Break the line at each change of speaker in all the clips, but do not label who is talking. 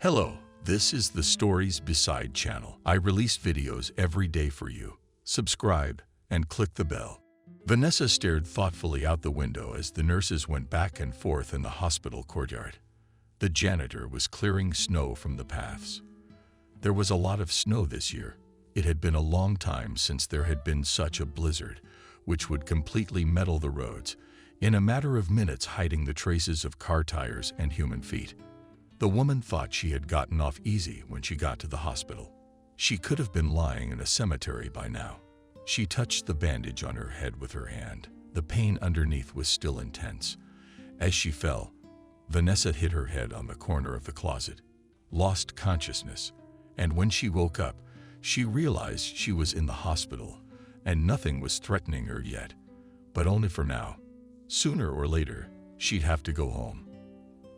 Hello, this is the Stories Beside channel. I release videos every day for you. Subscribe and click the bell. Vanessa stared thoughtfully out the window as the nurses went back and forth in the hospital courtyard. The janitor was clearing snow from the paths. There was a lot of snow this year. It had been a long time since there had been such a blizzard, which would completely metal the roads, in a matter of minutes hiding the traces of car tires and human feet. The woman thought she had gotten off easy when she got to the hospital. She could have been lying in a cemetery by now. She touched the bandage on her head with her hand. The pain underneath was still intense. As she fell, Vanessa hit her head on the corner of the closet, lost consciousness, and when she woke up, she realized she was in the hospital and nothing was threatening her yet, but only for now. Sooner or later, she'd have to go home.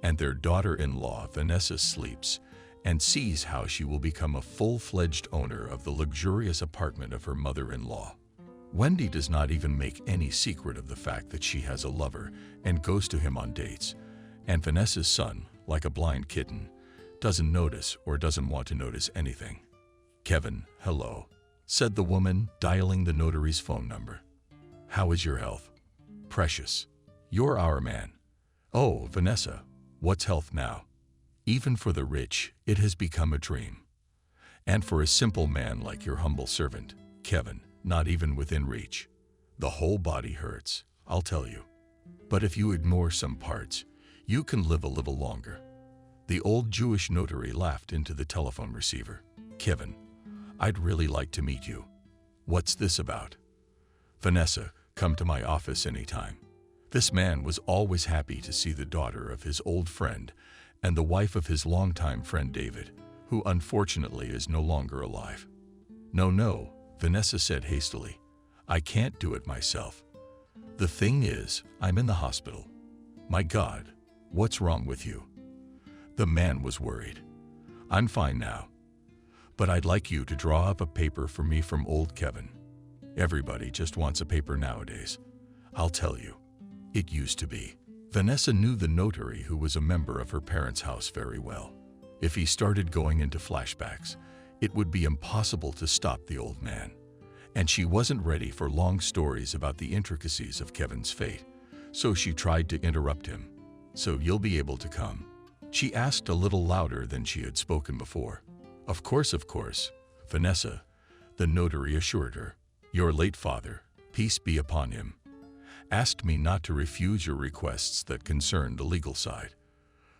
And their daughter-in-law, Vanessa, sleeps and sees how she will become a full-fledged owner of the luxurious apartment of her mother-in-law. Wendy does not even make any secret of the fact that she has a lover and goes to him on dates, and Vanessa's son, like a blind kitten, doesn't notice or doesn't want to notice anything. "Kevin, hello," said the woman, dialing the notary's phone number. "How is your health?" "Precious. You're our man." "Oh, Vanessa. What's health now? Even for the rich, it has become a dream. And for a simple man like your humble servant, Kevin, not even within reach. The whole body hurts, I'll tell you. But if you ignore some parts, you can live a little longer." The old Jewish notary laughed into the telephone receiver. "Kevin, I'd really like to meet you." "What's this about?" "Vanessa, come to my office anytime." This man was always happy to see the daughter of his old friend and the wife of his longtime friend David, who unfortunately is no longer alive. No, Vanessa said hastily. "I can't do it myself. The thing is, I'm in the hospital." "My God, what's wrong with you?" The man was worried. "I'm fine now. But I'd like you to draw up a paper for me from old Kevin. Everybody just wants a paper nowadays. I'll tell you. It used to be." Vanessa knew the notary, who was a member of her parents' house, very well. If he started going into flashbacks, it would be impossible to stop the old man. And she wasn't ready for long stories about the intricacies of Kevin's fate, so she tried to interrupt him. "So you'll be able to come?" She asked a little louder than she had spoken before. Of course, Vanessa," the notary assured her. "Your late father, peace be upon him, asked me not to refuse your requests that concern the legal side.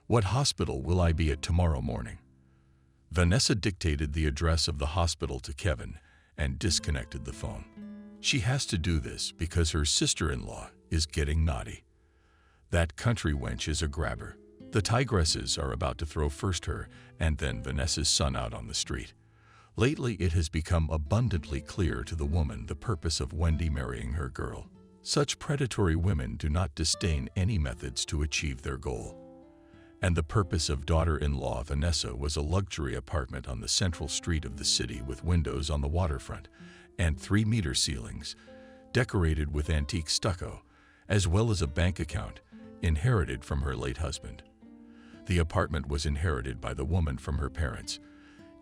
What hospital will I be at tomorrow morning?" Vanessa dictated the address of the hospital to Kevin and disconnected the phone. She has to do this because her sister-in-law is getting naughty. That country wench is a grabber. The tigresses are about to throw first her and then Vanessa's son out on the street. Lately, it has become abundantly clear to the woman the purpose of Wendy marrying her girl. Such predatory women do not disdain any methods to achieve their goal. And the purpose of daughter-in-law Vanessa was a luxury apartment on the central street of the city with windows on the waterfront and 3-meter ceilings, decorated with antique stucco, as well as a bank account inherited from her late husband. The apartment was inherited by the woman from her parents.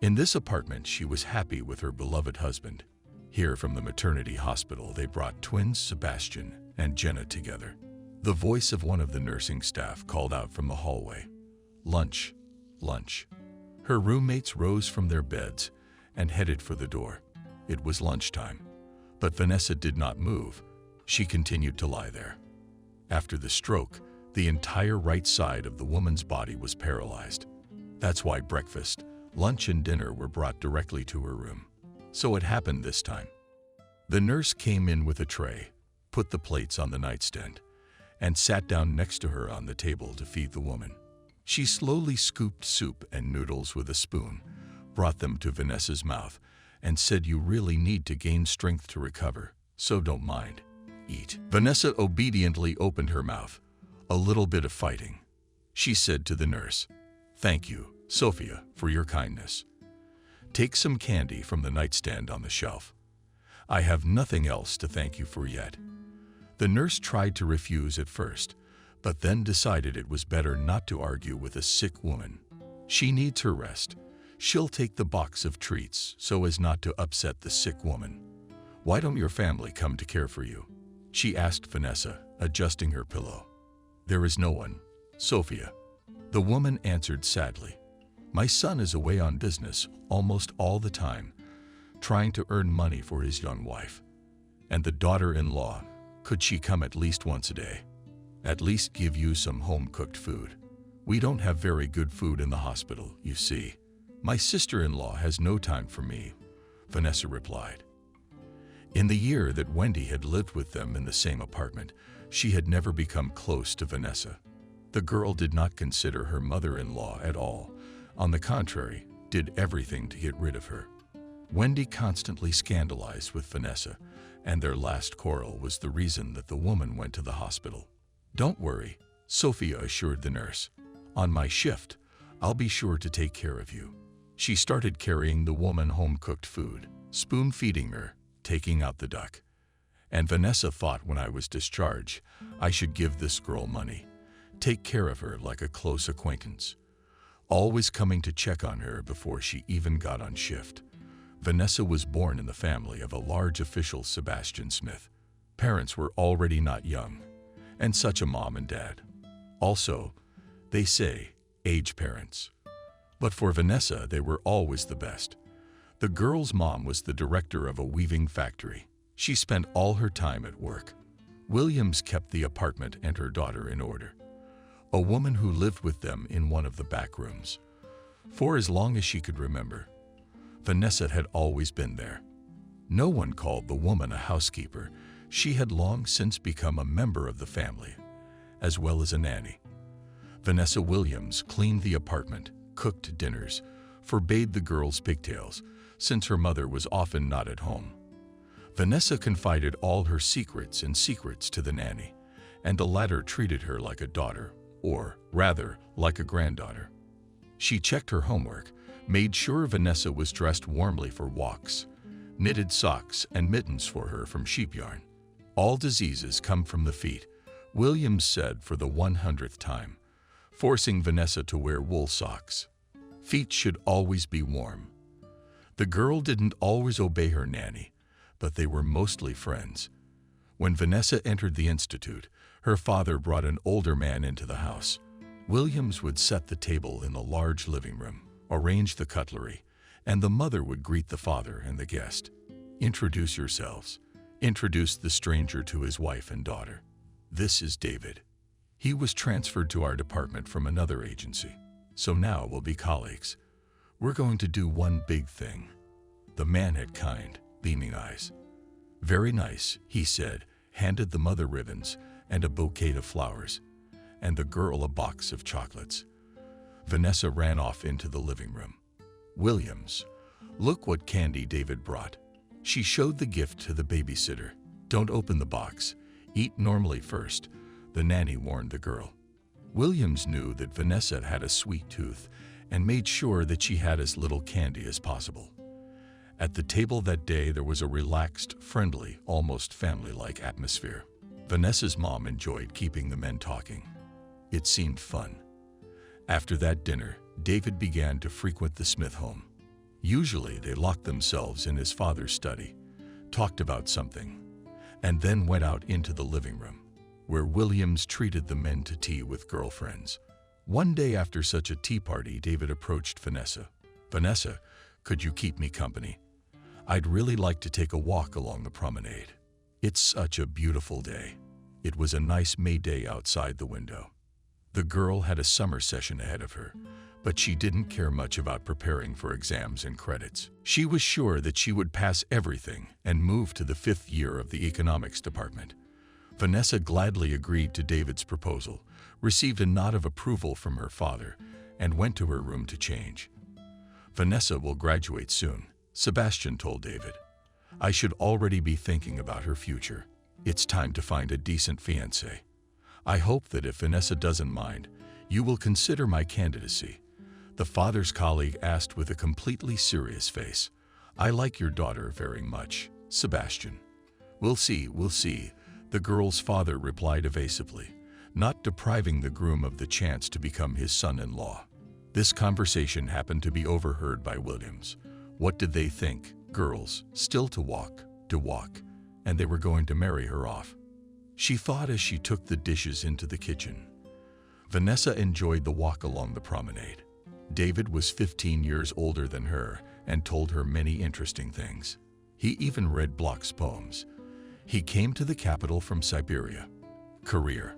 In this apartment, she was happy with her beloved husband. Here from the maternity hospital, they brought twins Sebastian and Jenna together. The voice of one of the nursing staff called out from the hallway, "Lunch, lunch." Her roommates rose from their beds and headed for the door. It was lunchtime, but Vanessa did not move. She continued to lie there. After the stroke, the entire right side of the woman's body was paralyzed. That's why breakfast, lunch, and dinner were brought directly to her room. So it happened this time. The nurse came in with a tray, put the plates on the nightstand, and sat down next to her on the table to feed the woman. She slowly scooped soup and noodles with a spoon, brought them to Vanessa's mouth, and said, "You really need to gain strength to recover, so don't mind. Eat." Vanessa obediently opened her mouth. "A little bit of fighting," she said to the nurse. "Thank you, Sophia, for your kindness. Take some candy from the nightstand on the shelf. I have nothing else to thank you for yet." The nurse tried to refuse at first, but then decided it was better not to argue with a sick woman. She needs her rest. She'll take the box of treats so as not to upset the sick woman. Why don't your family come to care for you? She asked Vanessa, adjusting her pillow. There is no one, Sophia. The woman answered sadly. My son is away on business almost all the time, trying to earn money for his young wife. And the daughter-in-law, could she come at least once a day? At least give you some home-cooked food. We don't have very good food in the hospital, you see. My sister-in-law has no time for me, Vanessa replied. In the year that Wendy had lived with them in the same apartment, she had never become close to Vanessa. The girl did not consider her mother-in-law at all. On the contrary, did everything to get rid of her. Wendy constantly scandalized with Vanessa, and their last quarrel was the reason that the woman went to the hospital. Don't worry, Sophia assured the nurse. On my shift, I'll be sure to take care of you. She started carrying the woman home-cooked food, spoon-feeding her, taking out the duck. And Vanessa thought when I was discharged, I should give this girl money, take care of her like a close acquaintance, always coming to check on her before she even got on shift. Vanessa was born in the family of a large official, Sebastian Smith. Parents were already not young, and such a mom and dad. Also, they say, age parents. But for Vanessa, they were always the best. The girl's mom was the director of a weaving factory. She spent all her time at work. Williams kept the apartment and her daughter in order. A woman who lived with them in one of the back rooms. For as long as she could remember, Vanessa had always been there. No one called the woman a housekeeper. She had long since become a member of the family, as well as a nanny. Vanessa Williams cleaned the apartment, cooked dinners, forbade the girls' pigtails, since her mother was often not at home. Vanessa confided all her secrets to the nanny, and the latter treated her like a daughter, or rather, like a granddaughter. She checked her homework, made sure Vanessa was dressed warmly for walks, knitted socks and mittens for her from sheep yarn. All diseases come from the feet, Williams said for the 100th time, forcing Vanessa to wear wool socks. Feet should always be warm. The girl didn't always obey her nanny, but they were mostly friends. When Vanessa entered the institute, her father brought an older man into the house. Williams would set the table in the large living room, arrange the cutlery, and the mother would greet the father and the guest. Introduce yourselves. Introduce the stranger to his wife and daughter. This is David. He was transferred to our department from another agency, so now we'll be colleagues. We're going to do one big thing. The man had kind, beaming eyes. Very nice, he said, handed the mother ribbons and a bouquet of flowers, and the girl a box of chocolates. Vanessa ran off into the living room. Williams, look what candy David brought. She showed the gift to the babysitter. Don't open the box. Eat normally first, the nanny warned the girl. Williams knew that Vanessa had a sweet tooth and made sure that she had as little candy as possible. At the table that day, there was a relaxed, friendly, almost family-like atmosphere. Vanessa's mom enjoyed keeping the men talking. It seemed fun. After that dinner, David began to frequent the Smith home. Usually, they locked themselves in his father's study, talked about something, and then went out into the living room, where Williams treated the men to tea with girlfriends. One day after such a tea party, David approached Vanessa. Vanessa, could you keep me company? I'd really like to take a walk along the promenade. It's such a beautiful day. It was a nice May day outside the window. The girl had a summer session ahead of her, but she didn't care much about preparing for exams and credits. She was sure that she would pass everything and move to the 5th year of the economics department. Vanessa gladly agreed to David's proposal, received a nod of approval from her father, and went to her room to change. Vanessa will graduate soon, Sebastian told David. I should already be thinking about her future. It's time to find a decent fiancé. I hope that if Vanessa doesn't mind, you will consider my candidacy. The father's colleague asked with a completely serious face. I like your daughter very much, Sebastian. We'll see, the girl's father replied evasively, not depriving the groom of the chance to become his son-in-law. This conversation happened to be overheard by Williams. What did they think? Girls, still to walk, and they were going to marry her off. She thought as she took the dishes into the kitchen. Vanessa enjoyed the walk along the promenade. David was 15 years older than her and told her many interesting things. He even read Bloch's poems. He came to the capital from Siberia. Career.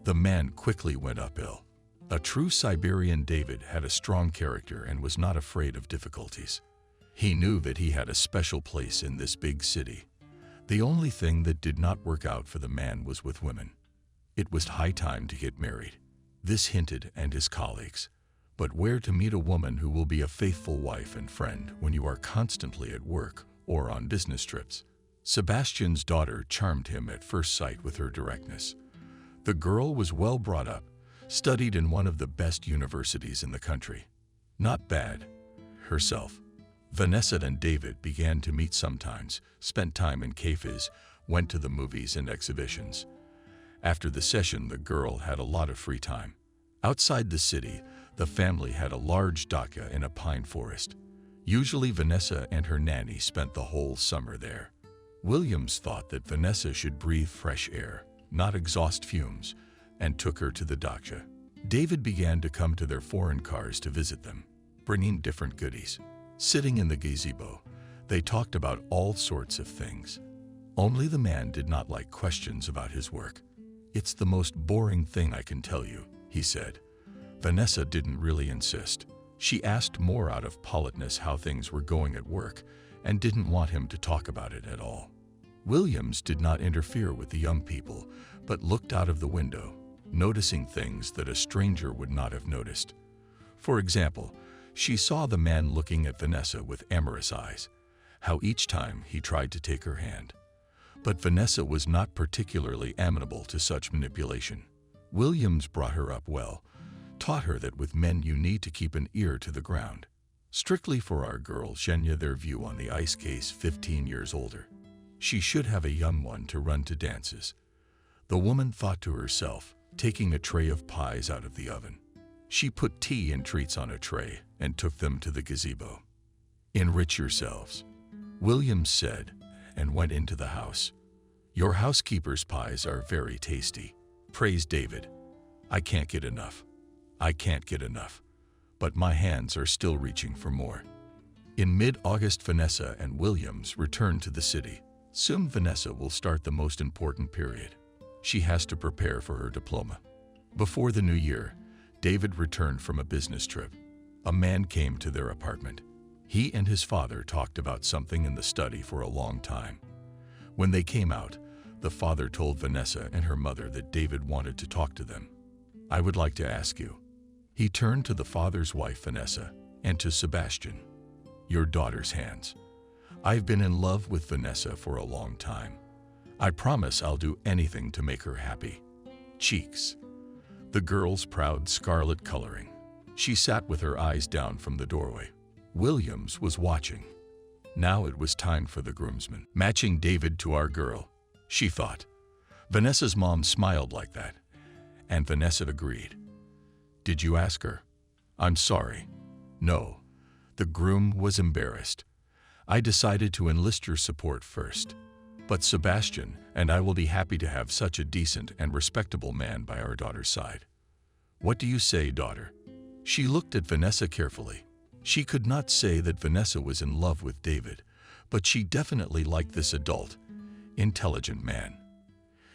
The man quickly went uphill. A true Siberian, David had a strong character and was not afraid of difficulties. He knew that he had a special place in this big city. The only thing that did not work out for the man was with women. It was high time to get married. This hinted and his colleagues. But where to meet a woman who will be a faithful wife and friend when you are constantly at work or on business trips? Sebastian's daughter charmed him at first sight with her directness. The girl was well brought up, studied in one of the best universities in the country. Not bad. Herself. Vanessa and David began to meet sometimes, spent time in cafes, went to the movies and exhibitions. After the session, the girl had a lot of free time. Outside the city, the family had a large dacha in a pine forest. Usually Vanessa and her nanny spent the whole summer there. Williams thought that Vanessa should breathe fresh air, not exhaust fumes, and took her to the dacha. David began to come to their foreign cars to visit them, bringing different goodies. Sitting in the gazebo, they talked about all sorts of things. Only the man did not like questions about his work. "It's the most boring thing I can tell you," he said. Vanessa didn't really insist. She asked more out of politeness how things were going at work and didn't want him to talk about it at all. Williams did not interfere with the young people, but looked out of the window, noticing things that a stranger would not have noticed. For example, she saw the man looking at Vanessa with amorous eyes, how each time he tried to take her hand. But Vanessa was not particularly amenable to such manipulation. Williams brought her up well, taught her that with men you need to keep an ear to the ground. Strictly for our girl Zhenya, their view on the ice case, 15 years older. She should have a young one to run to dances. The woman thought to herself, taking a tray of pies out of the oven. She put tea and treats on a tray and took them to the gazebo. "Enrich yourselves," Williams said, and went into the house. "Your housekeeper's pies are very tasty," praised David. "I can't get enough. I can't get enough. But my hands are still reaching for more." In mid-August, Vanessa and Williams returned to the city. Soon Vanessa will start the most important period. She has to prepare for her diploma. Before the new year, David returned from a business trip. A man came to their apartment. He and his father talked about something in the study for a long time. When they came out, the father told Vanessa and her mother that David wanted to talk to them. "I would like to ask you." He turned to the father's wife, Vanessa, and to Sebastian. "Your daughter's hands. I've been in love with Vanessa for a long time. I promise I'll do anything to make her happy." Cheeks. The girl's proud scarlet coloring. She sat with her eyes down from the doorway. Williams was watching. Now it was time for the groomsmen. "Matching David to our girl," she thought. Vanessa's mom smiled like that, and Vanessa agreed. "Did you ask her?" "I'm sorry. No." The groom was embarrassed. "I decided to enlist your support first. But Sebastian and I will be happy to have such a decent and respectable man by our daughter's side. What do you say, daughter?" She looked at Vanessa carefully. She could not say that Vanessa was in love with David, but she definitely liked this adult, intelligent man.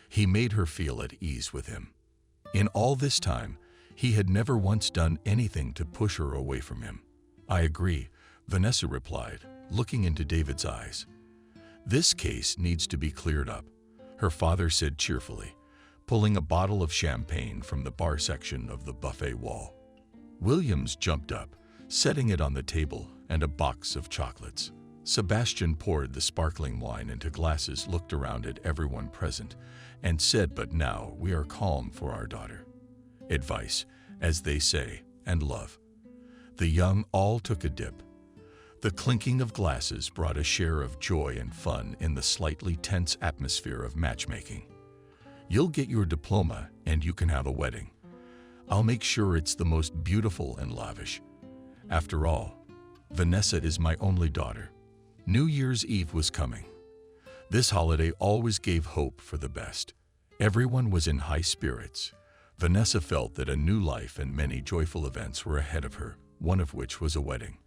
He made her feel at ease with him. In all this time, he had never once done anything to push her away from him. "I agree," Vanessa replied, looking into David's eyes. "This case needs to be cleared up," her father said cheerfully, pulling a bottle of champagne from the bar section of the buffet wall. Williams jumped up, setting it on the table and a box of chocolates. Sebastian poured the sparkling wine into glasses, looked around at everyone present, and said, "But now we are calm for our daughter." Advice, as they say, and love. The young all took a dip. The clinking of glasses brought a share of joy and fun in the slightly tense atmosphere of matchmaking. "You'll get your diploma and you can have a wedding. I'll make sure it's the most beautiful and lavish. After all, Vanessa is my only daughter. New Year's Eve was coming. This holiday always gave hope for the best. Everyone was in high spirits. Vanessa felt that a new life and many joyful events were ahead of her, one of which was a wedding.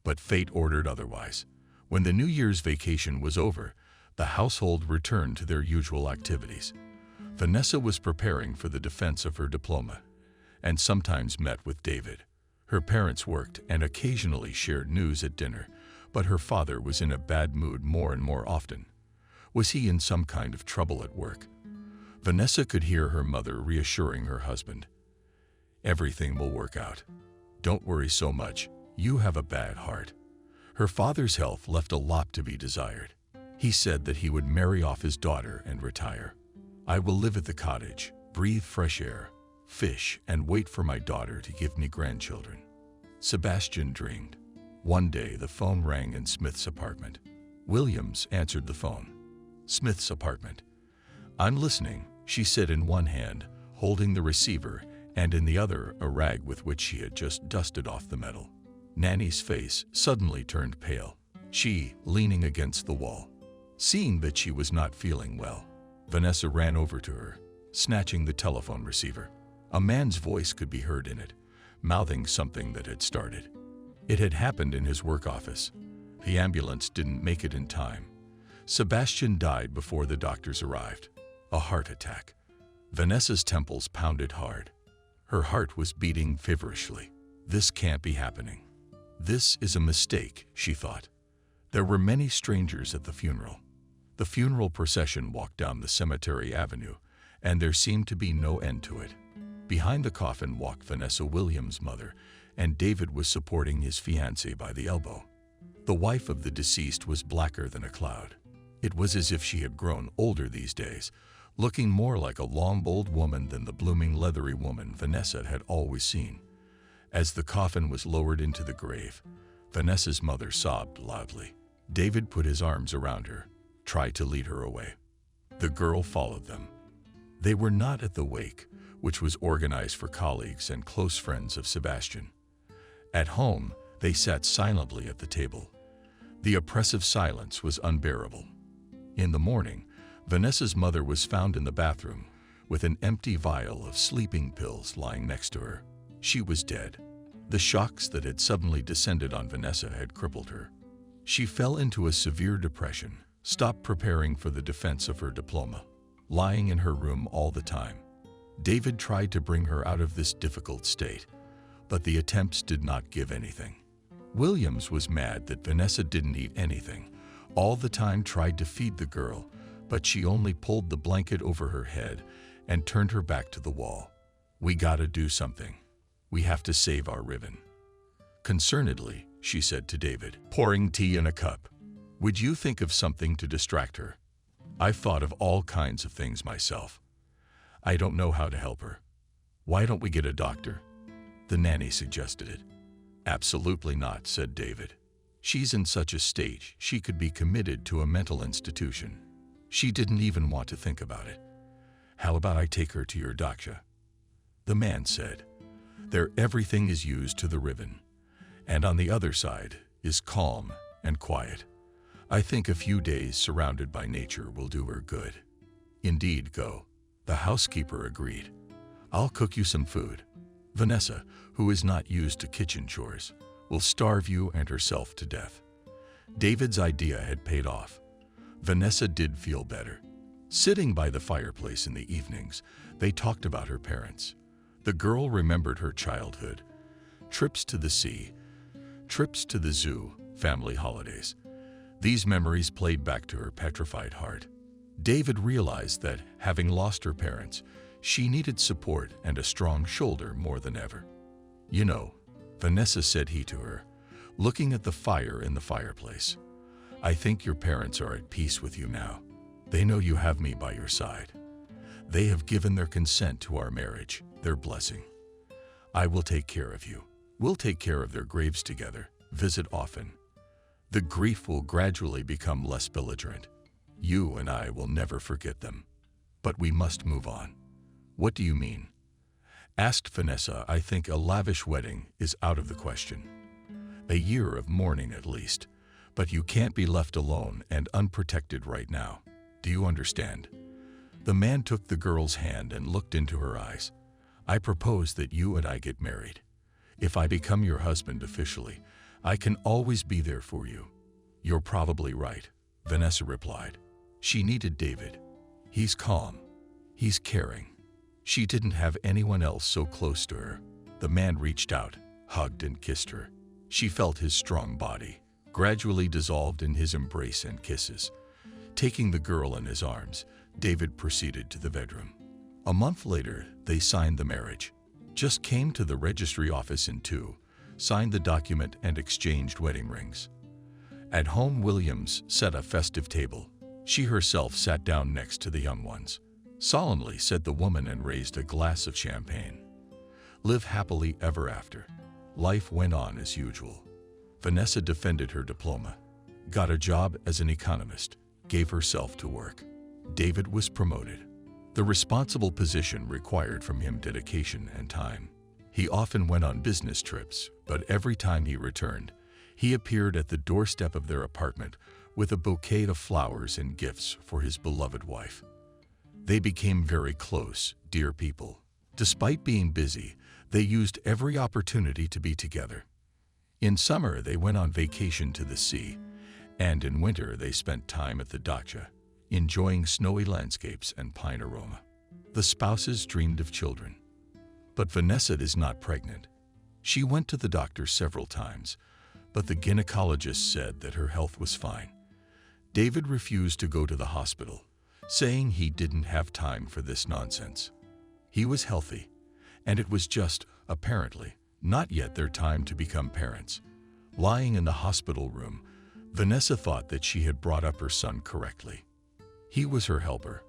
But fate ordered otherwise. When the New Year's vacation was over, the household returned to their usual activities. Vanessa was preparing for the defense of her diploma, and sometimes met with David. Her parents worked and occasionally shared news at dinner, but her father was in a bad mood more and more often. Was he in some kind of trouble at work? Vanessa could hear her mother reassuring her husband. "Everything will work out. Don't worry so much. You have a bad heart." Her father's health left a lot to be desired. He said that he would marry off his daughter and retire. "I will live at the cottage, breathe fresh air, fish, and wait for my daughter to give me grandchildren." Sebastian dreamed. One day the phone rang in Smith's apartment. Williams answered the phone. "Smith's apartment." "I'm listening," she said, in one hand holding the receiver and in the other a rag with which she had just dusted off the metal. Nanny's face suddenly turned pale. She, leaning against the wall. Seeing that she was not feeling well, Vanessa ran over to her, snatching the telephone receiver. A man's voice could be heard in it, mouthing something that had started. It had happened in his work office. The ambulance didn't make it in time. Sebastian died before the doctors arrived. A heart attack. Vanessa's temples pounded hard. Her heart was beating feverishly. This can't be happening. This is a mistake, she thought. There were many strangers at the funeral. The funeral procession walked down the cemetery avenue, and there seemed to be no end to it. Behind the coffin walked Vanessa Williams' mother, and David was supporting his fiancée by the elbow. The wife of the deceased was blacker than a cloud. It was as if she had grown older these days, looking more like a long old woman than the blooming leathery woman Vanessa had always seen. As the coffin was lowered into the grave, Vanessa's mother sobbed loudly. David put his arms around her, tried to lead her away. The girl followed them. They were not at the wake, which was organized for colleagues and close friends of Sebastian. At home, they sat silently at the table. The oppressive silence was unbearable. In the morning, Vanessa's mother was found in the bathroom with an empty vial of sleeping pills lying next to her. She was dead. The shocks that had suddenly descended on Vanessa had crippled her. She fell into a severe depression, stopped preparing for the defense of her diploma, lying in her room all the time. David tried to bring her out of this difficult state, but the attempts did not give anything. Williams was mad that Vanessa didn't eat anything, all the time tried to feed the girl, but she only pulled the blanket over her head and turned her back to the wall. "We gotta do something. We have to save our ribbon." Concernedly, she said to David, pouring tea in a cup. "Would you think of something to distract her? I've thought of all kinds of things myself. I don't know how to help her. Why don't we get a doctor?" The nanny suggested it. "Absolutely not," said David. "She's in such a state she could be committed to a mental institution. She didn't even want to think about it. How about I take her to your doctor?" The man said, "There everything is used to the ribbon, and on the other side is calm and quiet. I think a few days surrounded by nature will do her good." "Indeed, go." The housekeeper agreed. "I'll cook you some food. Vanessa, who is not used to kitchen chores, will starve you and herself to death." David's idea had paid off. Vanessa did feel better. Sitting by the fireplace in the evenings, they talked about her parents. The girl remembered her childhood, trips to the sea, trips to the zoo, family holidays. These memories played back to her petrified heart. David realized that, having lost her parents, she needed support and a strong shoulder more than ever. "You know," Vanessa said he to her, looking at the fire in the fireplace, "I think your parents are at peace with you now. They know you have me by your side. They have given their consent to our marriage, their blessing. I will take care of you. We'll take care of their graves together, visit often. The grief will gradually become less belligerent. You and I will never forget them. But we must move on." "What do you mean?" Asked Vanessa, I think a lavish wedding is out of the question. A year of mourning at least. But you can't be left alone and unprotected right now. Do you understand? The man took the girl's hand and looked into her eyes. I propose that you and I get married. If I become your husband officially, I can always be there for you. You're probably right, Vanessa replied. She needed David. He's calm. He's caring. She didn't have anyone else so close to her. The man reached out, hugged and kissed her. She felt his strong body, gradually dissolved in his embrace and kisses. Taking the girl in his arms, David proceeded to the bedroom. A month later, they signed the marriage. Just came to the registry office in two, signed the document and exchanged wedding rings. At home, Williams set a festive table. She herself sat down next to the young ones. Solemnly said the woman and raised a glass of champagne. Live happily ever after. Life went on as usual. Vanessa defended her diploma, got a job as an economist, gave herself to work. David was promoted. The responsible position required from him dedication and time. He often went on business trips, but every time he returned, he appeared at the doorstep of their apartment with a bouquet of flowers and gifts for his beloved wife. They became very close, dear people. Despite being busy, they used every opportunity to be together. In summer, they went on vacation to the sea, and in winter, they spent time at the dacha, enjoying snowy landscapes and pine aroma. The spouses dreamed of children. But Vanessa is not pregnant. She went to the doctor several times, but the gynecologist said that her health was fine. David refused to go to the hospital, saying he didn't have time for this nonsense. He was healthy, and it was just, apparently, not yet their time to become parents. Lying in the hospital room, Vanessa thought that she had brought up her son correctly. He was her helper,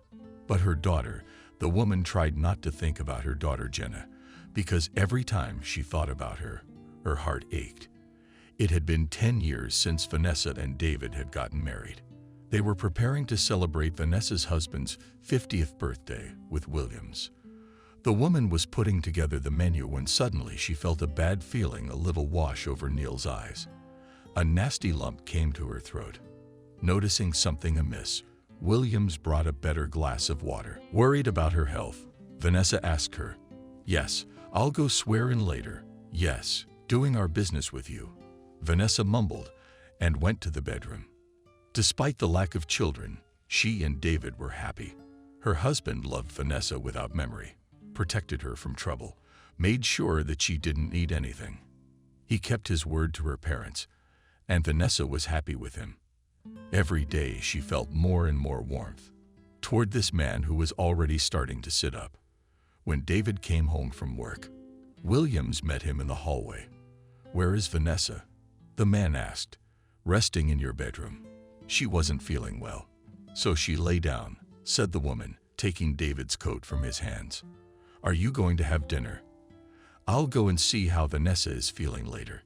but her daughter, the woman tried not to think about her daughter Jenna, because every time she thought about her, her heart ached. It had been 10 years since Vanessa and David had gotten married. They were preparing to celebrate Vanessa's husband's 50th birthday with Williams. The woman was putting together the menu when suddenly she felt a bad feeling a little wash over Neil's eyes. A nasty lump came to her throat. Noticing something amiss, Williams brought a better glass of water. Worried about her health, Vanessa asked her, "Yes, I'll go swear in later. Yes, doing our business with you." Vanessa mumbled and went to the bedroom. Despite the lack of children, she and David were happy. Her husband loved Vanessa without memory, protected her from trouble, made sure that she didn't need anything. He kept his word to her parents, and Vanessa was happy with him. Every day she felt more and more warmth toward this man who was already starting to sit up. When David came home from work, Williams met him in the hallway. "Where is Vanessa?" the man asked. "Resting in your bedroom. She wasn't feeling well, so she lay down," said the woman, taking David's coat from his hands. "Are you going to have dinner?" "I'll go and see how Vanessa is feeling later."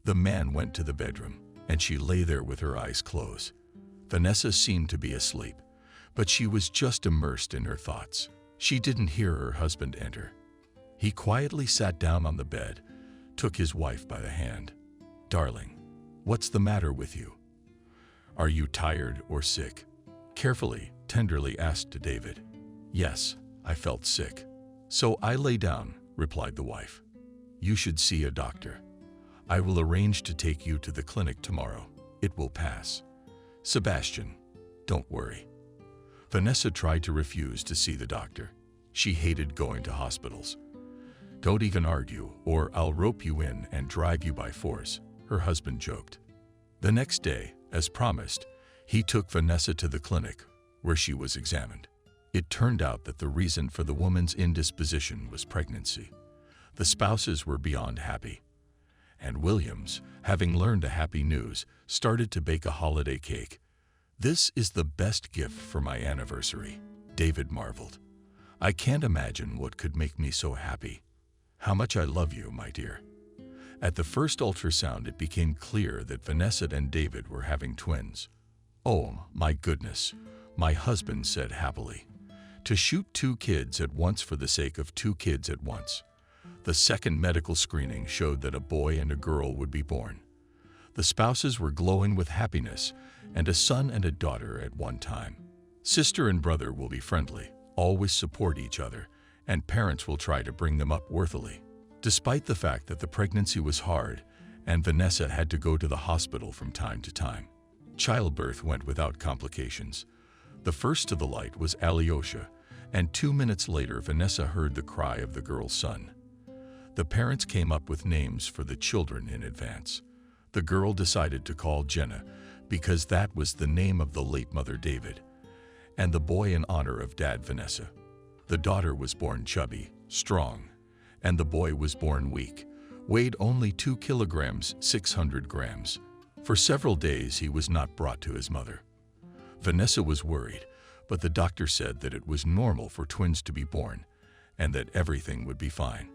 The man went to the bedroom, and she lay there with her eyes closed. Vanessa seemed to be asleep, but she was just immersed in her thoughts. She didn't hear her husband enter. He quietly sat down on the bed, took his wife by the hand. "Darling, what's the matter with you? Are you tired or sick?" Carefully, tenderly asked David. "Yes, I felt sick. So I lay down," replied the wife. "You should see a doctor. I will arrange to take you to the clinic tomorrow. It will pass. Sebastian, don't worry." Vanessa tried to refuse to see the doctor. She hated going to hospitals. "Don't even argue, or I'll rope you in and drive you by force," her husband joked. The next day, as promised, he took Vanessa to the clinic, where she was examined. It turned out that the reason for the woman's indisposition was pregnancy. The spouses were beyond happy. And Williams, having learned the happy news, started to bake a holiday cake. "This is the best gift for my anniversary," David marveled. "I can't imagine what could make me so happy. How much I love you, my dear." At the first ultrasound, it became clear that Vanessa and David were having twins. "Oh, my goodness," my husband said happily. "To shoot 2 kids at once for the sake of 2 kids at once. The second medical screening showed that a boy and a girl would be born. The spouses were glowing with happiness, and a son and a daughter at one time. Sister and brother will be friendly, always support each other, and parents will try to bring them up worthily. Despite the fact that the pregnancy was hard, and Vanessa had to go to the hospital from time to time, childbirth went without complications. The first to the light was Alyosha, and 2 minutes later Vanessa heard the cry of the girl's son. The parents came up with names for the children in advance. The girl decided to call Jenna because that was the name of the late mother David, and the boy in honor of Dad Vanessa. The daughter was born chubby, strong, and the boy was born weak, weighed only 2 kilograms, 600 grams. For several days he was not brought to his mother. Vanessa was worried, but the doctor said that it was normal for twins to be born and that everything would be fine.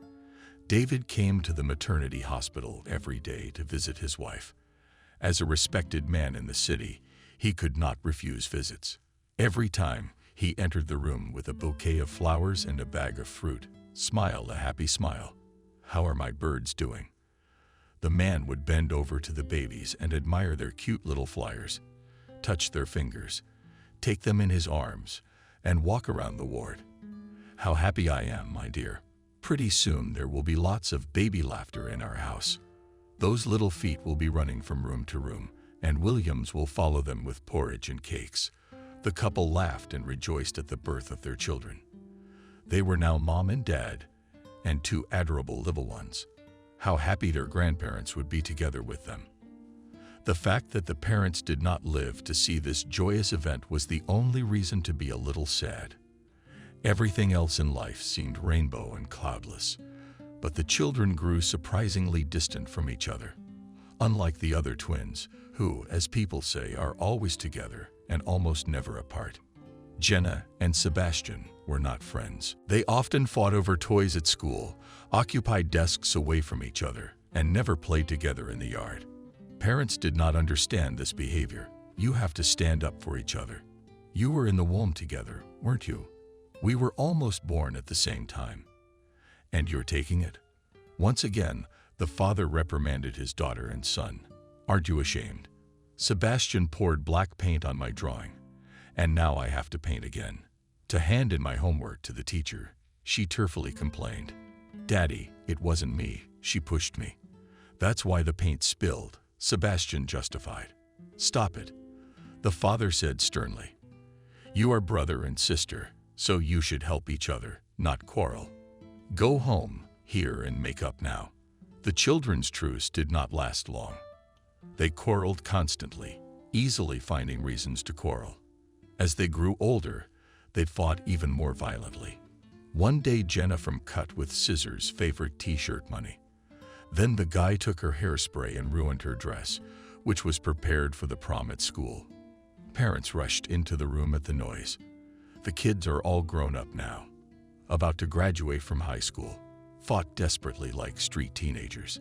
David came to the maternity hospital every day to visit his wife. As a respected man in the city, he could not refuse visits. Every time he entered the room with a bouquet of flowers and a bag of fruit, smiled a happy smile. "How are my birds doing?" The man would bend over to the babies and admire their cute little flyers, touch their fingers, take them in his arms, and walk around the ward. "How happy I am, my dear. Pretty soon there will be lots of baby laughter in our house. Those little feet will be running from room to room, and Williams will follow them with porridge and cakes." The couple laughed and rejoiced at the birth of their children. They were now mom and dad, and 2 adorable little ones. How happy their grandparents would be together with them. The fact that the parents did not live to see this joyous event was the only reason to be a little sad. Everything else in life seemed rainbow and cloudless, but the children grew surprisingly distant from each other. Unlike the other twins, who, as people say, are always together and almost never apart, Jenna and Sebastian were not friends. They often fought over toys at school, occupied desks away from each other, and never played together in the yard. Parents did not understand this behavior. You have to stand up for each other. You were in the womb together, weren't you? We were almost born at the same time. And you're taking it? Once again, the father reprimanded his daughter and son. "Aren't you ashamed? Sebastian poured black paint on my drawing, and now I have to paint again." To hand in my homework to the teacher, she tearfully complained. "Daddy, it wasn't me, she pushed me. That's why the paint spilled," Sebastian justified. "Stop it," the father said sternly. "You are brother and sister, so you should help each other, not quarrel. Go home, here, and make up now." The children's truce did not last long. They quarreled constantly, easily finding reasons to quarrel. As they grew older, they fought even more violently. One day Jenna from cut with scissors favorite t-shirt money. Then the guy took her hairspray and ruined her dress, which was prepared for the prom at school. Parents rushed into the room at the noise. The kids are all grown up now, about to graduate from high school, fought desperately like street teenagers,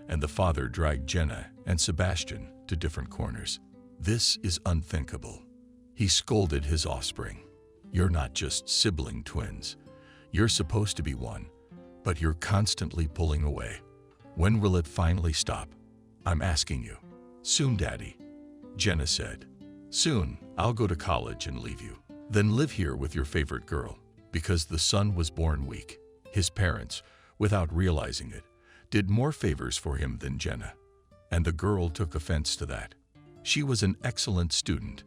and the father dragged Jenna and Sebastian to different corners. "This is unthinkable," he scolded his offspring. "You're not just sibling twins. You're supposed to be one, but you're constantly pulling away. When will it finally stop? I'm asking you." "Soon, Daddy," Jenna said. "Soon, I'll go to college and leave you. Then live here with your favorite girl." Because the son was born weak, his parents, without realizing it, did more favors for him than Jenna, and the girl took offense to that. She was an excellent student,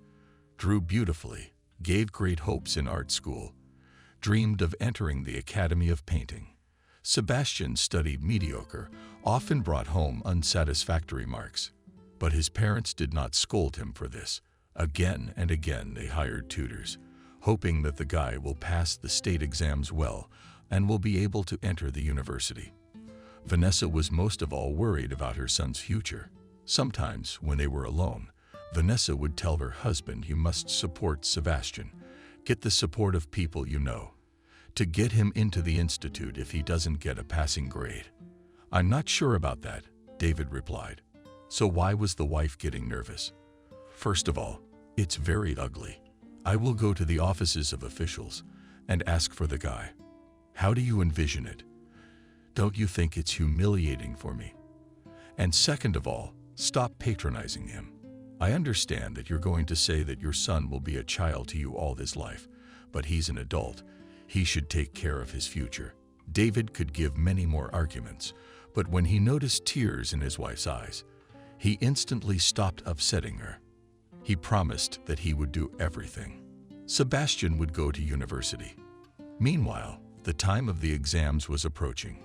drew beautifully, gave great hopes in art school, dreamed of entering the Academy of Painting. Sebastian studied mediocre, often brought home unsatisfactory marks, but his parents did not scold him for this. Again and again they hired tutors, hoping that the guy will pass the state exams well and will be able to enter the university. Vanessa was most of all worried about her son's future. Sometimes, when they were alone, Vanessa would tell her husband, "You must support Sebastian. Get the support of people you know, to get him into the institute if he doesn't get a passing grade." "I'm not sure about that," David replied. So why was the wife getting nervous? "First of all, it's very ugly. I will go to the offices of officials and ask for the guy." "How do you envision it? Don't you think it's humiliating for me? And second of all, stop patronizing him. I understand that you're going to say that your son will be a child to you all his life, but he's an adult. He should take care of his future. David could give many more arguments, but when he noticed tears in his wife's eyes, he instantly stopped upsetting her. He promised that he would do everything. Sebastian would go to university. Meanwhile, the time of the exams was approaching.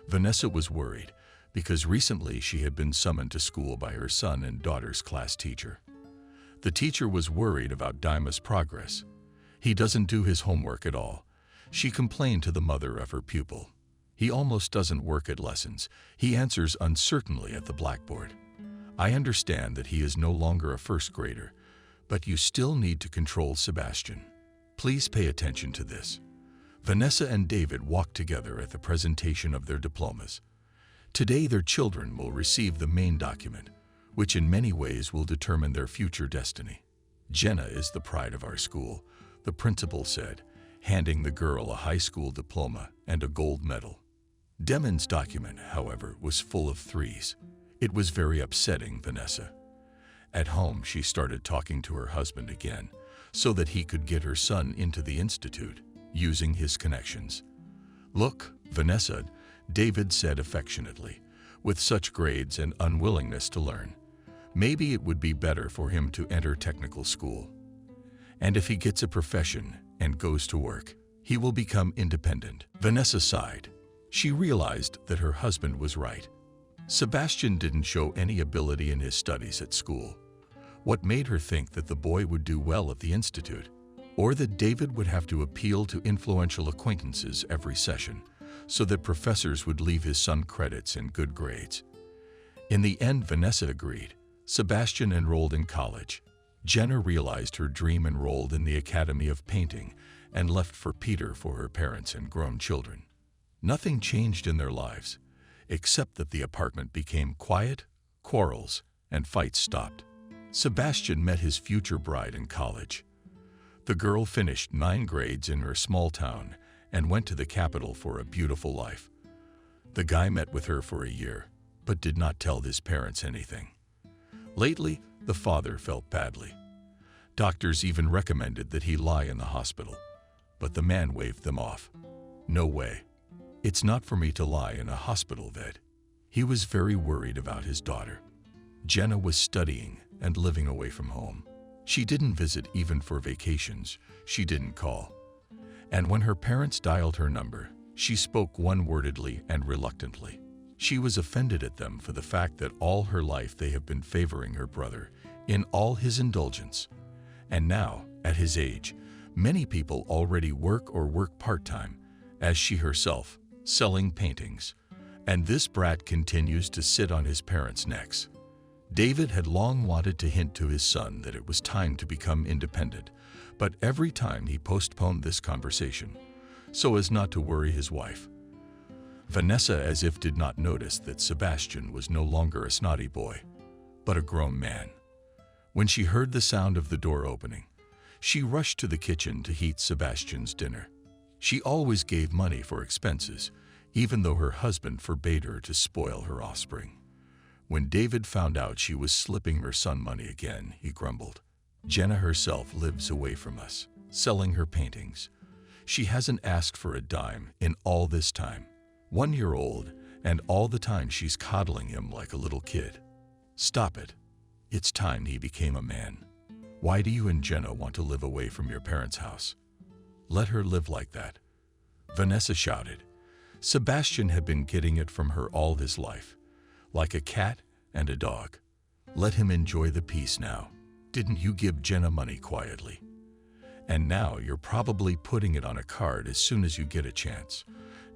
Vanessa was worried because recently she had been summoned to school by her son and daughter's class teacher. The teacher was worried about Dima's progress. He doesn't do his homework at all. She complained to the mother of her pupil. He almost doesn't work at lessons. He answers uncertainly at the blackboard. I understand that he is no longer a first grader, but you still need to control Sebastian. Please pay attention to this. Vanessa and David walked together at the presentation of their diplomas. Today their children will receive the main document, which in many ways will determine their future destiny. Jenna is the pride of our school, the principal said, handing the girl a high school diploma and a gold medal. Demon's document, however, was full of threes. It was very upsetting Vanessa. At home, she started talking to her husband again, so that he could get her son into the institute, using his connections. Look, Vanessa, David said affectionately, with such grades and unwillingness to learn. Maybe it would be better for him to enter technical school. And if he gets a profession and goes to work, he will become independent. Vanessa sighed. She realized that her husband was right. Sebastian didn't show any ability in his studies at school. What made her think that the boy would do well at the institute, or that David would have to appeal to influential acquaintances every session, so that professors would leave his son credits and good grades? In the end, Vanessa agreed. Sebastian enrolled in college. Jenna realized her dream, enrolled in the Academy of Painting, and left for Peter for her parents and grown children. Nothing changed in their lives, except that the apartment became quiet, quarrels, and fights stopped. Sebastian met his future bride in college. The girl finished 9 grades in her small town and went to the capital for a beautiful life. The guy met with her for a year, but did not tell his parents anything. Lately, the father felt badly. Doctors even recommended that he lie in the hospital, but the man waved them off. No way. It's not for me to lie in a hospital bed. He was very worried about his daughter. Jenna was studying and living away from home. She didn't visit even for vacations. She didn't call. And when her parents dialed her number, she spoke one-wordedly and reluctantly. She was offended at them for the fact that all her life they have been favoring her brother in all his indulgence. And now, at his age, many people already work or work part-time, as she herself, selling paintings. And this brat continues to sit on his parents' necks. David had long wanted to hint to his son that it was time to become independent, but every time he postponed this conversation, so as not to worry his wife. Vanessa as if did not notice that Sebastian was no longer a snotty boy, but a grown man. When she heard the sound of the door opening, she rushed to the kitchen to heat Sebastian's dinner. She always gave money for expenses, even though her husband forbade her to spoil her offspring. When David found out she was slipping her son money again, he grumbled. Jenna herself lives away from us, selling her paintings. She hasn't asked for a dime in all this time. 1 year old, and all the time she's coddling him like a little kid. Stop it. It's time he became a man. Why do you and Jenna want to live away from your parents' house? Let her live like that. Vanessa shouted. Sebastian had been getting it from her all his life, like a cat and a dog. Let him enjoy the peace now. Didn't you give Jenna money quietly? And now you're probably putting it on a card as soon as you get a chance.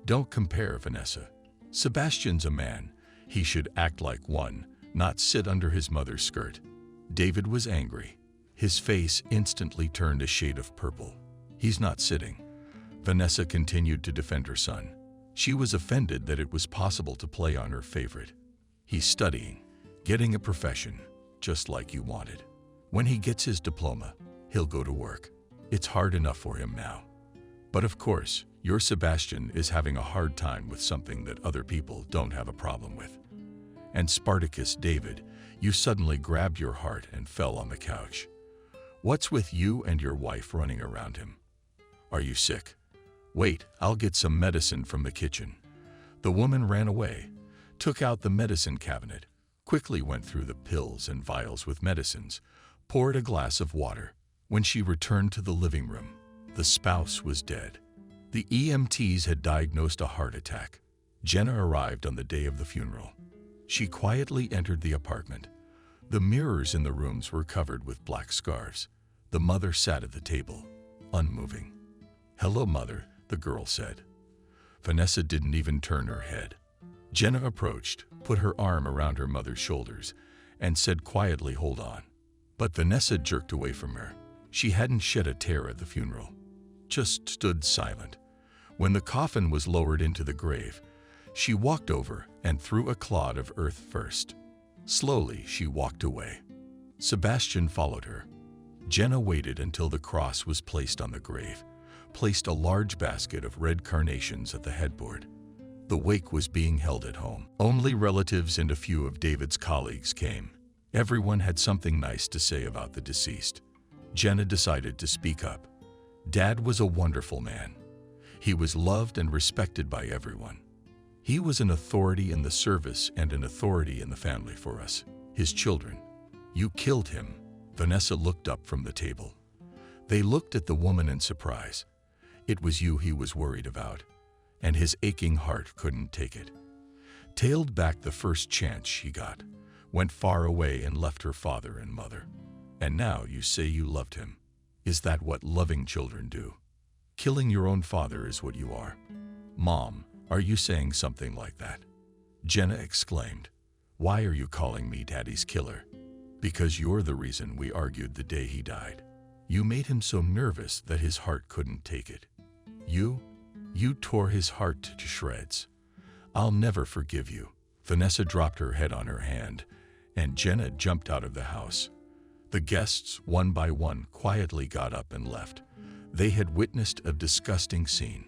Don't compare, Vanessa. Sebastian's a man. He should act like one, not sit under his mother's skirt. David was angry. His face instantly turned a shade of purple. He's not sitting. Vanessa continued to defend her son. She was offended that it was possible to play on her favorite. He's studying, getting a profession, just like you wanted. When he gets his diploma, he'll go to work. It's hard enough for him now. But of course, Your Sebastian is having a hard time with something that other people don't have a problem with. And Spartacus, David, you suddenly grabbed your heart and fell on the couch. What's with you and your wife running around him? Are you sick? Wait, I'll get some medicine from the kitchen. The woman ran away, took out the medicine cabinet, quickly went through the pills and vials with medicines, poured a glass of water. When she returned to the living room, the spouse was dead. The EMTs had diagnosed a heart attack. Jenna arrived on the day of the funeral. She quietly entered the apartment. The mirrors in the rooms were covered with black scarves. The mother sat at the table, unmoving. "Hello, Mother," the girl said. Vanessa didn't even turn her head. Jenna approached, put her arm around her mother's shoulders, and said quietly, "Hold on." But Vanessa jerked away from her. She hadn't shed a tear at the funeral, just stood silent. When the coffin was lowered into the grave, she walked over and threw a clod of earth first. Slowly, she walked away. Sebastian followed her. Jenna waited until the cross was placed on the grave, placed a large basket of red carnations at the headboard. The wake was being held at home. Only relatives and a few of David's colleagues came. Everyone had something nice to say about the deceased. Jenna decided to speak up. Dad was a wonderful man. He was loved and respected by everyone. He was an authority in the service and an authority in the family for us, his children. You killed him. Vanessa looked up from the table. They looked at the woman in surprise. It was you he was worried about, and his aching heart couldn't take it. Tailed back the first chance she got, went far away and left her father and mother. And now you say you loved him. Is that what loving children do? Killing your own father is what you are. Mom, are you saying something like that? Jenna exclaimed. Why are you calling me Daddy's killer? Because you're the reason we argued the day he died. You made him so nervous that his heart couldn't take it. You tore his heart to shreds. I'll never forgive you. Vanessa dropped her head on her hand, and Jenna jumped out of the house. The guests, one by one, quietly got up and left. They had witnessed a disgusting scene.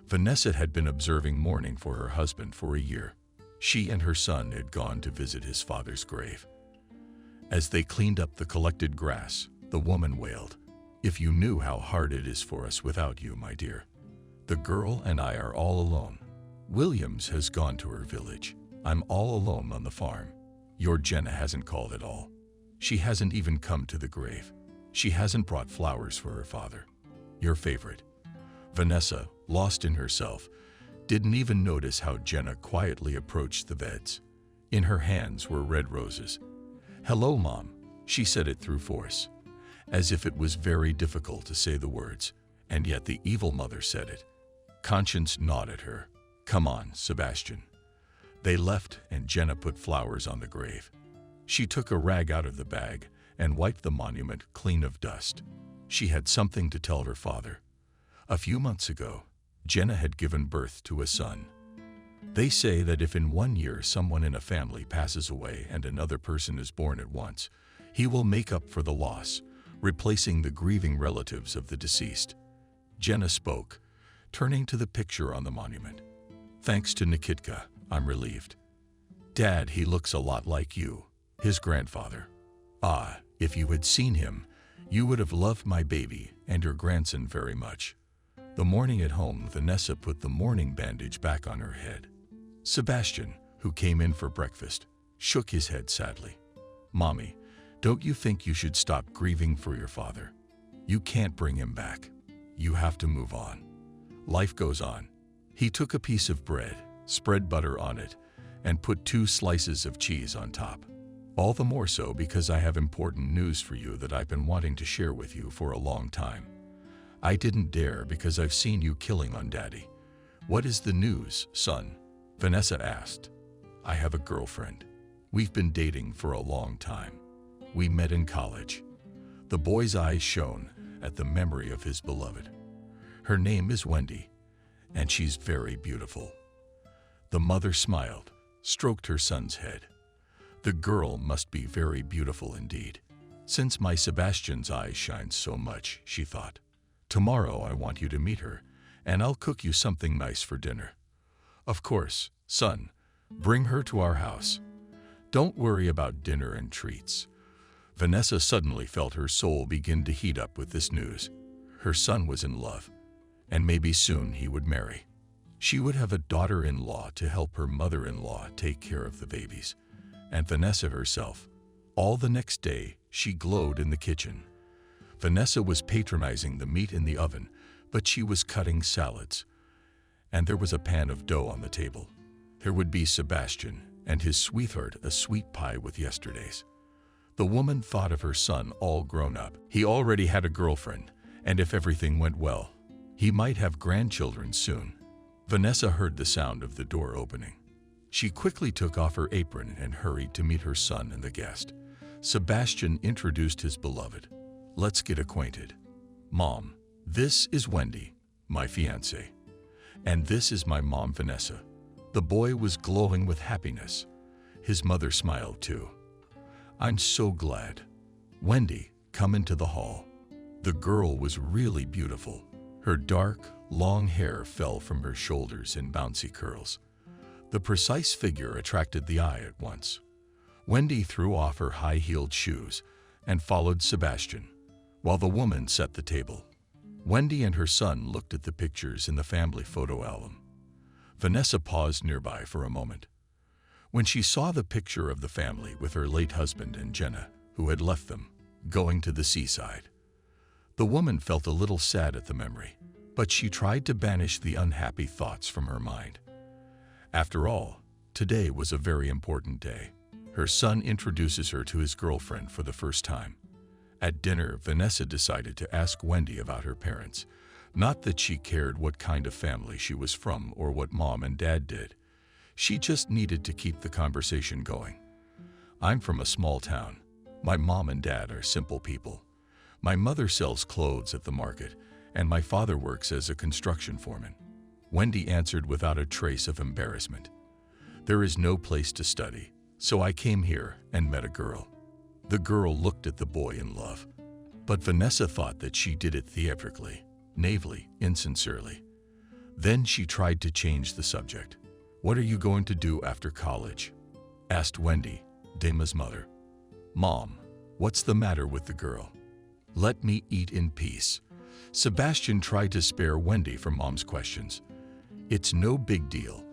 Vanessa had been observing mourning for her husband for a year. She and her son had gone to visit his father's grave. As they cleaned up the collected grass, the woman wailed, "If you knew how hard it is for us without you, my dear. The girl and I are all alone. Williams has gone to her village. I'm all alone on the farm. Your Jenna hasn't called at all. She hasn't even come to the grave. She hasn't brought flowers for her father. Your favorite." Vanessa, lost in herself, didn't even notice how Jenna quietly approached the beds. In her hands were red roses. "Hello, Mom," she said it through force, as if it was very difficult to say the words, and yet the evil mother said it. Conscience gnawed at her. "Come on, Sebastian." They left, and Jenna put flowers on the grave. She took a rag out of the bag and wiped the monument clean of dust. She had something to tell her father. A few months ago, Jenna had given birth to a son. They say that if in 1 year someone in a family passes away and another person is born at once, he will make up for the loss, replacing the grieving relatives of the deceased. Jenna spoke, turning to the picture on the monument. "Thanks to Nikitka, I'm relieved. Dad, he looks a lot like you, his grandfather. Ah, if you had seen him, you would have loved my baby and your grandson very much." The morning at home, Vanessa put the mourning bandage back on her head. Sebastian, who came in for breakfast, shook his head sadly. "Mommy, don't you think you should stop grieving for your father? You can't bring him back. You have to move on. Life goes on." He took a piece of bread, spread butter on it, and put 2 slices of cheese on top. "All the more so because I have important news for you that I've been wanting to share with you for a long time. I didn't dare because I've seen you killing on Daddy." "What is the news, son?" Vanessa asked. "I have a girlfriend. We've been dating for a long time. We met in college." The boy's eyes shone at the memory of his beloved. "Her name is Wendy, and she's very beautiful." The mother smiled, stroked her son's head. "The girl must be very beautiful indeed, since my Sebastian's eyes shine so much," she thought. "Tomorrow I want you to meet her and I'll cook you something nice for dinner. Of course, son, bring her to our house. Don't worry about dinner and treats." Vanessa suddenly felt her soul begin to heat up with this news. Her son was in love, and maybe soon he would marry. She would have a daughter-in-law to help her mother-in-law take care of the babies, and Vanessa herself. All the next day, she glowed in the kitchen. Vanessa was patronizing the meat in the oven, but she was cutting salads. And there was a pan of dough on the table. There would be Sebastian and his sweetheart a sweet pie with yesterday's. The woman thought of her son all grown up. He already had a girlfriend, and if everything went well, he might have grandchildren soon. Vanessa heard the sound of the door opening. She quickly took off her apron and hurried to meet her son and the guest. Sebastian introduced his beloved. "Let's get acquainted. Mom, this is Wendy, my fiancée. And this is my mom, Vanessa." The boy was glowing with happiness. His mother smiled too. "I'm so glad. Wendy, come into the hall." The girl was really beautiful. Her dark, long hair fell from her shoulders in bouncy curls. The precise figure attracted the eye at once. Wendy threw off her high-heeled shoes and followed Sebastian, while the woman set the table. Wendy and her son looked at the pictures in the family photo album. Vanessa paused nearby for a moment. When she saw the picture of the family with her late husband and Jenna, who had left them, going to the seaside, the woman felt a little sad at the memory, but she tried to banish the unhappy thoughts from her mind. After all, today was a very important day. Her son introduces her to his girlfriend for the first time. At dinner, Vanessa decided to ask Wendy about her parents. Not that she cared what kind of family she was from or what mom and dad did. She just needed to keep the conversation going. "I'm from a small town. My mom and dad are simple people. My mother sells clothes at the market, and my father works as a construction foreman." Wendy answered without a trace of embarrassment. "There is no place to study, so I came here and met a girl." The girl looked at the boy in love, but Vanessa thought that she did it theatrically, naively, insincerely. Then she tried to change the subject. "What are you going to do after college?" asked Wendy, Dema's mother. "Mom, what's the matter with the girl? Let me eat in peace." Sebastian tried to spare Wendy from mom's questions. "It's no big deal.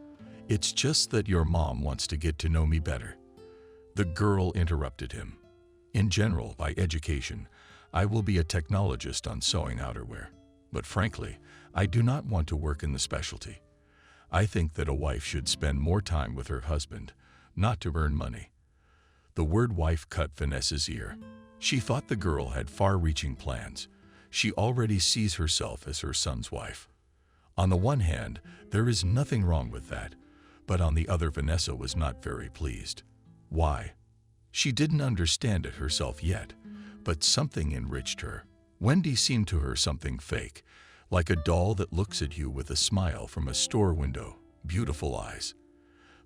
It's just that your mom wants to get to know me better." The girl interrupted him. "In general, by education, I will be a technologist on sewing outerwear. But frankly, I do not want to work in the specialty. I think that a wife should spend more time with her husband, not to earn money." The word wife cut Vanessa's ear. She thought the girl had far-reaching plans. She already sees herself as her son's wife. On the one hand, there is nothing wrong with that, but on the other, Vanessa was not very pleased. Why? She didn't understand it herself yet, but something enriched her. Wendy seemed to her something fake, like a doll that looks at you with a smile from a store window, beautiful eyes.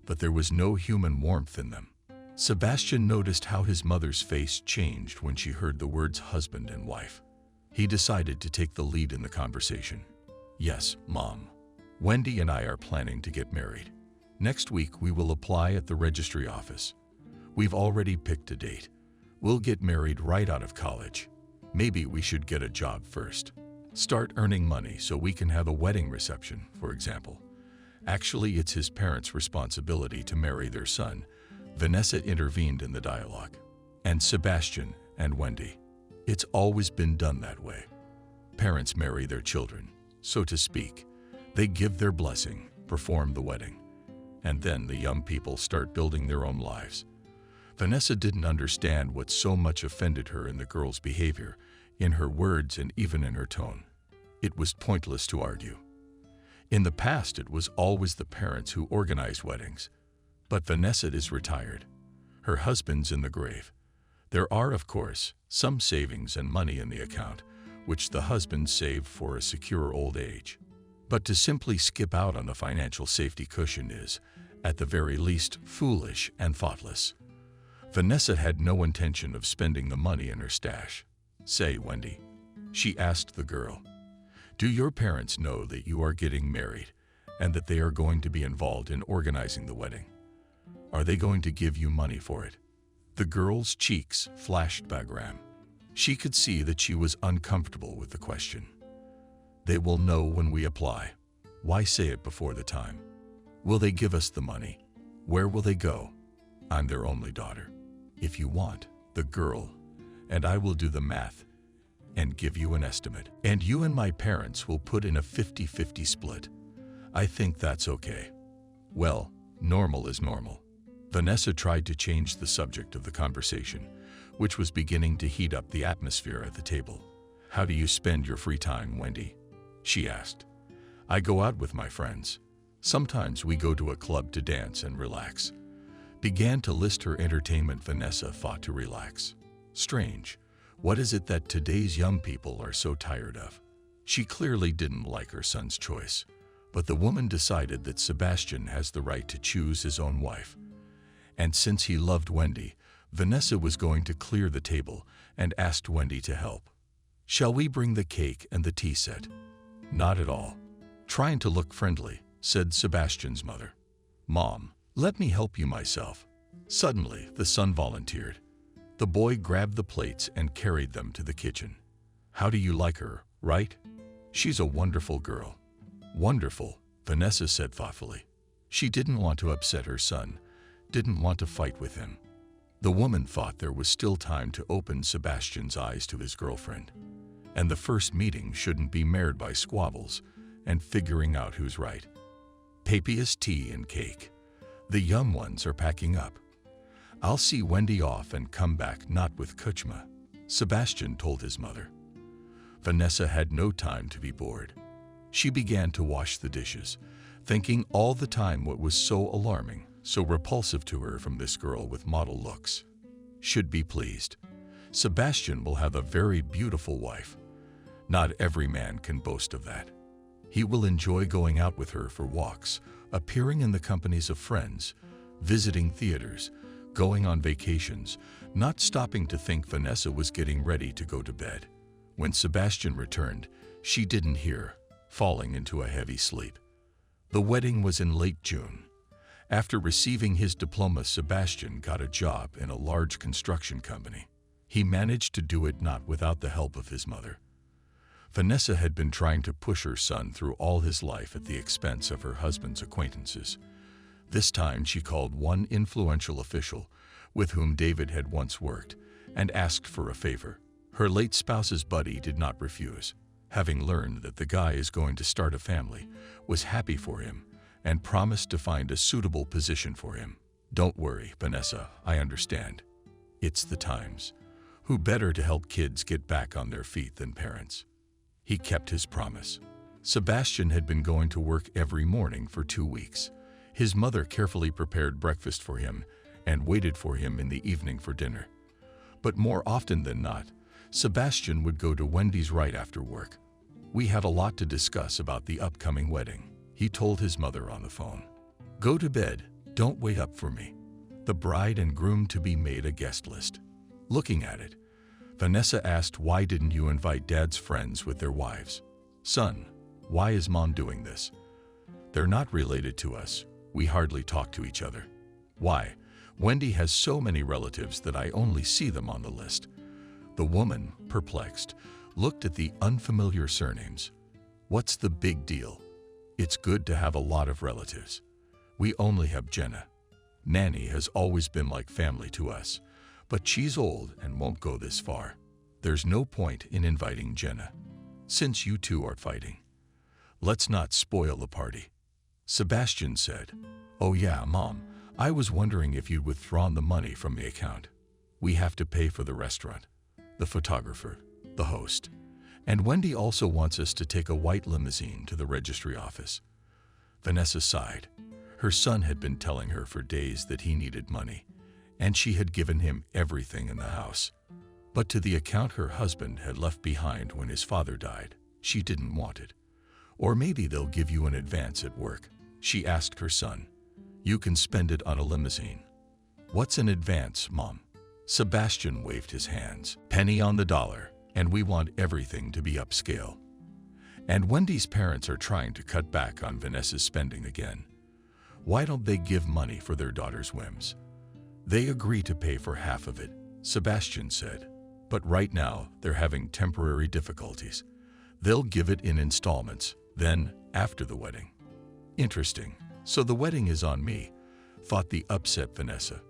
But there was no human warmth in them. Sebastian noticed how his mother's face changed when she heard the words husband and wife. He decided to take the lead in the conversation. "Yes, Mom. Wendy and I are planning to get married. Next week we will apply at the registry office. We've already picked a date. We'll get married right out of college. Maybe we should get a job first. Start earning money so we can have a wedding reception, for example." Actually, it's his parents' responsibility to marry their son. Vanessa intervened in the dialogue. "And Sebastian and Wendy. It's always been done that way. Parents marry their children, so to speak. They give their blessing, perform the wedding, and then the young people start building their own lives." Vanessa didn't understand what so much offended her in the girl's behavior, in her words and even in her tone. It was pointless to argue. In the past, it was always the parents who organized weddings. But Vanessa is retired. Her husband's in the grave. There are, of course, some savings and money in the account, which the husband saved for a secure old age. But to simply skip out on the financial safety cushion is, at the very least, foolish and thoughtless. Vanessa had no intention of spending the money in her stash. "Say, Wendy," she asked the girl, Do your parents know that you are getting married and that they are going to be involved in organizing the wedding? Are they going to give you money for it? The girl's cheeks flashed Bagram. She could see that she was uncomfortable with the question. They will know when we apply. Why say it before the time? Will they give us the money? Where will they go? I'm their only daughter. If you want, the girl, and I will do the math and give you an estimate. And you and my parents will put in a 50-50 split. I think that's okay. Well, normal is normal. Vanessa tried to change the subject of the conversation, which was beginning to heat up the atmosphere at the table. How do you spend your free time, Wendy? She asked. I go out with my friends. Sometimes we go to a club to dance and relax. Began to list her entertainment. Vanessa thought to relax. Strange. What is it that today's young people are so tired of? She clearly didn't like her son's choice, but the woman decided that Sebastian has the right to choose his own wife. And since he loved Wendy, Vanessa was going to clear the table and asked Wendy to help. Shall we bring the cake and the tea set? Not at all. Trying to look friendly, said Sebastian's mother. Mom, let me help you myself. Suddenly, the son volunteered. The boy grabbed the plates and carried them to the kitchen. How do you like her, right? She's a wonderful girl. Wonderful, Vanessa said thoughtfully. She didn't want to upset her son, didn't want to fight with him. The woman thought there was still time to open Sebastian's eyes to his girlfriend, and the first meeting shouldn't be marred by squabbles and figuring out who's right. Papias tea and cake. The young ones are packing up. I'll see Wendy off and come back not with Kuchma, Sebastian told his mother. Vanessa had no time to be bored. She began to wash the dishes, thinking all the time what was so alarming, so repulsive to her from this girl with model looks. Should be pleased. Sebastian will have a very beautiful wife. Not every man can boast of that. He will enjoy going out with her for walks, appearing in the companies of friends, visiting theaters, going on vacations, not stopping to think Vanessa was getting ready to go to bed. When Sebastian returned, she didn't hear, falling into a heavy sleep. The wedding was in late June. After receiving his diploma, Sebastian got a job in a large construction company. He managed to do it not without the help of his mother. Vanessa had been trying to push her son through all his life at the expense of her husband's acquaintances. This time she called one influential official with whom David had once worked and asked for a favor. Her late spouse's buddy did not refuse. Having learned that the guy is going to start a family, was happy for him and promised to find a suitable position for him. Don't worry, Vanessa, I understand. It's the times. Who better to help kids get back on their feet than parents? He kept his promise. Sebastian had been going to work every morning for 2 weeks. His mother carefully prepared breakfast for him and waited for him in the evening for dinner. But more often than not, Sebastian would go to Wendy's right after work. We have a lot to discuss about the upcoming wedding, he told his mother on the phone. Go to bed, don't wait up for me. The bride and groom-to-be made a guest list. Looking at it, Vanessa asked, why didn't you invite Dad's friends with their wives? Son, why is Mom doing this? They're not related to us. We hardly talk to each other. Why? Wendy has so many relatives that I only see them on the list. The woman, perplexed, looked at the unfamiliar surnames. What's the big deal? It's good to have a lot of relatives. We only have Jenna. Nanny has always been like family to us, but she's old and won't go this far. There's no point in inviting Jenna, since you two are fighting. Let's not spoil the party. Sebastian said, Oh yeah, Mom, I was wondering if you'd withdrawn the money from the account. We have to pay for the restaurant, the photographer, the host, and Wendy also wants us to take a white limousine to the registry office. Vanessa sighed. Her son had been telling her for days that he needed money, and she had given him everything in the house. But to the account her husband had left behind when his father died, she didn't want it. Or maybe they'll give you an advance at work, she asked her son. You can spend it on a limousine. What's an advance, Mom? Sebastian waved his hands. Penny on the dollar, and we want everything to be upscale. And Wendy's parents are trying to cut back on Vanessa's spending again. Why don't they give money for their daughter's whims? They agree to pay for half of it, Sebastian said. But right now, they're having temporary difficulties. They'll give it in installments, then after the wedding. Interesting. So the wedding is on me, thought the upset Vanessa.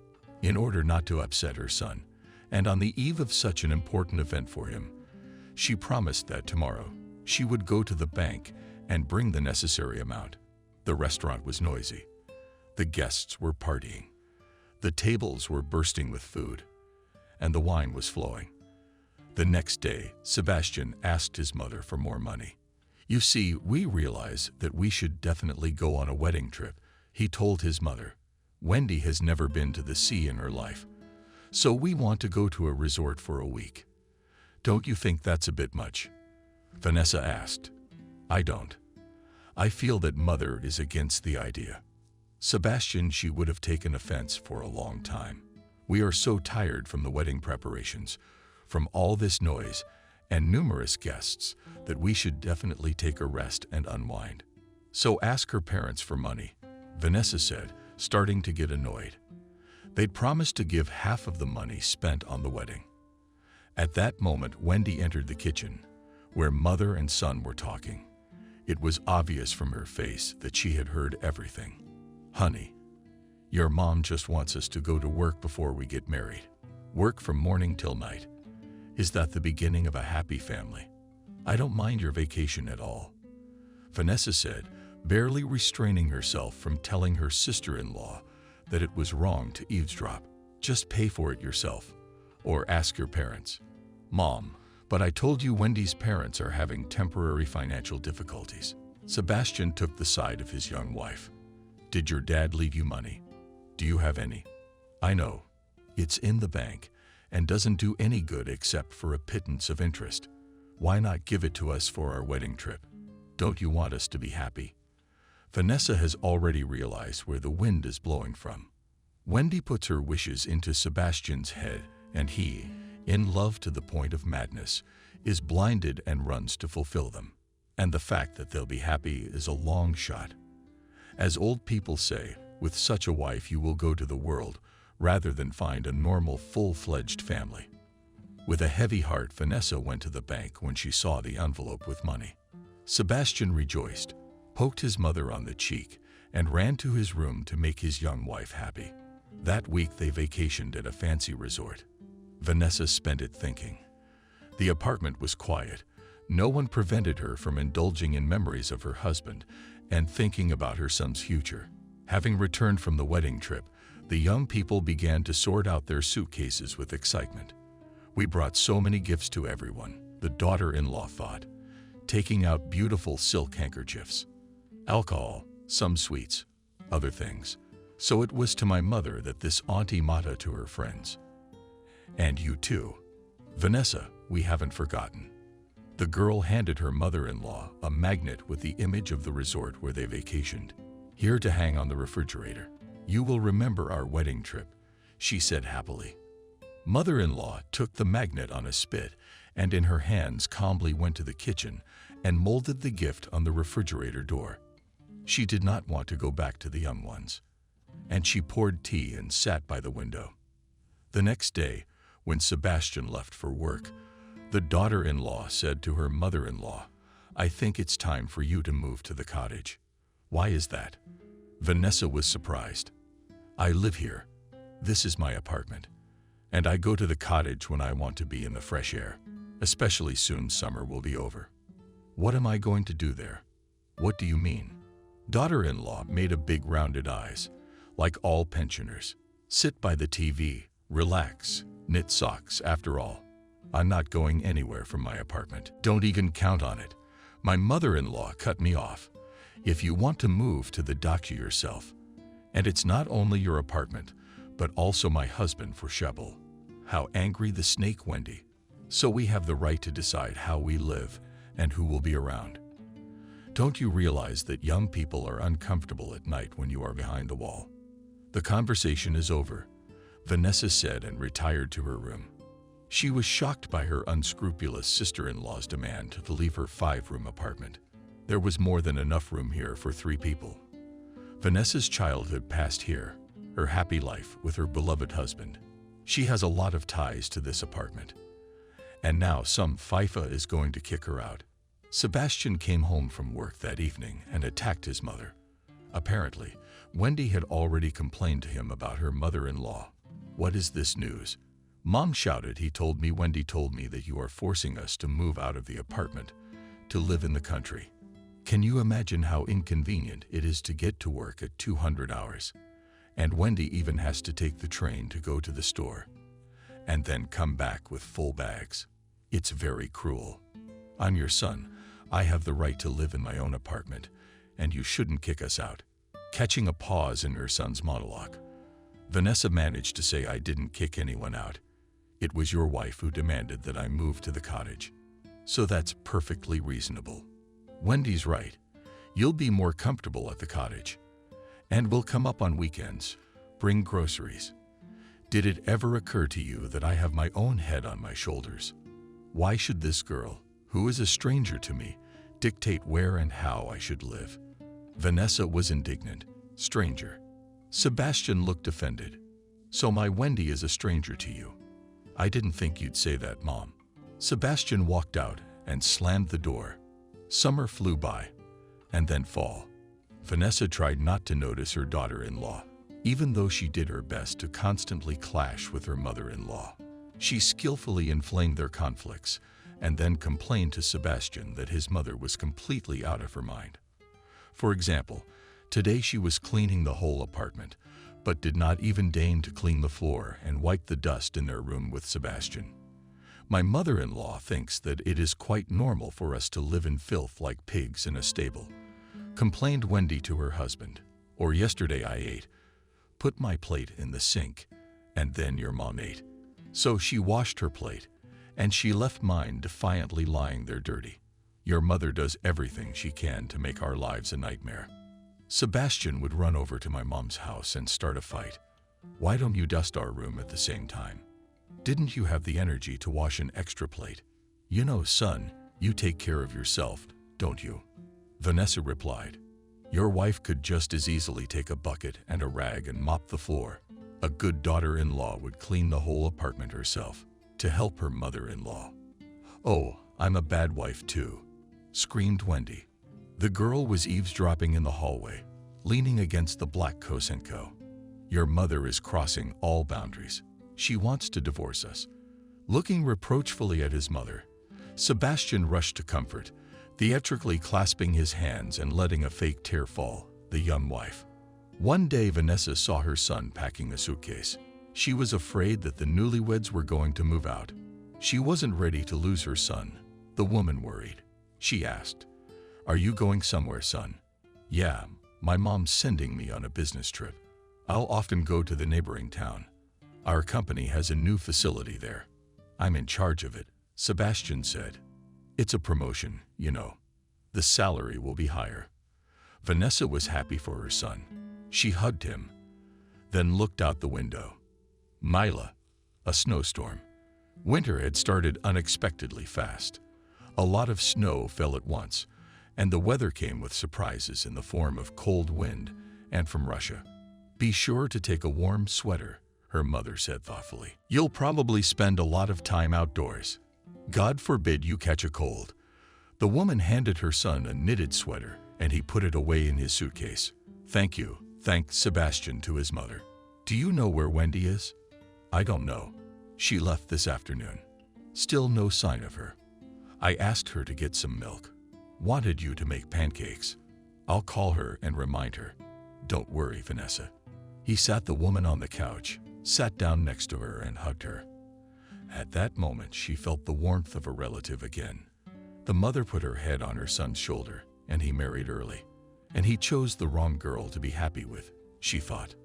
In order not to upset her son, and on the eve of such an important event for him, she promised that tomorrow she would go to the bank and bring the necessary amount. The restaurant was noisy. The guests were partying. The tables were bursting with food, and the wine was flowing. The next day, Sebastian asked his mother for more money. You see, we realize that we should definitely go on a wedding trip, he told his mother. Wendy has never been to the sea in her life, so we want to go to a resort for a week. Don't you think that's a bit much? Vanessa asked. I don't. I feel that mother is against the idea. Sebastian, she would have taken offense for a long time. We are so tired from the wedding preparations, from all this noise and numerous guests, that we should definitely take a rest and unwind. So ask her parents for money, Vanessa said, starting to get annoyed. They'd promised to give half of the money spent on the wedding. At that moment, Wendy entered the kitchen, where mother and son were talking. It was obvious from her face that she had heard everything. Honey, your mom just wants us to go to work before we get married. Work from morning till night. Is that the beginning of a happy family? I don't mind your vacation at all, Vanessa said, barely restraining herself from telling her sister-in-law that it was wrong to eavesdrop. Just pay for it yourself, or ask your parents. Mom, but I told you Wendy's parents are having temporary financial difficulties. Sebastian took the side of his young wife. Did your dad leave you money? Do you have any? I know. It's in the bank and doesn't do any good except for a pittance of interest. Why not give it to us for our wedding trip? Don't you want us to be happy? Vanessa has already realized where the wind is blowing from. Wendy puts her wishes into Sebastian's head, and he, in love to the point of madness, is blinded and runs to fulfill them. And the fact that they'll be happy is a long shot. As old people say, with such a wife you will go to the world rather than find a normal full-fledged family. With a heavy heart, Vanessa went to the bank when she saw the envelope with money. Sebastian rejoiced, poked his mother on the cheek, and ran to his room to make his young wife happy. That week they vacationed at a fancy resort. Vanessa spent it thinking. The apartment was quiet. No one prevented her from indulging in memories of her husband and thinking about her son's future. Having returned from the wedding trip, the young people began to sort out their suitcases with excitement. We brought so many gifts to everyone, the daughter-in-law thought, taking out beautiful silk handkerchiefs. Alcohol, some sweets, other things. So it was to my mother that this Auntie Mata to her friends. And you too. Vanessa, we haven't forgotten. The girl handed her mother-in-law a magnet with the image of the resort where they vacationed. Here to hang on the refrigerator. You will remember our wedding trip, she said happily. Mother-in-law took the magnet on a spit and in her hands calmly went to the kitchen and molded the gift on the refrigerator door. She did not want to go back to the young ones, and she poured tea and sat by the window. The next day, when Sebastian left for work, the daughter-in-law said to her mother-in-law, I think it's time for you to move to the cottage. Why is that? Vanessa was surprised. I live here. This is my apartment. And I go to the cottage when I want to be in the fresh air. Especially soon summer will be over. What am I going to do there? What do you mean? Daughter-in-law made a big rounded eyes. Like all pensioners. Sit by the TV, relax, knit socks. After all, I'm not going anywhere from my apartment. Don't even count on it. My mother-in-law cut me off. If you want to move to the doctor yourself. And it's not only your apartment, but also my husband for Shebel. How angry the snake, Wendy. So we have the right to decide how we live and who will be around. Don't you realize that young people are uncomfortable at night when you are behind the wall? The conversation is over, Vanessa said and retired to her room. She was shocked by her unscrupulous sister-in-law's demand to leave her 5-room apartment. There was more than enough room here for 3 people. Vanessa's childhood passed here, her happy life with her beloved husband. She has a lot of ties to this apartment. And now some FIFA is going to kick her out. Sebastian came home from work that evening and attacked his mother. Apparently, Wendy had already complained to him about her mother-in-law. "What is this news?" Mom shouted. "He told me, Wendy told me that you are forcing us to move out of the apartment, to live in the country. Can you imagine how inconvenient it is to get to work at 200 hours? And Wendy even has to take the train to go to the store, and then come back with full bags. It's very cruel. I'm your son. I have the right to live in my own apartment, and you shouldn't kick us out." Catching a pause in her son's monologue, Vanessa managed to say, "I didn't kick anyone out. It was your wife who demanded that I move to the cottage. So that's perfectly reasonable. Wendy's right. You'll be more comfortable at the cottage. And we'll come up on weekends, bring groceries. Did it ever occur to you that I have my own head on my shoulders? Why should this girl, who is a stranger to me, dictate where and how I should live?" Vanessa was indignant. "Stranger?" Sebastian looked offended. "So my Wendy is a stranger to you? I didn't think you'd say that, Mom." Sebastian walked out and slammed the door. Summer flew by, and then fall. Vanessa tried not to notice her daughter-in-law, even though she did her best to constantly clash with her mother-in-law. She skillfully inflamed their conflicts and then complained to Sebastian that his mother was completely out of her mind. For example, today she was cleaning the whole apartment, but did not even deign to clean the floor and wipe the dust in their room with Sebastian. "My mother-in-law thinks that it is quite normal for us to live in filth like pigs in a stable," complained Wendy to her husband. "Or yesterday I ate, put my plate in the sink, and then your mom ate. So she washed her plate, and she left mine defiantly lying there dirty. Your mother does everything she can to make our lives a nightmare." Sebastian would run over to my mom's house and start a fight. "Why don't you dust our room at the same time? Didn't you have the energy to wash an extra plate? You know, son, you take care of yourself, don't you?" Vanessa replied, "Your wife could just as easily take a bucket and a rag and mop the floor. A good daughter-in-law would clean the whole apartment herself to help her mother-in-law." "Oh, I'm a bad wife too," screamed Wendy. The girl was eavesdropping in the hallway, leaning against the black Kosenko. "Your mother is crossing all boundaries. She wants to divorce us." Looking reproachfully at his mother, Sebastian rushed to comfort, theatrically clasping his hands and letting a fake tear fall, the young wife. One day Vanessa saw her son packing a suitcase. She was afraid that the newlyweds were going to move out. She wasn't ready to lose her son. The woman worried. She asked, "Are you going somewhere, son?" "Yeah, my mom's sending me on a business trip. I'll often go to the neighboring town. Our company has a new facility there. I'm in charge of it," Sebastian said. "It's a promotion, you know. The salary will be higher." Vanessa was happy for her son. She hugged him, then looked out the window. Mila, a snowstorm. Winter had started unexpectedly fast. A lot of snow fell at once, and the weather came with surprises in the form of cold wind and from Russia. "Be sure to take a warm sweater," her mother said thoughtfully. "You'll probably spend a lot of time outdoors. God forbid you catch a cold." The woman handed her son a knitted sweater, and he put it away in his suitcase. "Thank you," thanked Sebastian to his mother. "Do you know where Wendy is?" "I don't know. She left this afternoon. Still no sign of her. I asked her to get some milk. Wanted you to make pancakes. I'll call her and remind her." "Don't worry, Vanessa." He sat the woman on the couch, sat down next to her and hugged her. At that moment, she felt the warmth of a relative again. The mother put her head on her son's shoulder, and he married early. And he chose the wrong girl to be happy with, she thought.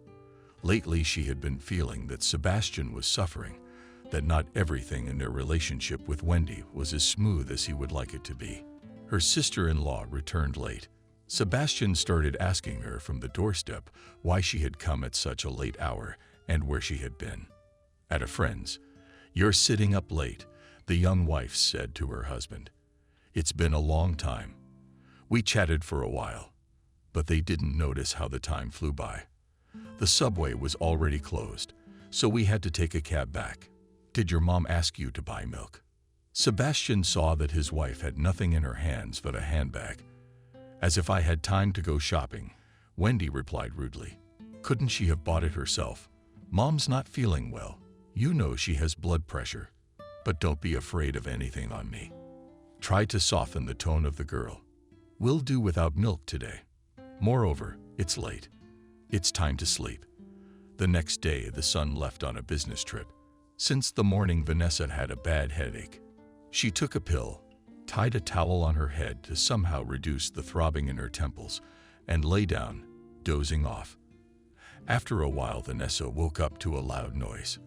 Lately, she had been feeling that Sebastian was suffering, that not everything in their relationship with Wendy was as smooth as he would like it to be. Her sister-in-law returned late. Sebastian started asking her from the doorstep why she had come at such a late hour and where she had been. "At a friend's." "You're sitting up late," the young wife said to her husband. "It's been a long time. We chatted for a while, but they didn't notice how the time flew by. The subway was already closed, so we had to take a cab back. Did your mom ask you to buy milk? Sebastian saw that his wife had nothing in her hands but a handbag. As if I had time to go shopping, Wendy replied rudely. Couldn't she have bought it herself? Mom's not feeling well. You know she has blood pressure. But don't be afraid of anything on me. Try to soften the tone of the girl. We'll do without milk today. Moreover, it's late. It's time to sleep. The next day, the son left on a business trip. Since the morning, Vanessa had a bad headache. She took a pill, tied a towel on her head to somehow reduce the throbbing in her temples, and lay down, dozing off. After a while, Vanessa woke up to a loud noise.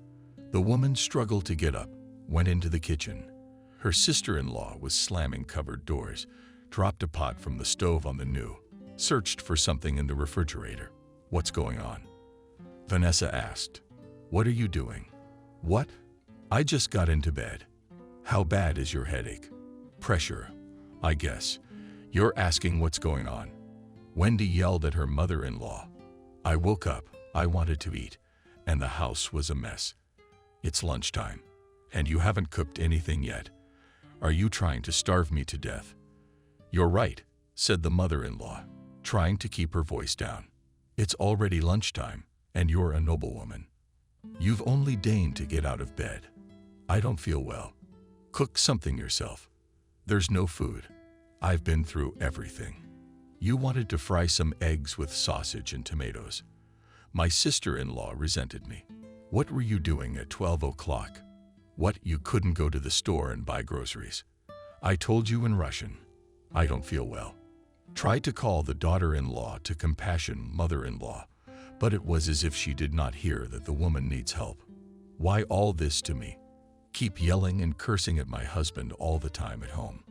The woman struggled to get up, went into the kitchen. Her sister-in-law was slamming cupboard doors, dropped a pot from the stove on the new, searched for something in the refrigerator. What's going on? Vanessa asked. What are you doing? What? I just got into bed. How bad is your headache? Pressure, I guess. You're asking what's going on. Wendy yelled at her mother-in-law. I woke up, I wanted to eat, and the house was a mess. It's lunchtime, and you haven't cooked anything yet. Are you trying to starve me to death? You're right, said the mother-in-law, trying to keep her voice down. It's already lunchtime, and you're a noblewoman. You've only deigned to get out of bed. I don't feel well. Cook something yourself. There's no food. I've been through everything. You wanted to fry some eggs with sausage and tomatoes. My sister-in-law resented me. What were you doing at 12 o'clock? What, you couldn't go to the store and buy groceries? I told you in Russian. I don't feel well. Tried to call the daughter-in-law to compassion mother-in-law, but it was as if she did not hear that the woman needs help. Why all this to me? Keep yelling and cursing at my husband all the time at home.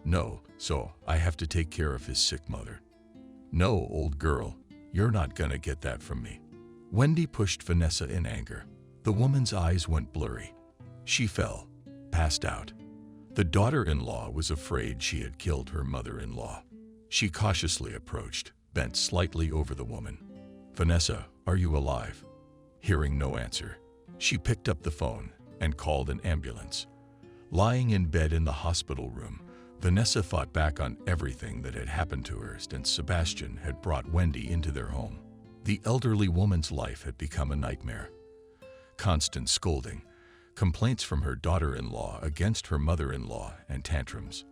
No, so I have to take care of his sick mother. No, old girl, you're not gonna get that from me. Wendy pushed Vanessa in anger. The woman's eyes went blurry. She fell, passed out. The daughter-in-law was afraid she had killed her mother-in-law. She cautiously approached, bent slightly over the woman. Vanessa, are you alive? Hearing no answer, she picked up the phone and called an ambulance. Lying in bed in the hospital room, Vanessa thought back on everything that had happened to her since Sebastian had brought Wendy into their home. The elderly woman's life had become a nightmare. Constant scolding, complaints from her daughter-in-law against her mother-in-law, and tantrums.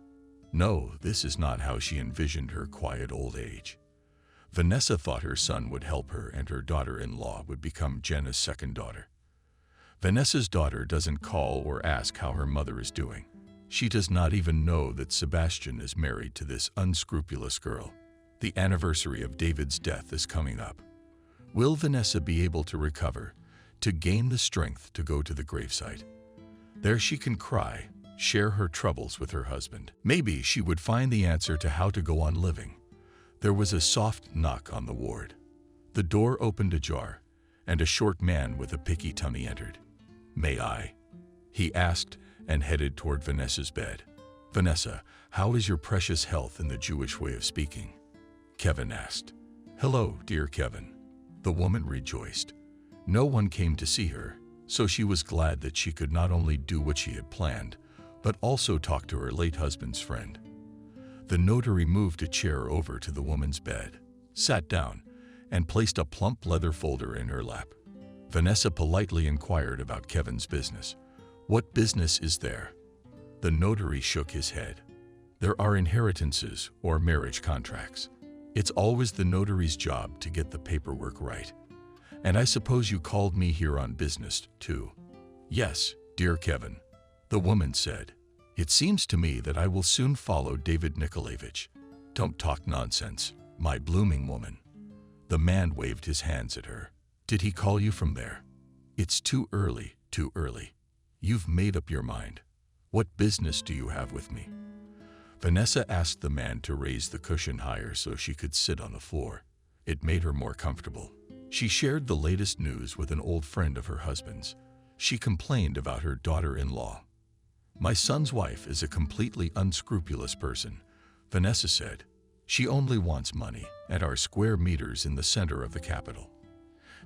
No, this is not how she envisioned her quiet old age. Vanessa thought her son would help her and her daughter-in-law would become Jenna's second daughter. Vanessa's daughter doesn't call or ask how her mother is doing. She does not even know that Sebastian is married to this unscrupulous girl. The anniversary of David's death is coming up. Will Vanessa be able to recover, to gain the strength to go to the gravesite? There she can cry, share her troubles with her husband. Maybe she would find the answer to how to go on living. There was a soft knock on the ward. The door opened ajar, and a short man with a picky tummy entered. May I? He asked, and headed toward Vanessa's bed. Vanessa, how is your precious health in the Jewish way of speaking? Kevin asked. Hello, dear Kevin. The woman rejoiced. No one came to see her, so she was glad that she could not only do what she had planned, but also talk to her late husband's friend. The notary moved a chair over to the woman's bed, sat down, and placed a plump leather folder in her lap. Vanessa politely inquired about Kevin's business. What business is there? The notary shook his head. There are inheritances or marriage contracts. It's always the notary's job to get the paperwork right. And I suppose you called me here on business, too. Yes, dear Kevin, the woman said. It seems to me that I will soon follow David Nikolaevich. Don't talk nonsense, my blooming woman. The man waved his hands at her. Did he call you from there? It's too early, too early. You've made up your mind. What business do you have with me? Vanessa asked the man to raise the cushion higher so she could sit on the floor. It made her more comfortable. She shared the latest news with an old friend of her husband's. She complained about her daughter-in-law. My son's wife is a completely unscrupulous person, Vanessa said. She only wants money and our square meters in the center of the capital.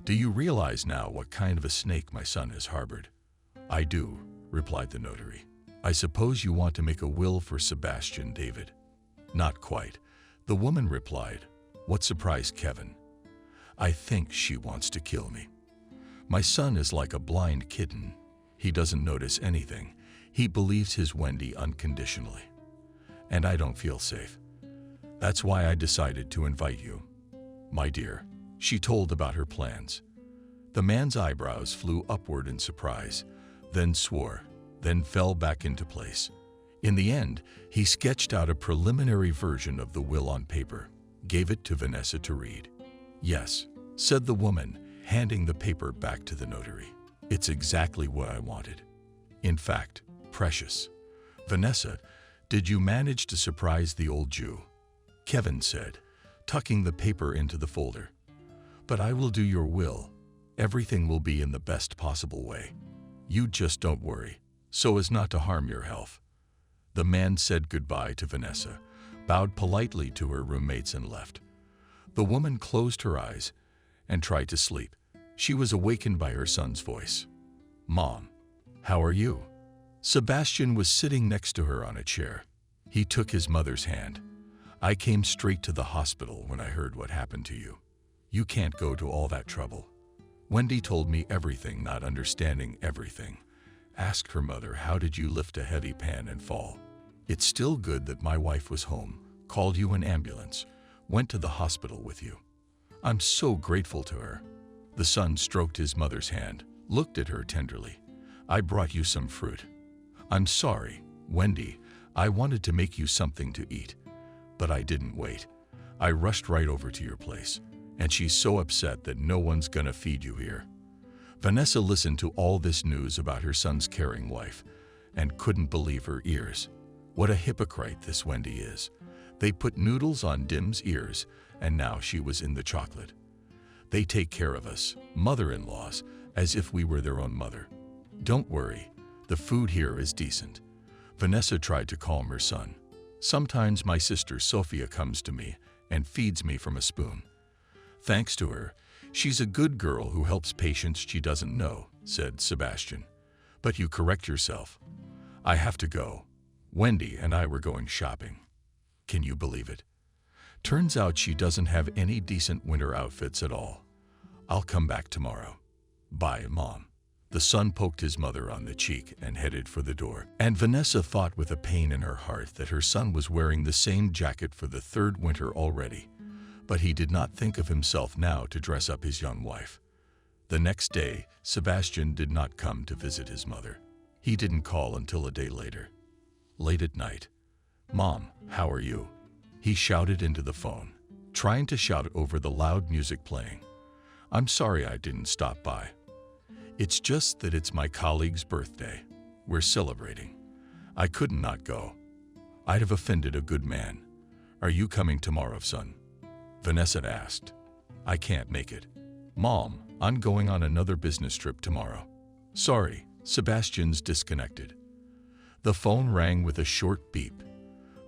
Do you realize now what kind of a snake my son has harbored? I do, replied the notary. I suppose you want to make a will for Sebastian, David. Not quite, the woman replied. What surprised Kevin? I think she wants to kill me. My son is like a blind kitten. He doesn't notice anything. He believes his Wendy unconditionally. And I don't feel safe. That's why I decided to invite you. My dear, she told about her plans. The man's eyebrows flew upward in surprise, then swore, then fell back into place. In the end, he sketched out a preliminary version of the will on paper, gave it to Vanessa to read. Yes, said the woman, handing the paper back to the notary. It's exactly what I wanted. In fact, precious. Vanessa, did you manage to surprise the old Jew? Kevin said, tucking the paper into the folder. But I will do your will. Everything will be in the best possible way. You just don't worry, so as not to harm your health. The man said goodbye to Vanessa, bowed politely to her roommates and left. The woman closed her eyes and tried to sleep. She was awakened by her son's voice. Mom, how are you? Sebastian was sitting next to her on a chair. He took his mother's hand. I came straight to the hospital when I heard what happened to you. You can't go to all that trouble. Wendy told me everything, not understanding everything. Asked her mother, how did you lift a heavy pan and fall? It's still good that my wife was home, called you an ambulance, went to the hospital with you. I'm so grateful to her. The son stroked his mother's hand, looked at her tenderly. I brought you some fruit. I'm sorry, Wendy. I wanted to make you something to eat. But I didn't wait. I rushed right over to your place, and she's so upset that no one's gonna feed you here. Vanessa listened to all this news about her son's caring wife and couldn't believe her ears. What a hypocrite this Wendy is. They put noodles on Dim's ears, and now she was in the chocolate. They take care of us, mother-in-laws, as if we were their own mother. Don't worry, the food here is decent. Vanessa tried to calm her son. Sometimes my sister Sophia comes to me and feeds me from a spoon. Thanks to her, she's a good girl who helps patients she doesn't know, said Sebastian. But you correct yourself. I have to go. Wendy and I were going shopping. Can you believe it? Turns out she doesn't have any decent winter outfits at all. I'll come back tomorrow. Bye, Mom. The son poked his mother on the cheek and headed for the door. And Vanessa thought with a pain in her heart that her son was wearing the same jacket for the third winter already. But he did not think of himself now to dress up his young wife. The next day, Sebastian did not come to visit his mother. He didn't call until a day later. Late at night, Mom, how are you? He shouted into the phone, trying to shout over the loud music playing. I'm sorry I didn't stop by. It's just that it's my colleague's birthday. We're celebrating. I couldn't not go. I'd have offended a good man. Are you coming tomorrow, son? Vanessa asked. I can't make it. Mom, I'm going on another business trip tomorrow. Sorry, Sebastian's disconnected. The phone rang with a short beep.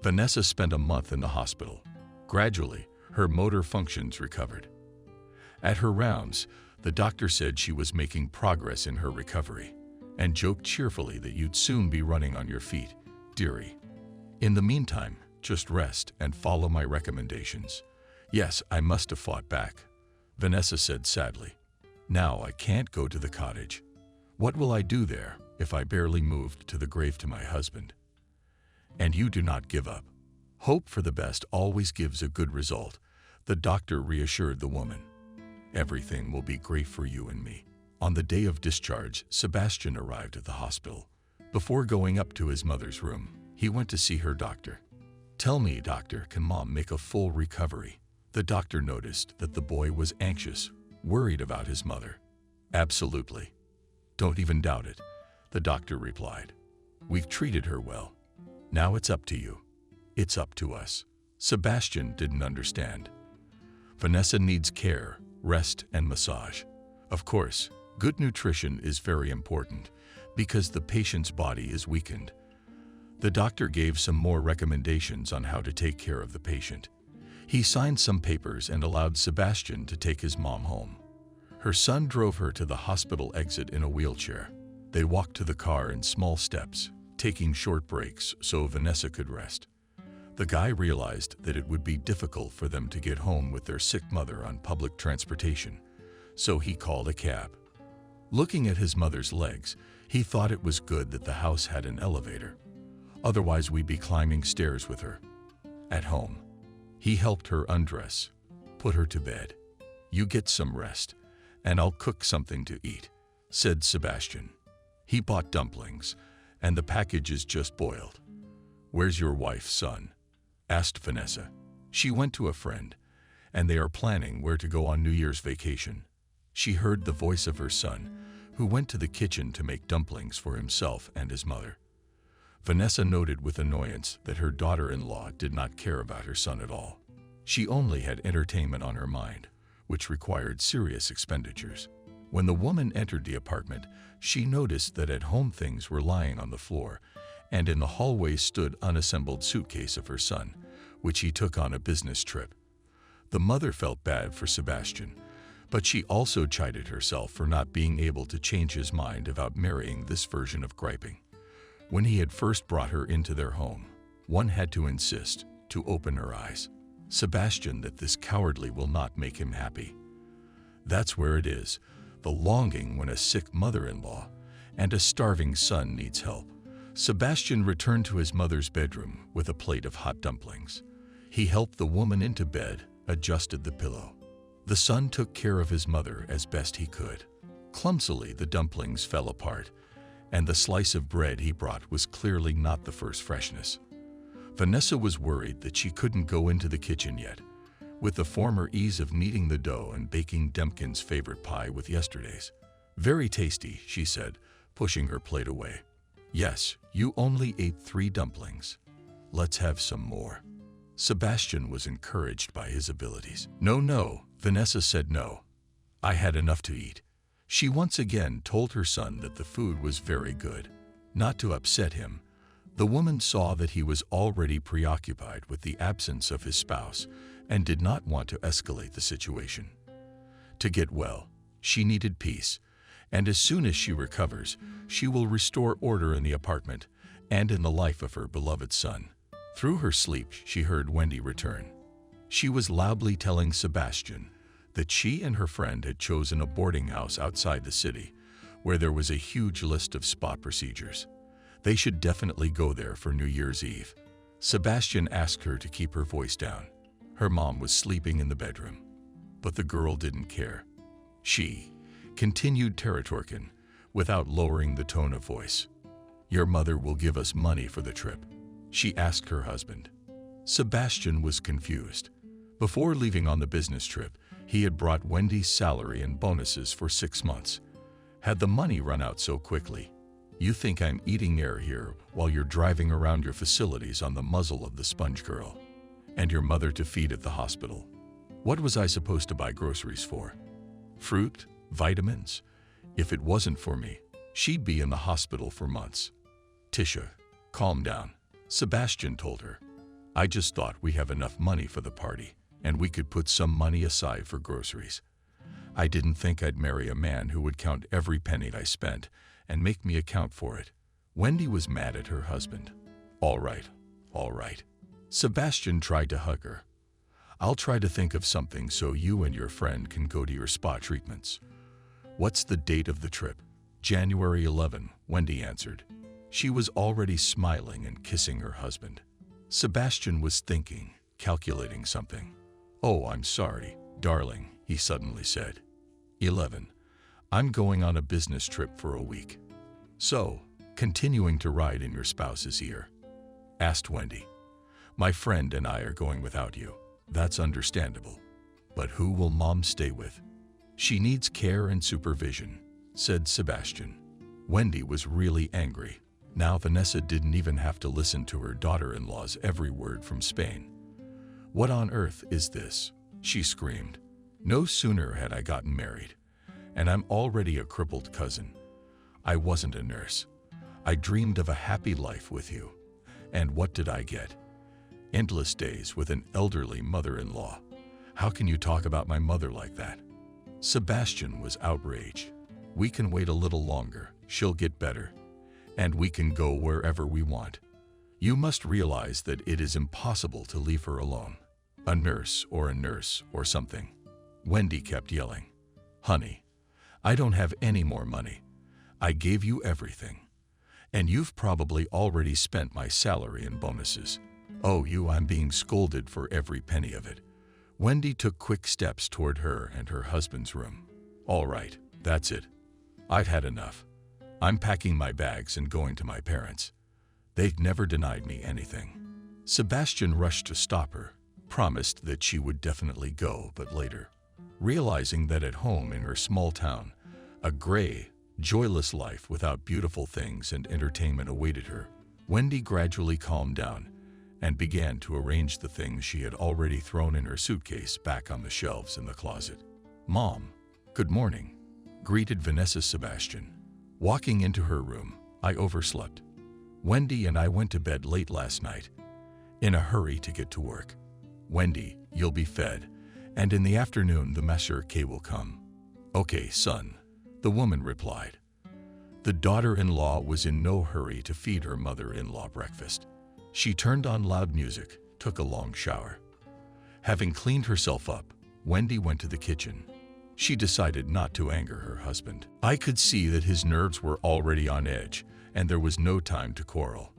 Vanessa spent a month in the hospital. Gradually, her motor functions recovered. At her rounds, the doctor said she was making progress in her recovery and joked cheerfully that you'd soon be running on your feet, dearie. In the meantime, just rest and follow my recommendations. Yes, I must have fought back, Vanessa said sadly. Now I can't go to the cottage. What will I do there if I barely moved to the grave to my husband? And you do not give up. Hope for the best always gives a good result, the doctor reassured the woman. Everything will be great for you and me. On the day of discharge, Sebastian arrived at the hospital. Before going up to his mother's room, he went to see her doctor. Tell me, doctor, can Mom make a full recovery? The doctor noticed that the boy was anxious, worried about his mother. Absolutely. Don't even doubt it, the doctor replied. We've treated her well. Now it's up to you. It's up to us. Sebastian didn't understand. Vanessa needs care, rest, and massage. Of course, good nutrition is very important because the patient's body is weakened. The doctor gave some more recommendations on how to take care of the patient. He signed some papers and allowed Sebastian to take his mom home. Her son drove her to the hospital exit in a wheelchair. They walked to the car in small steps, taking short breaks so Vanessa could rest. The guy realized that it would be difficult for them to get home with their sick mother on public transportation, so he called a cab. Looking at his mother's legs, he thought it was good that the house had an elevator. Otherwise, we'd be climbing stairs with her. At home, he helped her undress, put her to bed. "You get some rest, and I'll cook something to eat," said Sebastian. He bought dumplings, and the package is just boiled. "Where's your wife, son?" asked Vanessa. "She went to a friend, and they are planning where to go on New Year's vacation." She heard the voice of her son, who went to the kitchen to make dumplings for himself and his mother. Vanessa noted with annoyance that her daughter-in-law did not care about her son at all. She only had entertainment on her mind, which required serious expenditures. When the woman entered the apartment, she noticed that at-home things were lying on the floor, and in the hallway stood an unassembled suitcase of her son, which he took on a business trip. The mother felt bad for Sebastian, but she also chided herself for not being able to change his mind about marrying this version of griping. When he had first brought her into their home, one had to insist to open her eyes. Sebastian, that this cowardly will not make him happy. That's where it is, the longing when a sick mother-in-law and a starving son needs help. Sebastian returned to his mother's bedroom with a plate of hot dumplings. He helped the woman into bed, adjusted the pillow. The son took care of his mother as best he could. Clumsily, the dumplings fell apart, and the slice of bread he brought was clearly not the first freshness. Vanessa was worried that she couldn't go into the kitchen yet, with the former ease of kneading the dough and baking Demkin's favorite pie with yesterday's. "Very tasty," she said, pushing her plate away. "Yes, you only ate 3 dumplings. Let's have some more." Sebastian was encouraged by his abilities. No, Vanessa said no. "I had enough to eat." She once again told her son that the food was very good. Not to upset him, the woman saw that he was already preoccupied with the absence of his spouse and did not want to escalate the situation. To get well, she needed peace, and as soon as she recovers, she will restore order in the apartment and in the life of her beloved son. Through her sleep, she heard Wendy return. She was loudly telling Sebastian that she and her friend had chosen a boarding house outside the city, where there was a huge list of spa procedures. They should definitely go there for New Year's Eve. Sebastian asked her to keep her voice down. Her mom was sleeping in the bedroom, but the girl didn't care. She continued Taratorkin without lowering the tone of voice. "Your mother will give us money for the trip," she asked her husband. Sebastian was confused. Before leaving on the business trip, he had brought Wendy's salary and bonuses for 6 months. Had the money run out so quickly? "You think I'm eating air here while you're driving around your facilities on the muzzle of the Sponge Girl, and your mother to feed at the hospital. What was I supposed to buy groceries for? Fruit? Vitamins? If it wasn't for me, she'd be in the hospital for months." "Tisha, calm down," Sebastian told her. "I just thought we have enough money for the party, and we could put some money aside for groceries. I didn't think I'd marry a man who would count every penny I spent and make me account for it." Wendy was mad at her husband. All right. Sebastian tried to hug her. "I'll try to think of something so you and your friend can go to your spa treatments." "What's the date of the trip?" "January 11, Wendy answered. She was already smiling and kissing her husband. Sebastian was thinking, calculating something. "Oh, I'm sorry, darling," he suddenly said. 11. "I'm going on a business trip for a week." "So, continuing to ride in your spouse's ear?" asked Wendy. "My friend and I are going without you." "That's understandable. But who will Mom stay with?" "She needs care and supervision," said Sebastian. Wendy was really angry. Now Vanessa didn't even have to listen to her daughter-in-law's every word from Spain. "What on earth is this?" she screamed. "No sooner had I gotten married, and I'm already a crippled cousin. I wasn't a nurse. I dreamed of a happy life with you. And what did I get? Endless days with an elderly mother-in-law. How can you talk about my mother like that? Sebastian was outraged. We can wait a little longer. She'll get better. And we can go wherever we want. You must realize that it is impossible to leave her alone. A nurse or something. Wendy kept yelling. Honey, I don't have any more money. I gave you everything. And you've probably already spent my salary and bonuses. Oh, I'm being scolded for every penny of it. Wendy took quick steps toward her and her husband's room. All right, that's it. I've had enough. I'm packing my bags and going to my parents. They've never denied me anything. Sebastian rushed to stop her, promised that she would definitely go, but later, realizing that at home in her small town, a gray, joyless life without beautiful things and entertainment awaited her, Wendy gradually calmed down and began to arrange the things she had already thrown in her suitcase back on the shelves in the closet. Mom, good morning, greeted Vanessa Sebastian. Walking into her room, I overslept. Wendy and I went to bed late last night, in a hurry to get to work. Wendy, you'll be fed, and in the afternoon the Monsieur K will come. Okay, son, the woman replied. The daughter-in-law was in no hurry to feed her mother-in-law breakfast. She turned on loud music, took a long shower. Having cleaned herself up, Wendy went to the kitchen. She decided not to anger her husband. I could see that his nerves were already on edge, and there was no time to quarrel.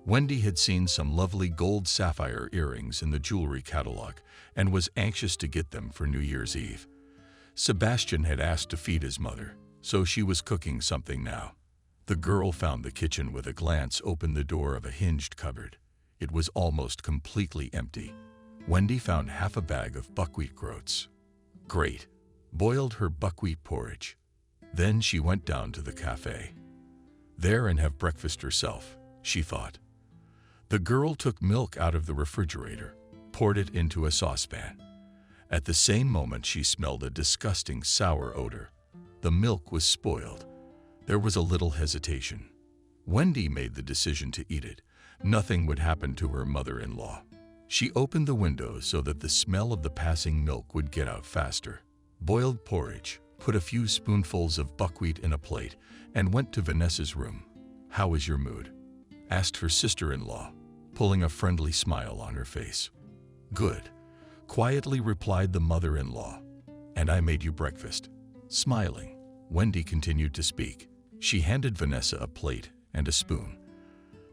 Wendy had seen some lovely gold sapphire earrings in the jewelry catalog and was anxious to get them for New Year's Eve. Sebastian had asked to feed his mother, so she was cooking something now. The girl found the kitchen with a glance, opened the door of a hinged cupboard. It was almost completely empty. Wendy found half a bag of buckwheat groats. Great. Boiled her buckwheat porridge. Then she went down to the cafe. There and have breakfast herself, she thought. The girl took milk out of the refrigerator, poured it into a saucepan. At the same moment she smelled a disgusting sour odor. The milk was spoiled. There was a little hesitation. Wendy made the decision to eat it. Nothing would happen to her mother-in-law. She opened the window so that the smell of the passing milk would get out faster. Boiled porridge, put a few spoonfuls of buckwheat in a plate, and went to Vanessa's room. How is your mood? Asked her sister-in-law, pulling a friendly smile on her face. Good, quietly replied the mother-in-law. And I made you breakfast. Smiling, Wendy continued to speak. She handed Vanessa a plate and a spoon.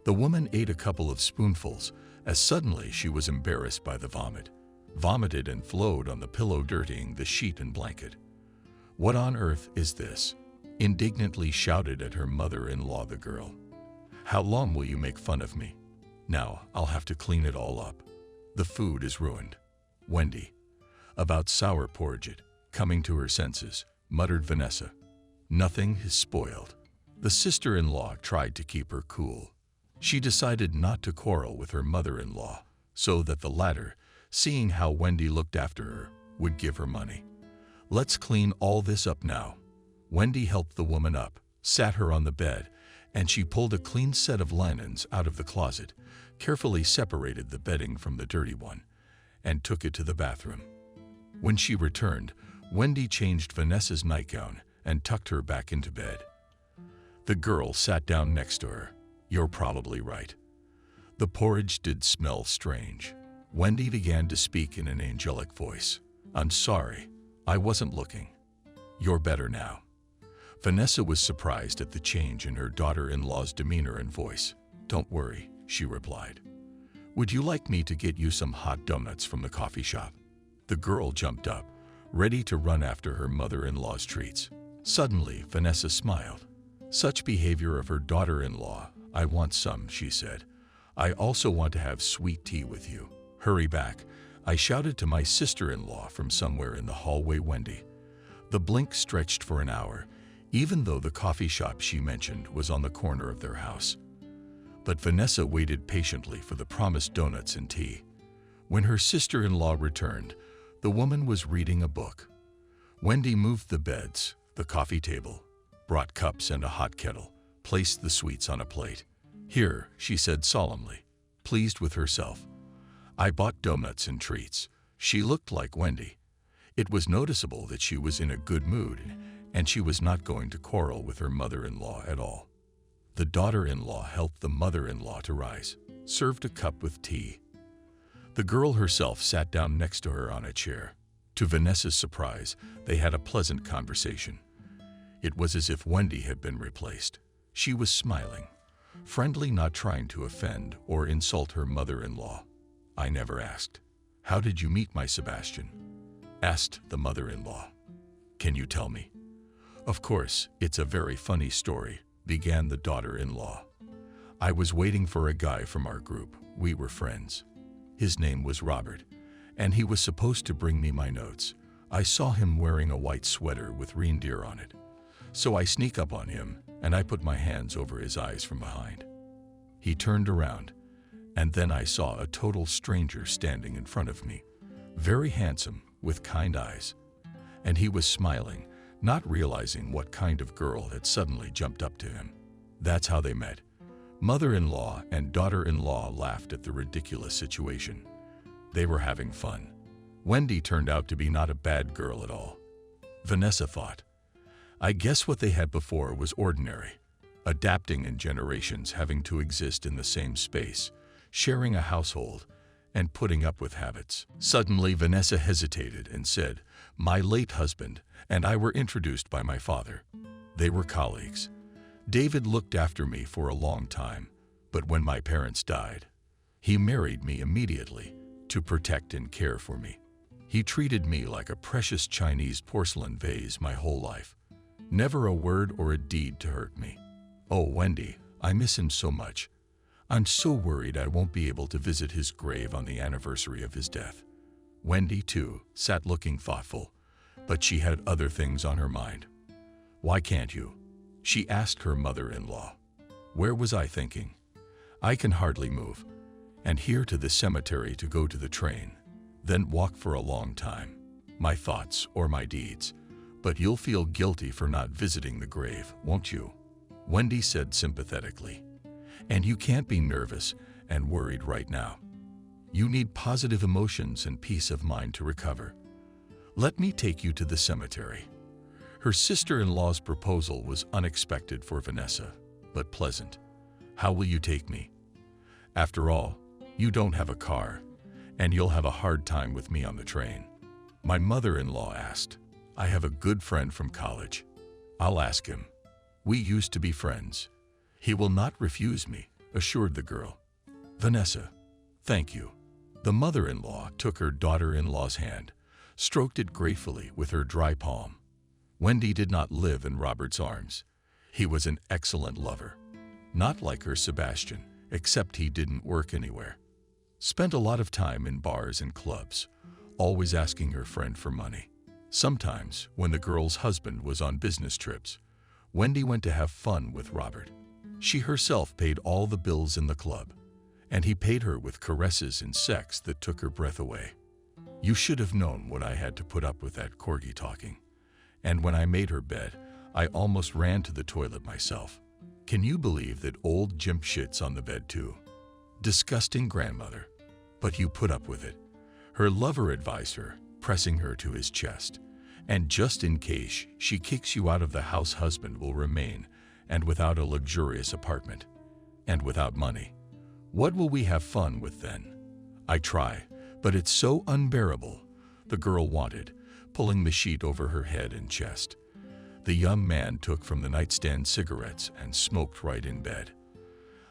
The woman ate a couple of spoonfuls as suddenly she was embarrassed by the vomit. Vomited and flowed on the pillow, dirtying the sheet and blanket. What on earth is this? Indignantly shouted at her mother-in-law the girl. How long will you make fun of me? Now I'll have to clean it all up. The food is ruined. Wendy. About sour porridge it, coming to her senses, muttered Vanessa. Nothing is spoiled. The sister-in-law tried to keep her cool. She decided not to quarrel with her mother-in-law, so that the latter, seeing how Wendy looked after her, would give her money. Let's clean all this up now. Wendy helped the woman up, sat her on the bed, and she pulled a clean set of linens out of the closet, carefully separated the bedding from the dirty one, and took it to the bathroom. When she returned, Wendy changed Vanessa's nightgown and tucked her back into bed. The girl sat down next to her. You're probably right. The porridge did smell strange. Wendy began to speak in an angelic voice. I'm sorry, I wasn't looking. You're better now. Vanessa was surprised at the change in her daughter-in-law's demeanor and voice. Don't worry, she replied. Would you like me to get you some hot donuts from the coffee shop? The girl jumped up, ready to run after her mother-in-law's treats. Suddenly, Vanessa smiled. Such behavior of her daughter-in-law. I want some, she said. I also want to have sweet tea with you. Hurry back, I shouted to my sister-in-law from somewhere in the hallway. Wendy. The blink stretched for an hour, even though the coffee shop she mentioned was on the corner of their house. But Vanessa waited patiently for the promised donuts and tea. When her sister-in-law returned, the woman was reading a book. Wendy moved the beds, the coffee table, brought cups and a hot kettle, placed the sweets on a plate. Here, she said solemnly, pleased with herself. I bought donuts and treats. She looked like Wendy. It was noticeable that she was in a good mood, and she was not going to quarrel with her mother-in-law at all. The daughter-in-law helped the mother-in-law to rise, served a cup with tea. The girl herself sat down next to her on a chair. To Vanessa's surprise, they had a pleasant conversation. It was as if Wendy had been replaced. She was smiling, friendly, not trying to offend or insult her mother-in-law. I never asked, "How did you meet my Sebastian?" asked the mother-in-law. "Can you tell me?" "Of course, it's a very funny story," began the daughter-in-law. "I was waiting for a guy from our group. We were friends. His name was Robert, and he was supposed to bring me my notes. I saw him wearing a white sweater with reindeer on it. So I sneak up on him, and I put my hands over his eyes from behind. He turned around, and then I saw a total stranger standing in front of me, very handsome, with kind eyes. And he was smiling, not realizing what kind of girl had suddenly jumped up to him. That's how they met." Mother-in-law and daughter-in-law laughed at the ridiculous situation. They were having fun. Wendy turned out to be not a bad girl at all. Vanessa thought, I guess what they had before was ordinary, adapting in generations, having to exist in the same space, sharing a household, and putting up with habits. Suddenly, Vanessa hesitated and said, "My late husband and I were introduced by my father. They were colleagues. David looked after me for a long time, but when my parents died, he married me immediately to protect and care for me. He treated me like a precious Chinese porcelain vase my whole life. Never a word or a deed to hurt me. Oh, Wendy, I miss him so much. I'm so worried I won't be able to visit his grave on the anniversary of his death." Wendy, too, sat looking thoughtful, but she had other things on her mind. "Why can't you?" she asked her mother-in-law. Where was I thinking? I can hardly move, and here to the cemetery to go to the train, then walk for a long time. My thoughts or my deeds. But you'll feel guilty for not visiting the grave, won't you? Wendy said sympathetically. And you can't be nervous and worried right now. You need positive emotions and peace of mind to recover. Let me take you to the cemetery. Her sister-in-law's proposal was unexpected for Vanessa, but pleasant. How will you take me? After all, you don't have a car, and you'll have a hard time with me on the train. My mother-in-law asked. I have a good friend from college. I'll ask him. We used to be friends. He will not refuse me, assured the girl. Vanessa, thank you. The mother-in-law took her daughter-in-law's hand, stroked it gratefully with her dry palm. Wendy did not live in Robert's arms. He was an excellent lover. Not like her Sebastian, except he didn't work anywhere. Spent a lot of time in bars and clubs, always asking her friend for money. Sometimes, when the girl's husband was on business trips, Wendy went to have fun with Robert. She herself paid all the bills in the club, and he paid her with caresses and sex that took her breath away. You should have known what I had to put up with that corgi talking. And when I made her bed, I almost ran to the toilet myself. Can you believe that old Jim shits on the bed too? Disgusting grandmother. But you put up with it. Her lover advised her, pressing her to his chest. And just in case she kicks you out of the house, husband will remain, and without a luxurious apartment, and without money. What will we have fun with then? I try, but it's so unbearable, the girl wanted, pulling the sheet over her head and chest. The young man took from the nightstand cigarettes and smoked right in bed.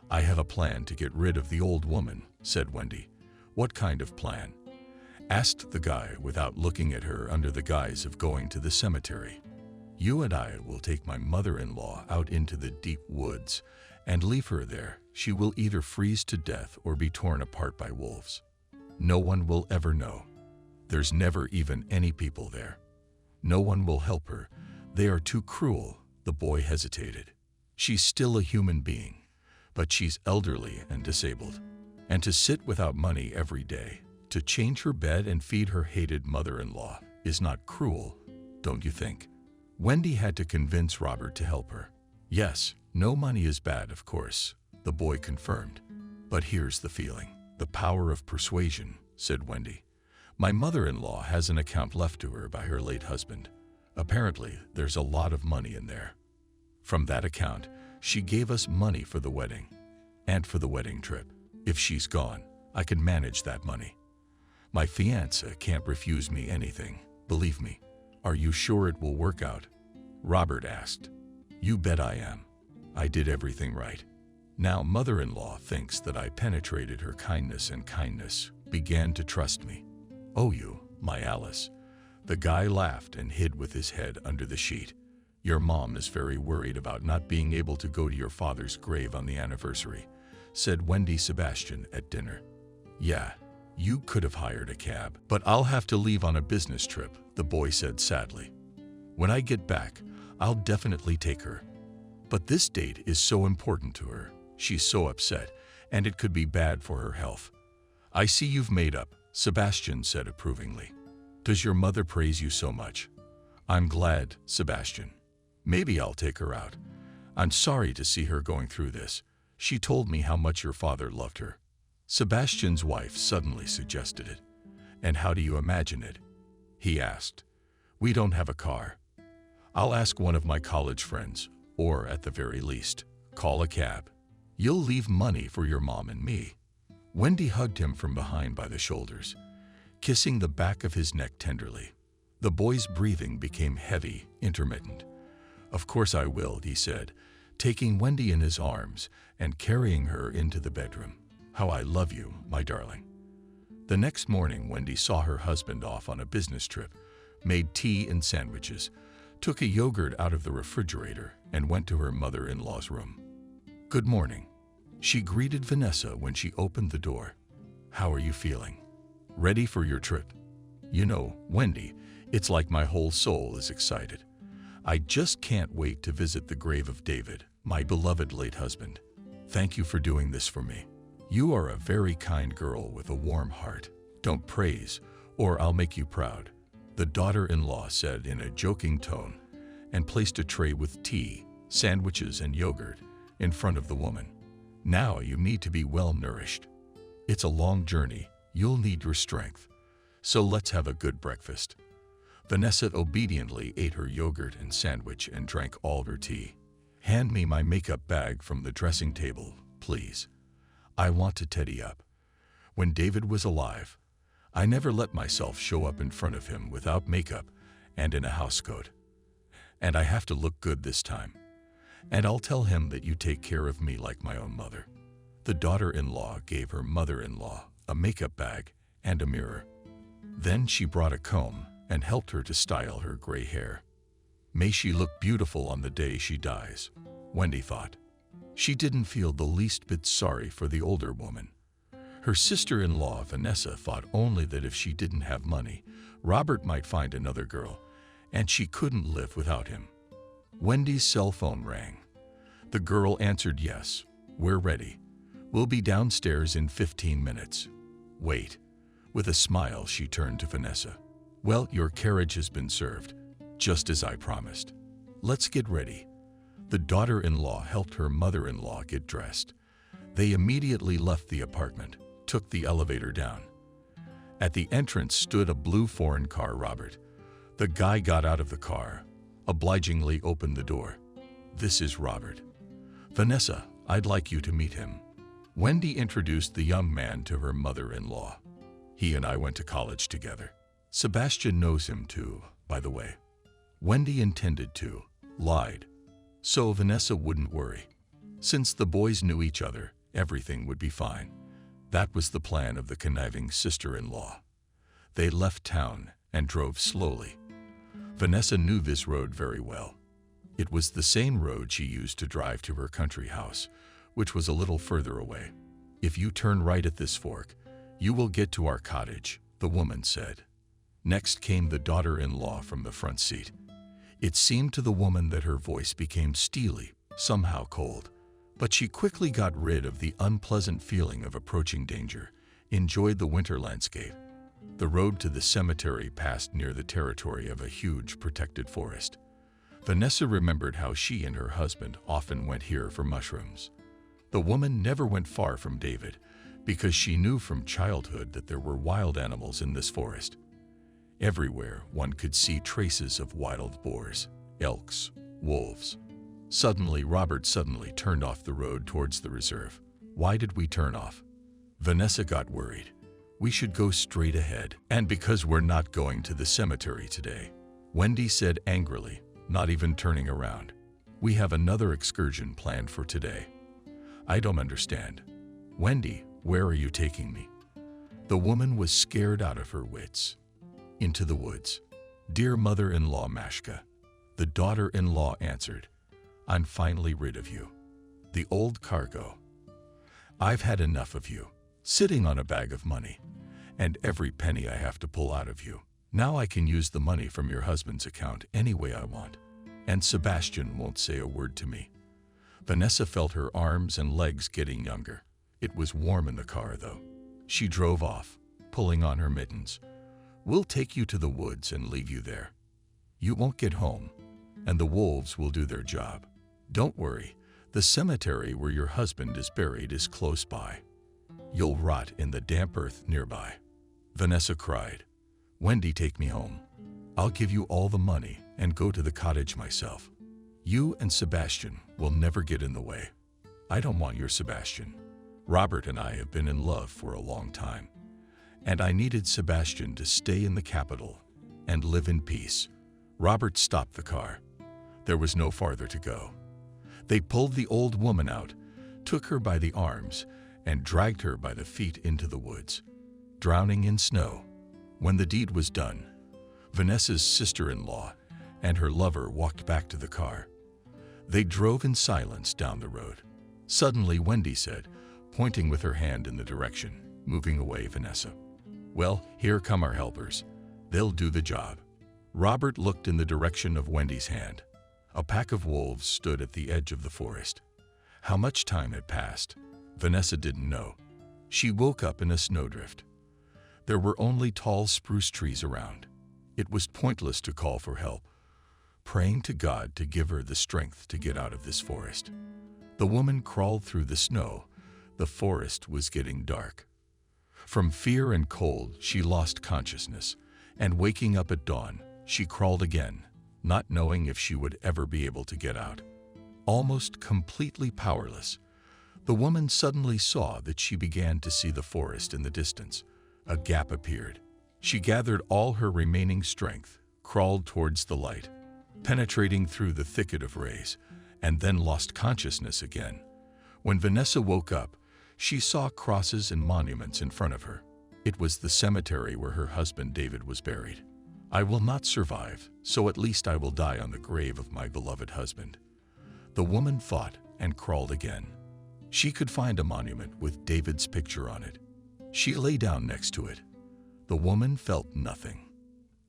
I have a plan to get rid of the old woman, said Wendy. What kind of plan? Asked the guy without looking at her under the guise of going to the cemetery. You and I will take my mother-in-law out into the deep woods and leave her there. She will either freeze to death or be torn apart by wolves. No one will ever know. There's never even any people there. No one will help her. They are too cruel. The boy hesitated. She's still a human being, but she's elderly and disabled. And to sit without money every day, to change her bed and feed her hated mother-in-law is not cruel, don't you think? Wendy had to convince Robert to help her. Yes, no money is bad, of course, the boy confirmed. But here's the feeling. "The power of persuasion," said Wendy. "My mother-in-law has an account left to her by her late husband. Apparently, there's a lot of money in there. From that account, she gave us money for the wedding and for the wedding trip. If she's gone, I can manage that money. My fiancé can't refuse me anything, believe me." "Are you sure it will work out?" Robert asked. "You bet I am. I did everything right. Now mother-in-law thinks that I penetrated her kindness and kindness began to trust me. Oh, you, my Alice." The guy laughed and hid with his head under the sheet. "Your mom is very worried about not being able to go to your father's grave on the anniversary," said Wendy Sebastian at dinner. "Yeah, you could have hired a cab, but I'll have to leave on a business trip," the boy said sadly. "When I get back, I'll definitely take her. But this date is so important to her. She's so upset, and it could be bad for her health." "I see you've made up," Sebastian said approvingly. "Does your mother praise you so much?" "I'm glad, Sebastian. Maybe I'll take her out. I'm sorry to see her going through this. She told me how much your father loved her." Sebastian's wife suddenly suggested it. "And how do you imagine it?" he asked. "We don't have a car. I'll ask one of my college friends, or at the very least, call a cab. You'll leave money for your mom and me." Wendy hugged him from behind by the shoulders, kissing the back of his neck tenderly. The boy's breathing became heavy, intermittent. "Of course I will," he said, taking Wendy in his arms and carrying her into the bedroom. "How I love you, my darling." The next morning, Wendy saw her husband off on a business trip, made tea and sandwiches, took a yogurt out of the refrigerator, and went to her mother-in-law's room. "Good morning." She greeted Vanessa when she opened the door. "How are you feeling? Ready for your trip?" "You know, Wendy, it's like my whole soul is excited. I just can't wait to visit the grave of David, my beloved late husband. Thank you for doing this for me. You are a very kind girl with a warm heart. Don't praise, or I'll make you proud," the daughter-in-law said in a joking tone, and placed a tray with tea, sandwiches, and yogurt in front of the woman. "Now you need to be well nourished. It's a long journey. You'll need your strength. So let's have a good breakfast." Vanessa obediently ate her yogurt and sandwich and drank all her tea. "Hand me my makeup bag from the dressing table, please. I want to tidy up. When David was alive, I never let myself show up in front of him without makeup and in a housecoat. And I have to look good this time. And I'll tell him that you take care of me like my own mother." The daughter-in-law gave her mother-in-law a makeup bag and a mirror. Then she brought a comb and helped her to style her gray hair. "May she look beautiful on the day she dies," Wendy thought. She didn't feel the least bit sorry for the older woman. Her sister-in-law, Vanessa, thought only that if she didn't have money, Robert might find another girl, and she couldn't live without him. Wendy's cell phone rang. The girl answered, "Yes, we're ready. We'll be downstairs in 15 minutes. Wait." With a smile, she turned to Vanessa. "Well, your carriage has been served, just as I promised. Let's get ready." The daughter-in-law helped her mother-in-law get dressed. They immediately left the apartment, took the elevator down. At the entrance stood a blue foreign car. Robert, the guy, got out of the car, obligingly opened the door. "This is Robert. Vanessa, I'd like you to meet him." Wendy introduced the young man to her mother-in-law. "He and I went to college together. Sebastian knows him too, by the way." Wendy intended to, lied, so Vanessa wouldn't worry. Since the boys knew each other, everything would be fine. That was the plan of the conniving sister-in-law. They left town and drove slowly. Vanessa knew this road very well. It was the same road she used to drive to her country house, which was a little further away. "If you turn right at this fork, you will get to our cottage," the woman said. Next came the daughter-in-law from the front seat. It seemed to the woman that her voice became steely, somehow cold. But she quickly got rid of the unpleasant feeling of approaching danger, enjoyed the winter landscape. The road to the cemetery passed near the territory of a huge protected forest. Vanessa remembered how she and her husband often went here for mushrooms. The woman never went far from David, because she knew from childhood that there were wild animals in this forest. Everywhere one could see traces of wild boars, elks, wolves. Robert suddenly turned off the road towards the reserve. Why did we turn off? Vanessa got worried. We should go straight ahead. And because we're not going to the cemetery today, Wendy said angrily, not even turning around. We have another excursion planned for today. I don't understand. Wendy, where are you taking me? The woman was scared out of her wits. Into the woods. Dear mother-in-law Mashka, the daughter-in-law answered, I'm finally rid of you. The old cargo. I've had enough of you, sitting on a bag of money, and every penny I have to pull out of you. Now I can use the money from your husband's account any way I want, and Sebastian won't say a word to me. Vanessa felt her arms and legs getting younger. It was warm in the car, though. She drove off, pulling on her mittens. We'll take you to the woods and leave you there. You won't get home, and the wolves will do their job. Don't worry, the cemetery where your husband is buried is close by. You'll rot in the damp earth nearby. Vanessa cried. Wendy, take me home. I'll give you all the money and go to the cottage myself. You and Sebastian will never get in the way. I don't want your Sebastian. Robert and I have been in love for a long time, and I needed Sebastian to stay in the capital and live in peace. Robert stopped the car. There was no farther to go. They pulled the old woman out, took her by the arms, and dragged her by the feet into the woods, drowning in snow. When the deed was done, Vanessa's sister-in-law and her lover walked back to the car. They drove in silence down the road. Suddenly, Wendy said, pointing with her hand in the direction, moving away Vanessa. Well, here come our helpers. They'll do the job. Robert looked in the direction of Wendy's hand. A pack of wolves stood at the edge of the forest. How much time had passed? Vanessa didn't know. She woke up in a snowdrift. There were only tall spruce trees around. It was pointless to call for help, praying to God to give her the strength to get out of this forest. The woman crawled through the snow. The forest was getting dark. From fear and cold, she lost consciousness, and waking up at dawn, she crawled again, not knowing if she would ever be able to get out. Almost completely powerless, the woman suddenly saw that she began to see the forest in the distance. A gap appeared. She gathered all her remaining strength, crawled towards the light, penetrating through the thicket of rays, and then lost consciousness again. When Vanessa woke up, she saw crosses and monuments in front of her. It was the cemetery where her husband David was buried. I will not survive, so at least I will die on the grave of my beloved husband. The woman thought and crawled again. She could find a monument with David's picture on it. She lay down next to it. The woman felt nothing.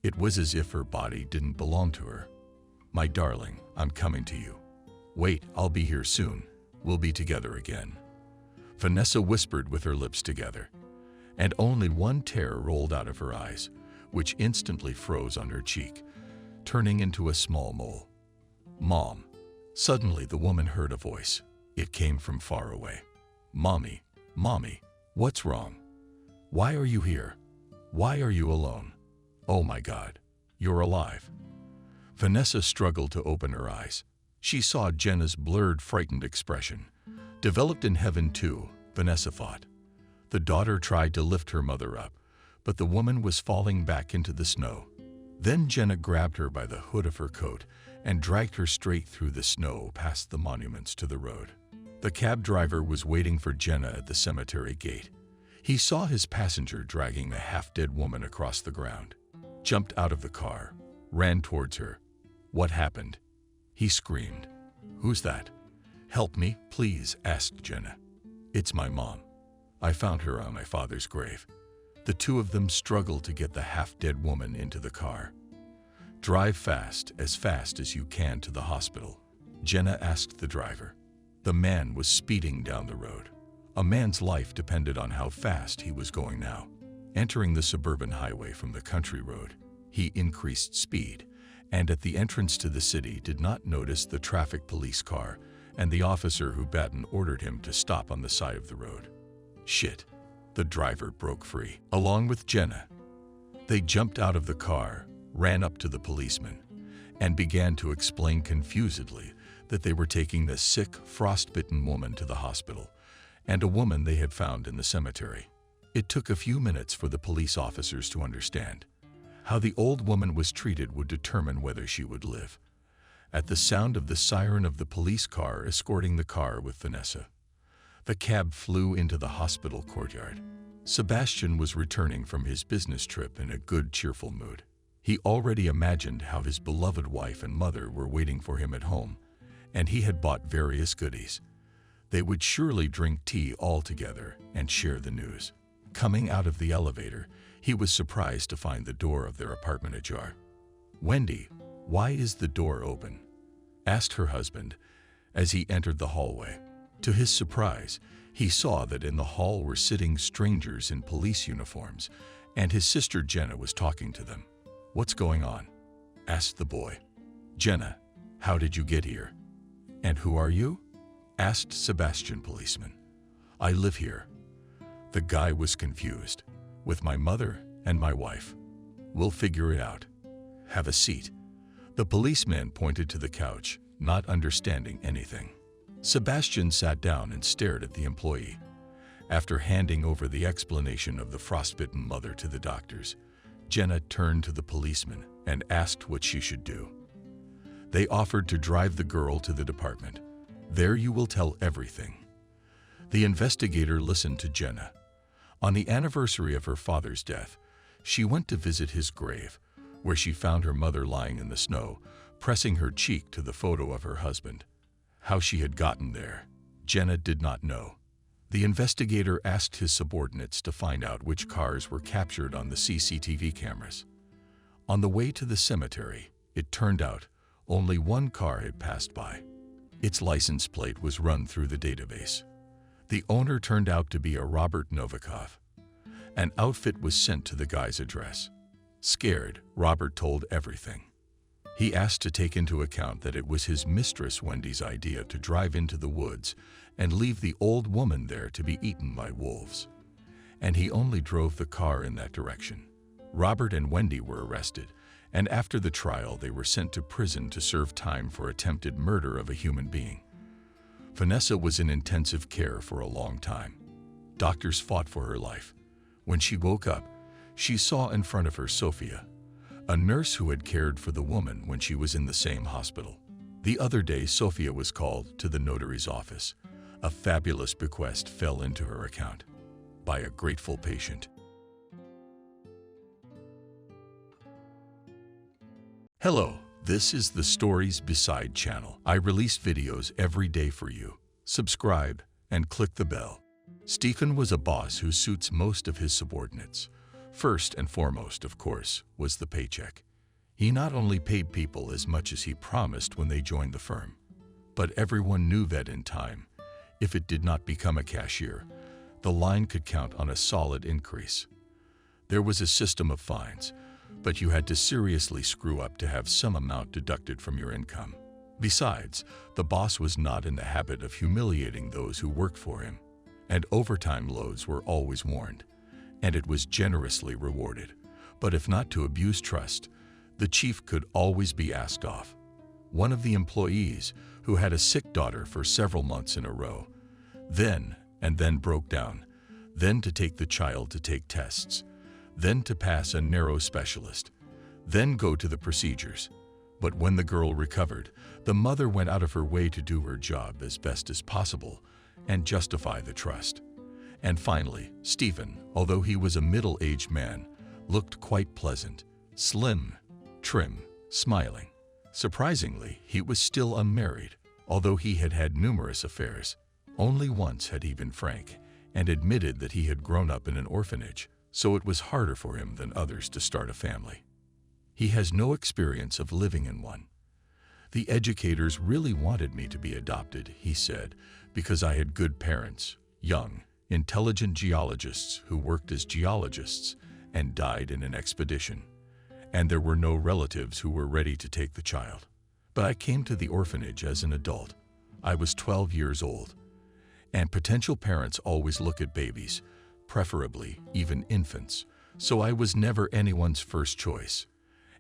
It was as if her body didn't belong to her. My darling, I'm coming to you. Wait, I'll be here soon. We'll be together again. Vanessa whispered with her lips together, and only one tear rolled out of her eyes, which instantly froze on her cheek, turning into a small mole. Mom. Suddenly the woman heard a voice. It came from far away. Mommy, Mommy, what's wrong? Why are you here? Why are you alone? Oh my God, you're alive. Vanessa struggled to open her eyes. She saw Jenna's blurred, frightened expression. Developed in heaven too, Vanessa thought. The daughter tried to lift her mother up, but the woman was falling back into the snow. Then Jenna grabbed her by the hood of her coat and dragged her straight through the snow past the monuments to the road. The cab driver was waiting for Jenna at the cemetery gate. He saw his passenger dragging the half-dead woman across the ground, jumped out of the car, ran towards her. What happened? He screamed. Who's that? Help me, please, asked Jenna. It's my mom. I found her on my father's grave. The two of them struggled to get the half-dead woman into the car. Drive fast as you can to the hospital, Jenna asked the driver. The man was speeding down the road. A man's life depended on how fast he was going now. Entering the suburban highway from the country road, he increased speed, and at the entrance to the city did not notice the traffic police car and the officer who ordered him to stop on the side of the road. Shit, The driver broke free, along with Jenna. They jumped out of the car, ran up to the policeman, and began to explain confusedly that they were taking the sick, frostbitten woman to the hospital and a woman they had found in the cemetery. It took a few minutes for the police officers to understand. How the old woman was treated would determine whether she would live. At the sound of the siren of the police car escorting the car with Vanessa, the cab flew into the hospital courtyard. Sebastian was returning from his business trip in a good, cheerful mood. He already imagined how his beloved wife and mother were waiting for him at home, and he had bought various goodies. They would surely drink tea all together and share the news. Coming out of the elevator, he was surprised to find the door of their apartment ajar. "Wendy, why is the door open?" asked her husband as he entered the hallway. To his surprise, he saw that in the hall were sitting strangers in police uniforms, and his sister Jenna was talking to them. "What's going on?" asked the boy. "Jenna, how did you get here?" "And who are you?" asked Sebastian policeman. "I live here." The guy was confused. "With my mother and my wife. We'll figure it out. Have a seat." The policeman pointed to the couch, not understanding anything. Sebastian sat down and stared at the employee. After handing over the explanation of the frostbitten mother to the doctors, Jenna turned to the policeman and asked what she should do. They offered to drive the girl to the department. "There you will tell everything." The investigator listened to Jenna. On the anniversary of her father's death, she went to visit his grave, where she found her mother lying in the snow, pressing her cheek to the photo of her husband. How she had gotten there, Jenna did not know. The investigator asked his subordinates to find out which cars were captured on the CCTV cameras. On the way to the cemetery, it turned out only one car had passed by. Its license plate was run through the database. The owner turned out to be a Robert Novikov. An outfit was sent to the guy's address. Scared, Robert told everything. He asked to take into account that it was his mistress Wendy's idea to drive into the woods and leave the old woman there to be eaten by wolves. And he only drove the car in that direction. Robert and Wendy were arrested, and after the trial they were sent to prison to serve time for attempted murder of a human being. Vanessa was in intensive care for a long time. Doctors fought for her life. When she woke up, she saw in front of her Sophia, a nurse who had cared for the woman when she was in the same hospital. The other day, Sophia was called to the notary's office. A fabulous bequest fell into her account by a grateful patient. Hello, this is the Stories Beside channel. I release videos every day for you. Subscribe and click the bell. Stephen was a boss who suits most of his subordinates. First and foremost, of course, was the paycheck. He not only paid people as much as he promised when they joined the firm, but everyone knew that in time, if it did not become a cashier, the line could count on a solid increase. There was a system of fines, but you had to seriously screw up to have some amount deducted from your income. Besides, the boss was not in the habit of humiliating those who worked for him, and overtime loads were always warned, and it was generously rewarded. But if not to abuse trust, the chief could always be asked off. One of the employees, who had a sick daughter for several months in a row, then broke down, then to take the child to take tests, then to pass a narrow specialist, then go to the procedures. But when the girl recovered, the mother went out of her way to do her job as best as possible and justify the trust. And finally, Stephen, although he was a middle-aged man, looked quite pleasant, slim, trim, smiling. Surprisingly, he was still unmarried, although he had had numerous affairs. Only once had he been frank and admitted that he had grown up in an orphanage, so it was harder for him than others to start a family. He has no experience of living in one. "The educators really wanted me to be adopted," he said, "because I had good parents, young, intelligent geologists who worked as geologists and died in an expedition, and there were no relatives who were ready to take the child. But I came to the orphanage as an adult. I was 12 years old, and potential parents always look at babies, preferably even infants, so I was never anyone's first choice.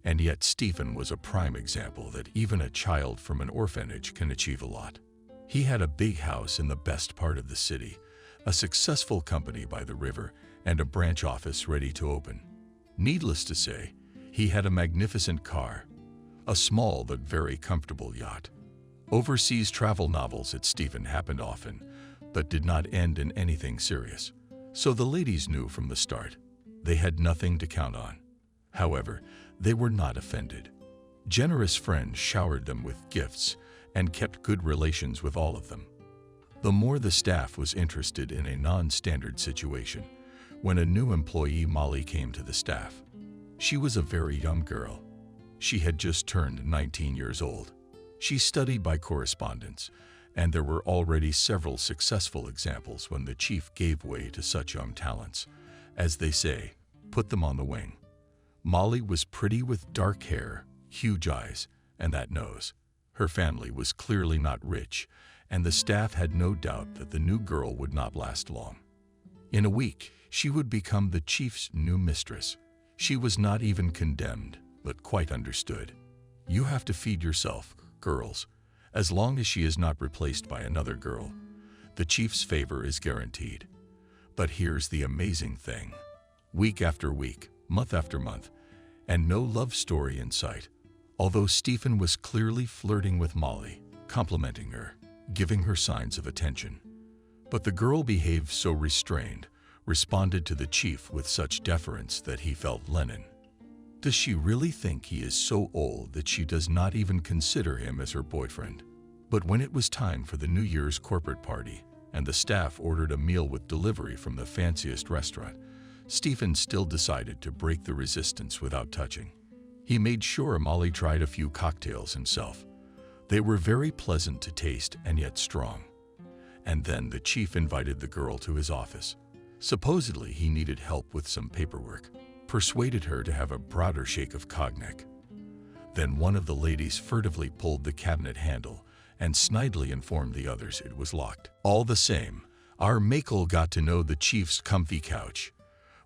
And yet Stephen was a prime example that even a child from an orphanage can achieve a lot. He had a big house in the best part of the city, a successful company by the river, and a branch office ready to open. Needless to say, he had a magnificent car, a small but very comfortable yacht. Overseas travel novels at Stephen happened often, but did not end in anything serious. So the ladies knew from the start. They had nothing to count on. However, they were not offended. Generous friends showered them with gifts and kept good relations with all of them. The more the staff was interested in a non-standard situation, when a new employee, Molly, came to the staff. She was a very young girl. She had just turned 19 years old. She studied by correspondence, and there were already several successful examples when the chief gave way to such young talents. As they say, put them on the wing. Molly was pretty with dark hair, huge eyes, and that nose. Her family was clearly not rich, and the staff had no doubt that the new girl would not last long. In a week, she would become the chief's new mistress. She was not even condemned, but quite understood. You have to feed yourself, girls. As long as she is not replaced by another girl, the chief's favor is guaranteed. But here's the amazing thing. Week after week, month after month, and no love story in sight. Although Stephen was clearly flirting with Molly, complimenting her, giving her signs of attention. But the girl behaved so restrained, responded to the chief with such deference that he felt Lenin. Does she really think he is so old that she does not even consider him as her boyfriend? But when it was time for the New Year's corporate party, and the staff ordered a meal with delivery from the fanciest restaurant, Stephen still decided to break the resistance without touching. He made sure Molly tried a few cocktails himself. They were very pleasant to taste and yet strong. And then the chief invited the girl to his office. Supposedly he needed help with some paperwork, persuaded her to have a broader shake of cognac. Then one of the ladies furtively pulled the cabinet handle and snidely informed the others it was locked. All the same, our Michael got to know the chief's comfy couch.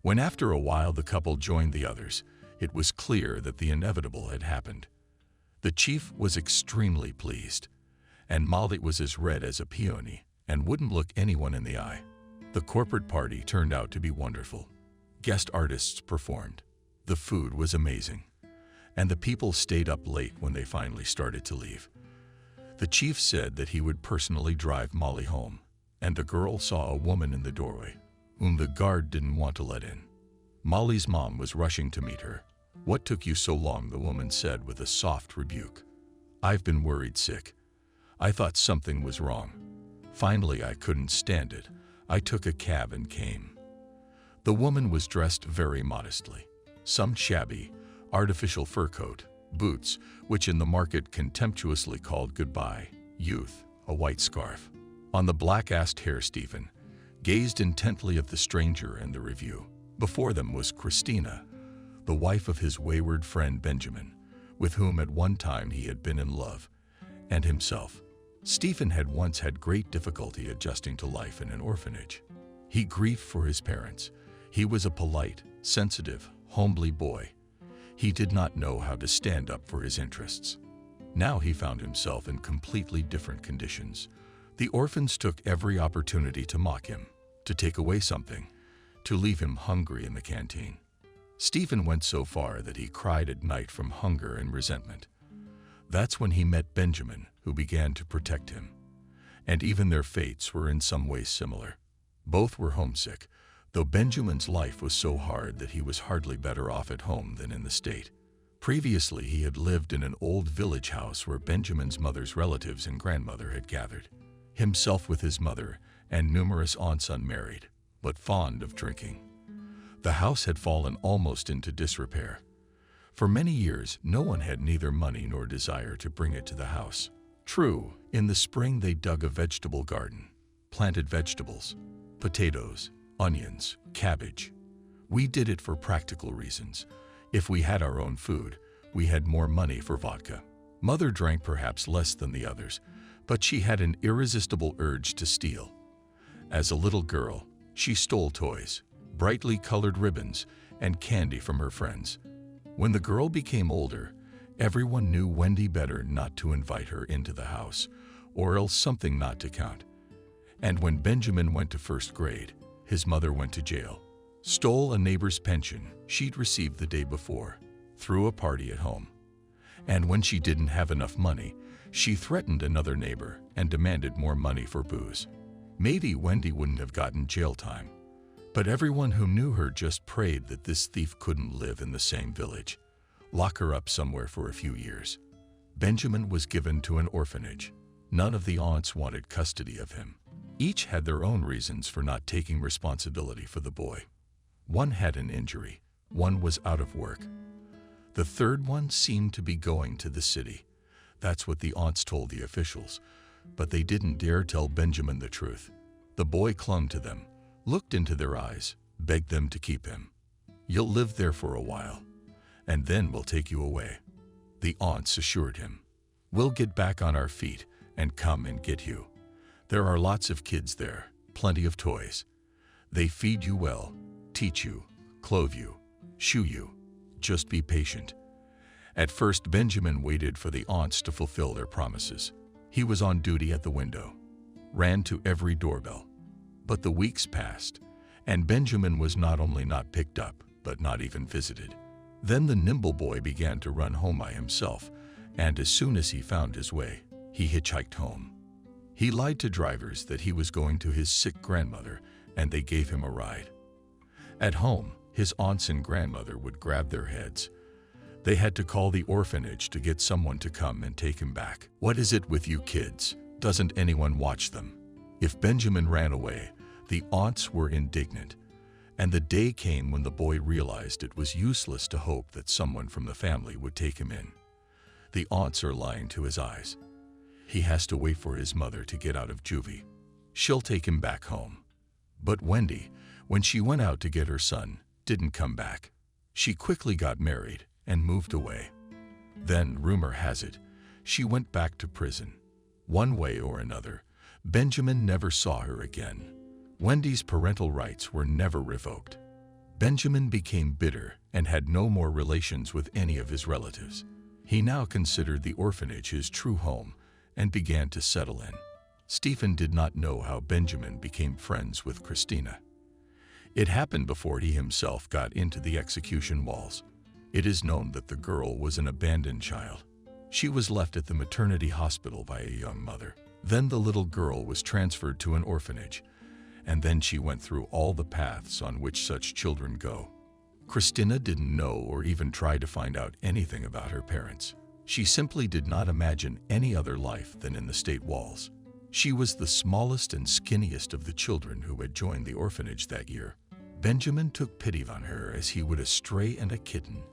When after a while the couple joined the others, it was clear that the inevitable had happened. The chief was extremely pleased, and Molly was as red as a peony and wouldn't look anyone in the eye. The corporate party turned out to be wonderful. Guest artists performed. The food was amazing, and the people stayed up late when they finally started to leave. The chief said that he would personally drive Molly home, and the girl saw a woman in the doorway, whom the guard didn't want to let in. Molly's mom was rushing to meet her. "What took you so long?" the woman said with a soft rebuke. "I've been worried sick. I thought something was wrong. Finally, I couldn't stand it. I took a cab and came." The woman was dressed very modestly. Some shabby, artificial fur coat, boots, which in the market contemptuously called goodbye, youth, a white scarf. On the black-assed hair, Stephen gazed intently at the stranger and the review. Before them was Christina, the wife of his wayward friend Benjamin, with whom at one time he had been in love, and himself. Stephen had once had great difficulty adjusting to life in an orphanage. He grieved for his parents. He was a polite, sensitive, homely boy. He did not know how to stand up for his interests. Now he found himself in completely different conditions. The orphans took every opportunity to mock him, to take away something, to leave him hungry in the canteen. Stephen went so far that he cried at night from hunger and resentment. That's when he met Benjamin, who began to protect him. And even their fates were in some ways similar. Both were homesick, though Benjamin's life was so hard that he was hardly better off at home than in the state. Previously, he had lived in an old village house where Benjamin's mother's relatives and grandmother had gathered. Himself with his mother and numerous aunts unmarried, but fond of drinking. The house had fallen almost into disrepair. For many years, no one had neither money nor desire to bring it to the house. True, in the spring they dug a vegetable garden, planted vegetables, potatoes, onions, cabbage. We did it for practical reasons. If we had our own food, we had more money for vodka. Mother drank perhaps less than the others, but she had an irresistible urge to steal. As a little girl, she stole toys, brightly colored ribbons, and candy from her friends. When the girl became older, everyone knew Wendy better not to invite her into the house, or else something not to count. And when Benjamin went to first grade, his mother went to jail, stole a neighbor's pension she'd received the day before, threw a party at home. And when she didn't have enough money, she threatened another neighbor and demanded more money for booze. Maybe Wendy wouldn't have gotten jail time, but everyone who knew her just prayed that this thief couldn't live in the same village. Lock her up somewhere for a few years. Benjamin was given to an orphanage. None of the aunts wanted custody of him. Each had their own reasons for not taking responsibility for the boy. One had an injury, one was out of work. The third one seemed to be going to the city. That's what the aunts told the officials, but they didn't dare tell Benjamin the truth. The boy clung to them, looked into their eyes, begged them to keep him. "You'll live there for a while, and then we'll take you away." The aunts assured him, "We'll get back on our feet and come and get you. There are lots of kids there, plenty of toys. They feed you well, teach you, clothe you, shoe you. Just be patient." At first, Benjamin waited for the aunts to fulfill their promises. He was on duty at the window, ran to every doorbell. But the weeks passed, and Benjamin was not only not picked up, but not even visited. Then the nimble boy began to run home by himself, and as soon as he found his way, he hitchhiked home. He lied to drivers that he was going to his sick grandmother, and they gave him a ride. At home, his aunts and grandmother would grab their heads. They had to call the orphanage to get someone to come and take him back. "What is it with you kids? Doesn't anyone watch them?" If Benjamin ran away, the aunts were indignant, and the day came when the boy realized it was useless to hope that someone from the family would take him in. The aunts are lying to his eyes. He has to wait for his mother to get out of juvie. She'll take him back home. But Wendy, when she went out to get her son, didn't come back. She quickly got married and moved away. Then, rumor has it, she went back to prison. One way or another, Benjamin never saw her again. Wendy's parental rights were never revoked. Benjamin became bitter and had no more relations with any of his relatives. He now considered the orphanage his true home and began to settle in. Stephen did not know how Benjamin became friends with Christina. It happened before he himself got into the execution walls. It is known that the girl was an abandoned child. She was left at the maternity hospital by a young mother. Then the little girl was transferred to an orphanage, and then she went through all the paths on which such children go. Christina didn't know or even try to find out anything about her parents. She simply did not imagine any other life than in the state walls. She was the smallest and skinniest of the children who had joined the orphanage that year. Benjamin took pity on her as he would a stray and a kitten,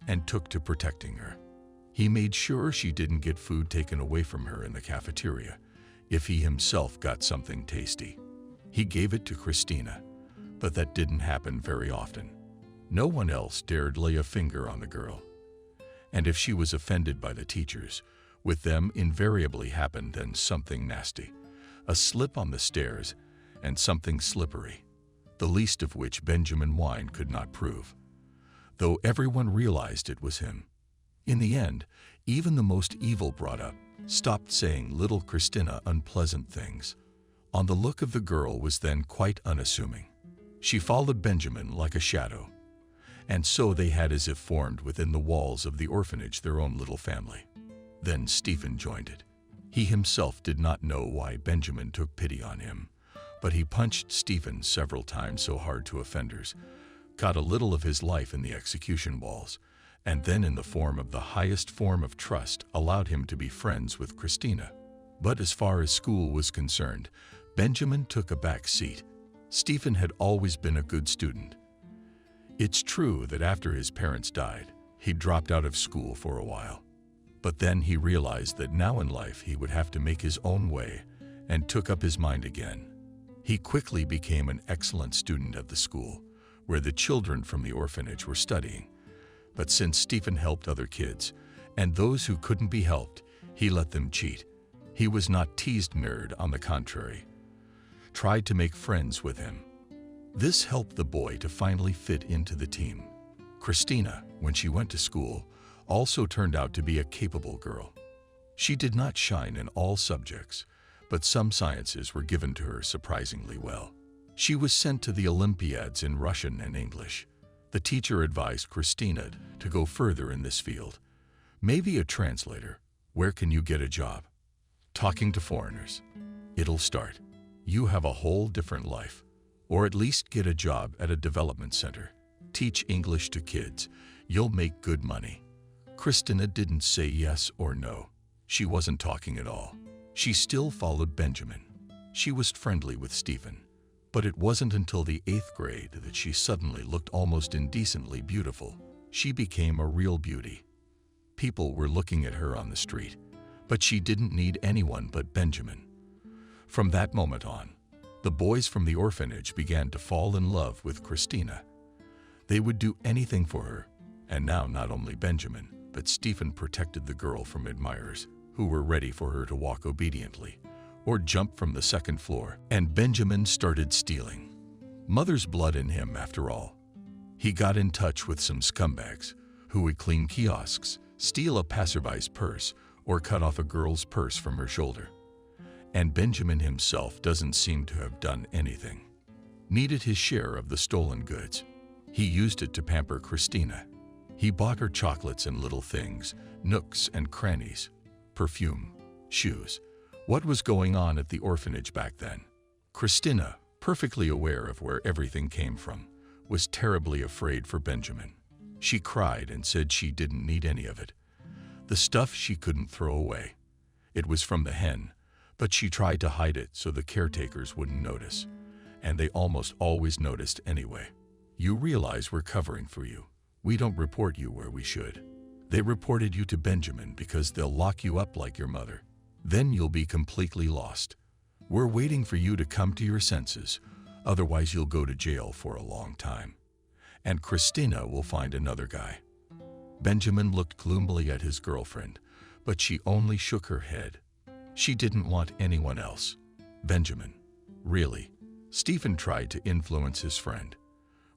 and took to protecting her. He made sure she didn't get food taken away from her in the cafeteria if he himself got something tasty. He gave it to Christina, but that didn't happen very often. No one else dared lay a finger on the girl. And if she was offended by the teachers, with them invariably happened then something nasty, a slip on the stairs and something slippery, the least of which Benjamin Wine could not prove, though everyone realized it was him. In the end, even the most evil brought up stopped saying little Christina unpleasant things. On the look of the girl was then quite unassuming. She followed Benjamin like a shadow, and so they had as if formed within the walls of the orphanage their own little family. Then Stephen joined it. He himself did not know why Benjamin took pity on him, but he punched Stephen several times so hard to offenders, got a little of his life in the execution walls, and then in the form of the highest form of trust allowed him to be friends with Christina. But as far as school was concerned, Benjamin took a back seat. Stephen had always been a good student. It's true that after his parents died, he dropped out of school for a while. But then he realized that now in life he would have to make his own way and took up his mind again. He quickly became an excellent student at the school, where the children from the orphanage were studying. But since Stephen helped other kids, and those who couldn't be helped, he let them cheat. He was not teased nerd, on the contrary, tried to make friends with him. This helped the boy to finally fit into the team. Christina, when she went to school, also turned out to be a capable girl. She did not shine in all subjects, but some sciences were given to her surprisingly well. She was sent to the Olympiads in Russian and English. The teacher advised Christina to go further in this field. Maybe a translator. Where can you get a job? Talking to foreigners. It'll start. You have a whole different life. Or at least get a job at a development center. Teach English to kids. You'll make good money. Christina didn't say yes or no. She wasn't talking at all. She still followed Benjamin. She was friendly with Stephen. But it wasn't until the 8th grade that she suddenly looked almost indecently beautiful. She became a real beauty. People were looking at her on the street, but she didn't need anyone but Benjamin. From that moment on, the boys from the orphanage began to fall in love with Christina. They would do anything for her, and now not only Benjamin, but Stephen protected the girl from admirers who were ready for her to walk obediently or jump from the 2nd floor, and Benjamin started stealing. Mother's blood in him, after all. He got in touch with some scumbags who would clean kiosks, steal a passerby's purse, or cut off a girl's purse from her shoulder. And Benjamin himself doesn't seem to have done anything. Needed his share of the stolen goods. He used it to pamper Christina. He bought her chocolates and little things, nooks and crannies, perfume, shoes. What was going on at the orphanage back then? Christina, perfectly aware of where everything came from, was terribly afraid for Benjamin. She cried and said she didn't need any of it. The stuff she couldn't throw away. It was from the hen, but she tried to hide it so the caretakers wouldn't notice, and they almost always noticed anyway. You realize we're covering for you. We don't report you where we should. They reported you to Benjamin because they'll lock you up like your mother. Then you'll be completely lost. We're waiting for you to come to your senses, otherwise you'll go to jail for a long time. And Christina will find another guy. Benjamin looked gloomily at his girlfriend, but she only shook her head. She didn't want anyone else. Benjamin. Really. Stephen tried to influence his friend.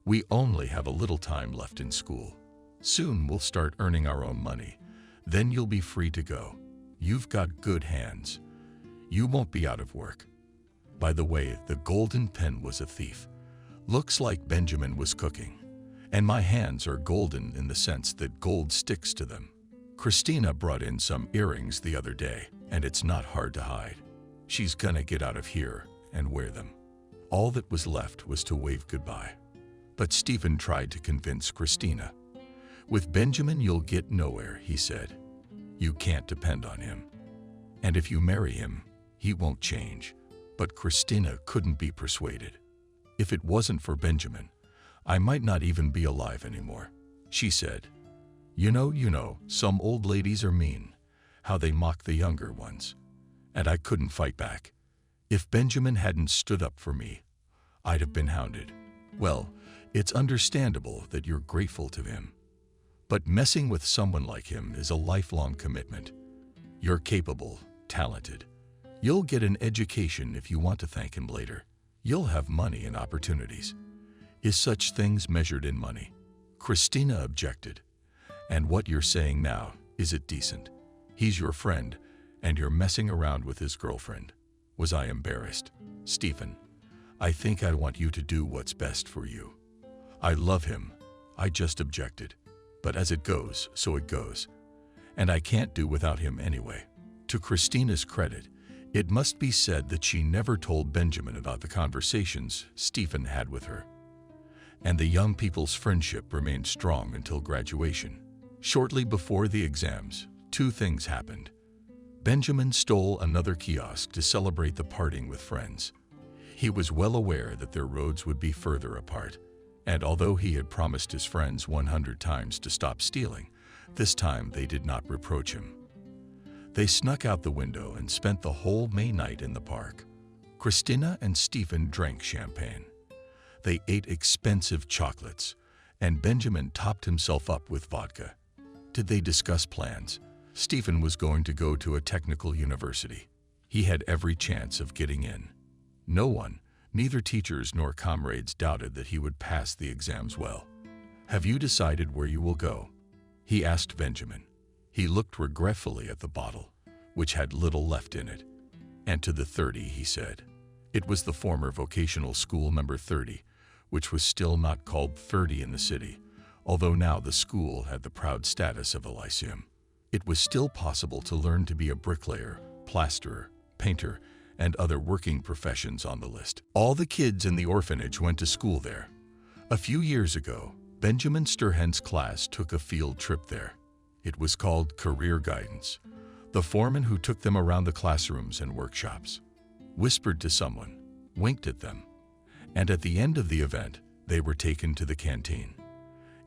We only have a little time left in school. Soon we'll start earning our own money. Then you'll be free to go. You've got good hands. You won't be out of work. By the way, the golden pen was a thief. Looks like Benjamin was cooking. And my hands are golden in the sense that gold sticks to them. Christina brought in some earrings the other day, and it's not hard to hide. She's gonna get out of here and wear them. All that was left was to wave goodbye. But Stephen tried to convince Christina. With Benjamin, you'll get nowhere, he said. You can't depend on him. And if you marry him, he won't change. But Christina couldn't be persuaded. If it wasn't for Benjamin, I might not even be alive anymore. She said, You know, some old ladies are mean, how they mock the younger ones. And I couldn't fight back. If Benjamin hadn't stood up for me, I'd have been hounded. Well, it's understandable that you're grateful to him. But messing with someone like him is a lifelong commitment. You're capable, talented. You'll get an education if you want to thank him later. You'll have money and opportunities. Is such things measured in money? Christina objected. And what you're saying now, is it decent? He's your friend, and you're messing around with his girlfriend. Was I embarrassed? Stephen, I think I want you to do what's best for you. I love him. I just objected. But as it goes, so it goes. And I can't do without him anyway. To Christina's credit, it must be said that she never told Benjamin about the conversations Stephen had with her. And the young people's friendship remained strong until graduation. Shortly before the exams, two things happened. Benjamin stole another kiosk to celebrate the parting with friends. He was well aware that their roads would be further apart, and although he had promised his friends 100 times to stop stealing, this time they did not reproach him. They snuck out the window and spent the whole May night in the park. Christina and Stephen drank champagne. They ate expensive chocolates, and Benjamin topped himself up with vodka. Did they discuss plans? Stephen was going to go to a technical university. He had every chance of getting in. No one, Neither teachers nor comrades doubted that he would pass the exams well. "Have you decided where you will go?" he asked Benjamin. He looked regretfully at the bottle, which had little left in it. "And to the 30, he said. It was the former vocational school number 30, which was still not called 30 in the city, although now the school had the proud status of a lyceum. It was still possible to learn to be a bricklayer, plasterer, painter, and other working professions on the list. All the kids in the orphanage went to school there. A few years ago, Benjamin Sturhen's class took a field trip there. It was called Career Guidance. The foreman who took them around the classrooms and workshops whispered to someone, winked at them, and at the end of the event, they were taken to the canteen.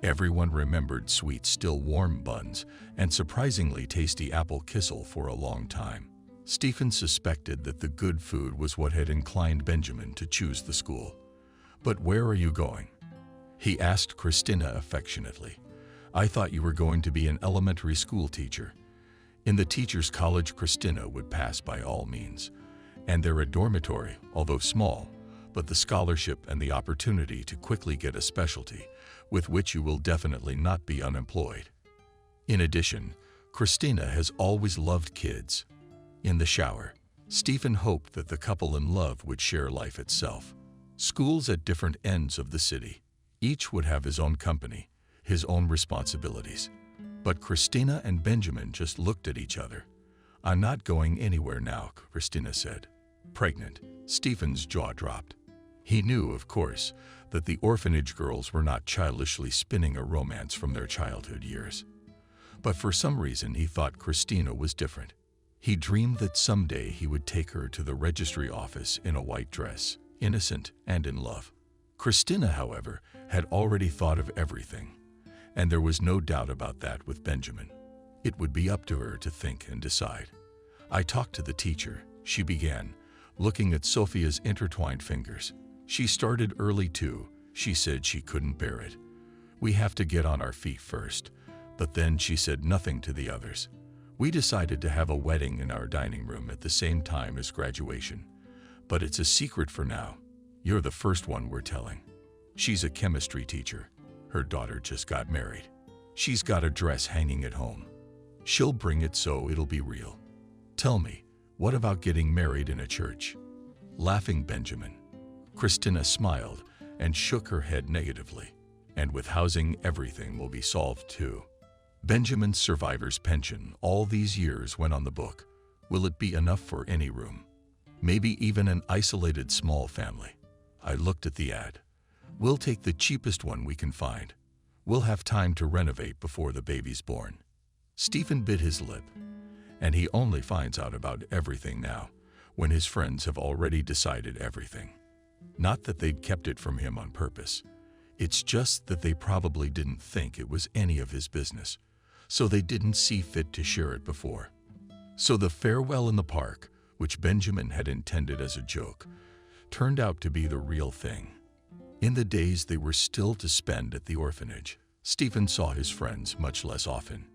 Everyone remembered sweet, still warm buns and surprisingly tasty apple kissel for a long time. Stephen suspected that the good food was what had inclined Benjamin to choose the school. "But where are you going?" he asked Christina affectionately. "I thought you were going to be an elementary school teacher." In the teacher's college, Christina would pass by all means, and there a dormitory, although small, but the scholarship and the opportunity to quickly get a specialty with which you will definitely not be unemployed. In addition, Christina has always loved kids. In the shower, Stephen hoped that the couple in love would share life itself. Schools at different ends of the city. Each would have his own company, his own responsibilities. But Christina and Benjamin just looked at each other. "I'm not going anywhere now," Christina said. Pregnant, Stephen's jaw dropped. He knew, of course, that the orphanage girls were not childishly spinning a romance from their childhood years. But for some reason he thought Christina was different. He dreamed that someday he would take her to the registry office in a white dress, innocent and in love. Christina, however, had already thought of everything, and there was no doubt about that with Benjamin. It would be up to her to think and decide. "I talked to the teacher," she began, looking at Sophia's intertwined fingers. "She started early too. She said she couldn't bear it. We have to get on our feet first." But then she said nothing to the others. "We decided to have a wedding in our dining room at the same time as graduation. But it's a secret for now. You're the first one we're telling. She's a chemistry teacher. Her daughter just got married. She's got a dress hanging at home. She'll bring it so it'll be real. Tell me, what about getting married in a church?" Laughing Benjamin. Christina smiled and shook her head negatively. "And with housing, everything will be solved too. Benjamin's survivor's pension all these years went on the book. Will it be enough for any room? Maybe even an isolated small family?" I looked at the ad. "We'll take the cheapest one we can find. We'll have time to renovate before the baby's born." Stephen bit his lip, and he only finds out about everything now, when his friends have already decided everything. Not that they'd kept it from him on purpose. It's just that they probably didn't think it was any of his business, so they didn't see fit to share it before. So the farewell in the park, which Benjamin had intended as a joke, turned out to be the real thing. In the days they were still to spend at the orphanage, Stephen saw his friends much less often.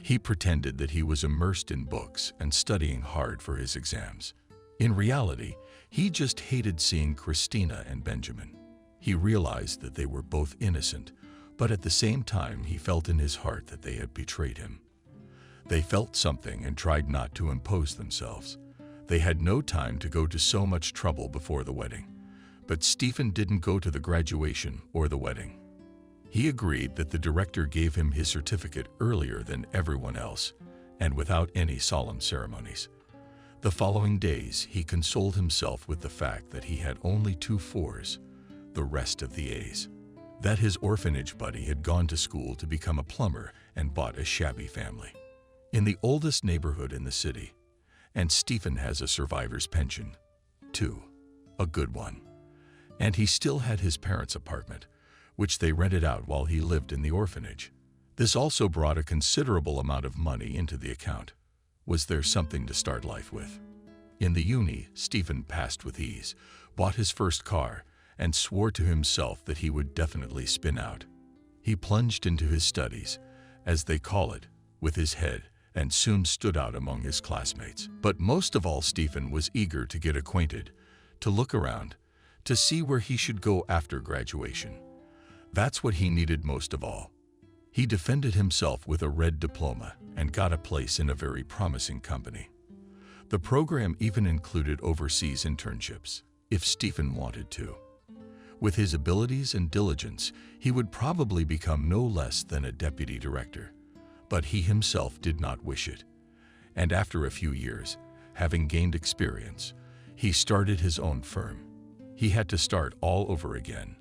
He pretended that he was immersed in books and studying hard for his exams. In reality, he just hated seeing Christina and Benjamin. He realized that they were both innocent, but at the same time he felt in his heart that they had betrayed him. They felt something and tried not to impose themselves. They had no time to go to so much trouble before the wedding. But Stephen didn't go to the graduation or the wedding. He agreed that the director gave him his certificate earlier than everyone else, and without any solemn ceremonies. The following days, he consoled himself with the fact that he had only 2 4s, the rest of the A's. That his orphanage buddy had gone to school to become a plumber and bought a shabby family in the oldest neighborhood in the city. And Stephen has a survivor's pension, too, a good one. And he still had his parents' apartment, which they rented out while he lived in the orphanage. This also brought a considerable amount of money into the account. Was there something to start life with? In the uni, Stephen passed with ease, bought his first car, and swore to himself that he would definitely spin out. He plunged into his studies, as they call it, with his head, and soon stood out among his classmates. But most of all, Stephen was eager to get acquainted, to look around, to see where he should go after graduation. That's what he needed most of all. He defended himself with a red diploma and got a place in a very promising company. The program even included overseas internships, if Stephen wanted to. With his abilities and diligence, he would probably become no less than a deputy director. But he himself did not wish it. And after a few years, having gained experience, he started his own firm. He had to start all over again,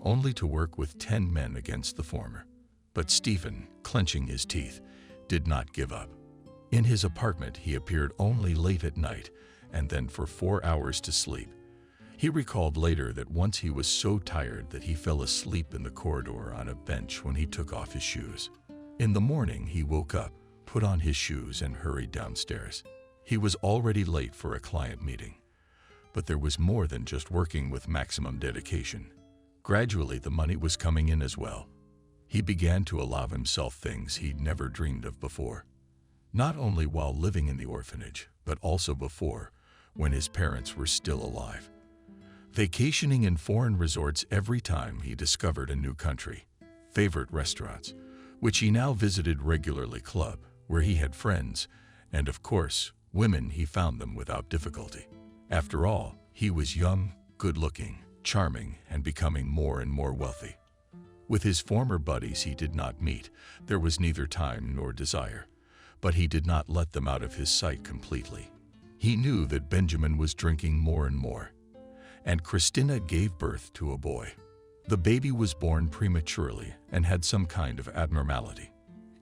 only to work with 10 men against the former. But Stephen, clenching his teeth, did not give up. In his apartment, he appeared only late at night and then for 4 hours to sleep. He recalled later that once he was so tired that he fell asleep in the corridor on a bench when he took off his shoes. In the morning, he woke up, put on his shoes, and hurried downstairs. He was already late for a client meeting. But there was more than just working with maximum dedication. Gradually, the money was coming in as well. He began to allow himself things he'd never dreamed of before. Not only while living in the orphanage, but also before, when his parents were still alive. Vacationing in foreign resorts every time he discovered a new country. Favorite restaurants, which he now visited regularly, club, where he had friends, and of course, women he found them without difficulty. After all, he was young, good-looking, charming, and becoming more and more wealthy. With his former buddies he did not meet, there was neither time nor desire, but he did not let them out of his sight completely. He knew that Benjamin was drinking more and more, and Christina gave birth to a boy. The baby was born prematurely and had some kind of abnormality.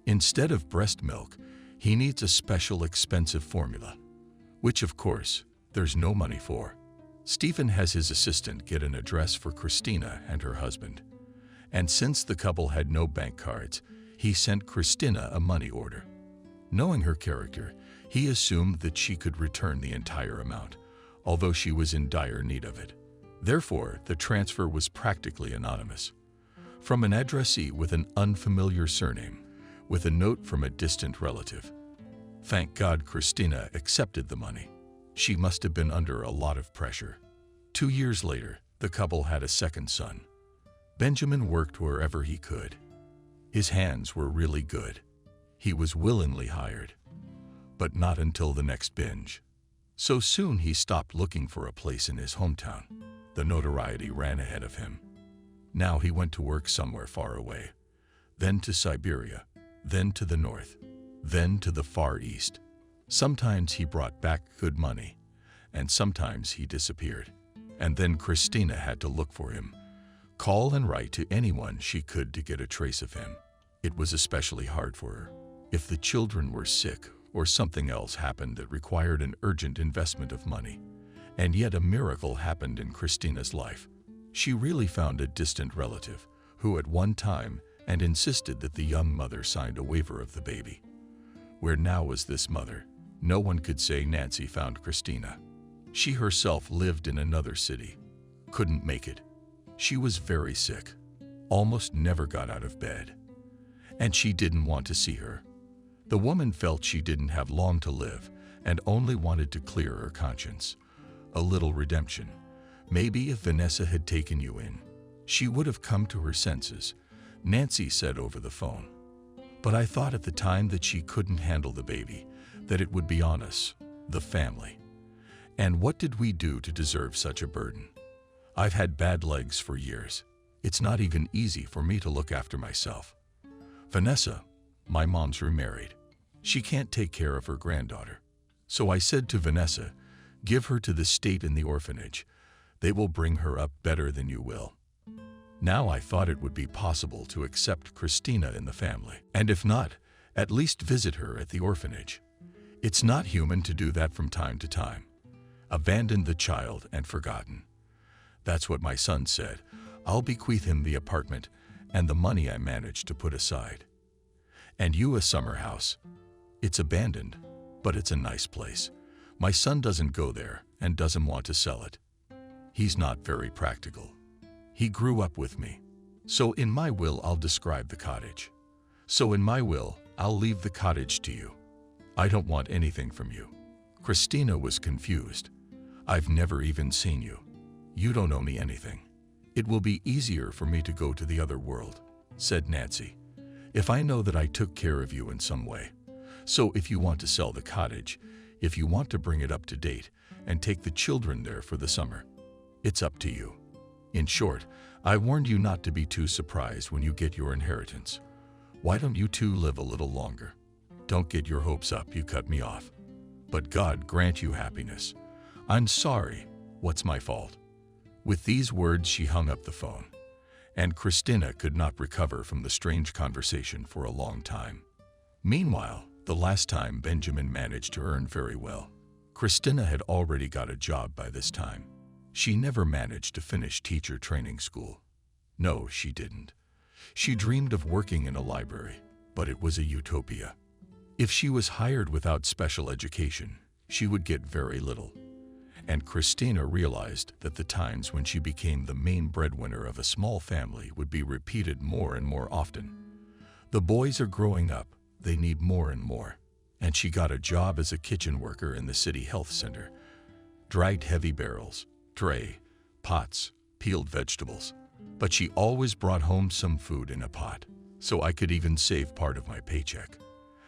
Instead of breast milk, he needs a special expensive formula, which of course, there's no money for. Stephen has his assistant get an address for Christina and her husband. And since the couple had no bank cards, he sent Christina a money order. Knowing her character, he assumed that she could return the entire amount, although she was in dire need of it. Therefore, the transfer was practically anonymous. From an addressee with an unfamiliar surname, with a note from a distant relative. Thank God Christina accepted the money. She must have been under a lot of pressure. 2 years later, the couple had a second son. Benjamin worked wherever he could. His hands were really good. He was willingly hired. But not until the next binge. So soon he stopped looking for a place in his hometown. The notoriety ran ahead of him. Now he went to work somewhere far away, then to Siberia, then to the north, then to the Far East. Sometimes he brought back good money, and sometimes he disappeared. And then Christina had to look for him, call and write to anyone she could to get a trace of him. It was especially hard for her. If the children were sick or something else happened that required an urgent investment of money, and yet a miracle happened in Christina's life. She really found a distant relative who at one time and insisted that the young mother signed a waiver of the baby. Where now was this mother? No one could say Nancy found Christina. She herself lived in another city. Couldn't make it. She was very sick, almost never got out of bed. And she didn't want to see her. The woman felt she didn't have long to live and only wanted to clear her conscience. A little redemption. Maybe if Vanessa had taken you in, she would have come to her senses, Nancy said over the phone. But I thought at the time that she couldn't handle the baby, that it would be on us, the family. And what did we do to deserve such a burden? I've had bad legs for years. It's not even easy for me to look after myself. Vanessa, my mom's remarried. She can't take care of her granddaughter. So I said to Vanessa, give her to the state in the orphanage. They will bring her up better than you will. Now I thought it would be possible to accept Christina in the family, and if not, at least visit her at the orphanage. It's not human to do that from time to time. Abandon the child and forgotten. That's what my son said. I'll bequeath him the apartment and the money I managed to put aside. And you a summer house. It's abandoned, but it's a nice place. My son doesn't go there and doesn't want to sell it. He's not very practical. He grew up with me. So in my will, I'll describe the cottage. So in my will, I'll leave the cottage to you. I don't want anything from you. Christina was confused. I've never even seen you. You don't owe me anything. It will be easier for me to go to the other world, said Nancy, if I know that I took care of you in some way. So if you want to sell the cottage, if you want to bring it up to date and take the children there for the summer, it's up to you. In short, I warned you not to be too surprised when you get your inheritance. Why don't you two live a little longer? Don't get your hopes up, you cut me off. But God grant you happiness. I'm sorry. What's my fault? With these words, she hung up the phone, and Christina could not recover from the strange conversation for a long time. Meanwhile, the last time Benjamin managed to earn very well, Christina had already got a job by this time. She never managed to finish teacher training school. No, she didn't. She dreamed of working in a library, but it was a utopia. If she was hired without special education, she would get very little. And Christina realized that the times when she became the main breadwinner of a small family would be repeated more and more often. The boys are growing up, they need more and more. And she got a job as a kitchen worker in the city health center. Dragged heavy barrels, tray, pots, peeled vegetables. But she always brought home some food in a pot, so I could even save part of my paycheck.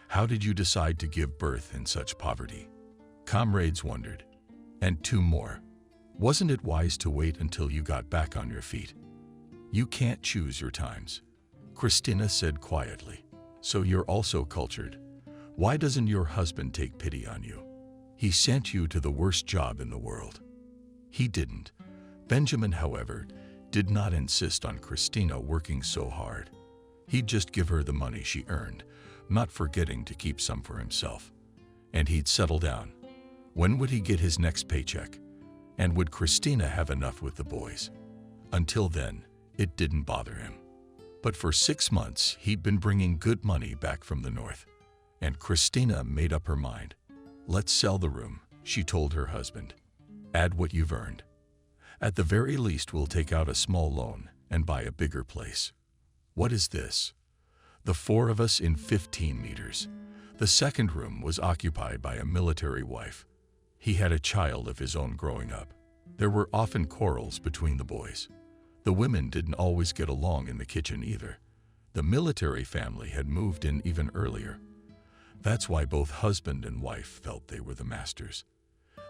How did you decide to give birth in such poverty? Comrades wondered. And two more. Wasn't it wise to wait until you got back on your feet? You can't choose your times, Christina said quietly. So you're also cultured. Why doesn't your husband take pity on you? He sent you to the worst job in the world. He didn't. Benjamin, however, did not insist on Christina working so hard. He'd just give her the money she earned, not forgetting to keep some for himself. And he'd settle down. When would he get his next paycheck? And would Christina have enough with the boys? Until then, it didn't bother him. But for 6 months, he'd been bringing good money back from the north. And Christina made up her mind. Let's sell the room, she told her husband. Add what you've earned. At the very least, we'll take out a small loan and buy a bigger place. What is this? The 4 of us in 15 meters. The second room was occupied by a military wife. He had a child of his own growing up. There were often quarrels between the boys. The women didn't always get along in the kitchen either. The military family had moved in even earlier. That's why both husband and wife felt they were the masters.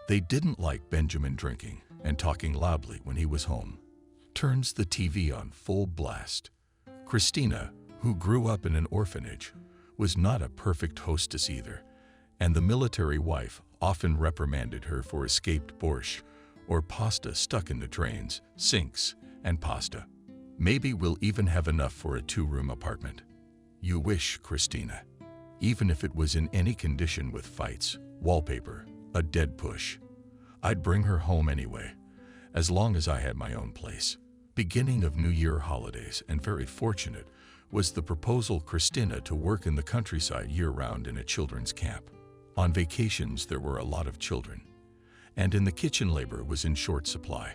They didn't like Benjamin drinking and talking loudly when he was home. Turns the TV on full blast. Christina, who grew up in an orphanage, was not a perfect hostess either, and the military wife often reprimanded her for escaped borscht or pasta stuck in the drains, sinks, and pasta. Maybe we'll even have enough for a 2-room apartment. You wish, Christina. Even if it was in any condition with fights, wallpaper, a dead push. I'd bring her home anyway, as long as I had my own place. Beginning of New Year holidays, and very fortunate, was the proposal Christina to work in the countryside year-round in a children's camp. On vacations, there were a lot of children, and in the kitchen labor was in short supply.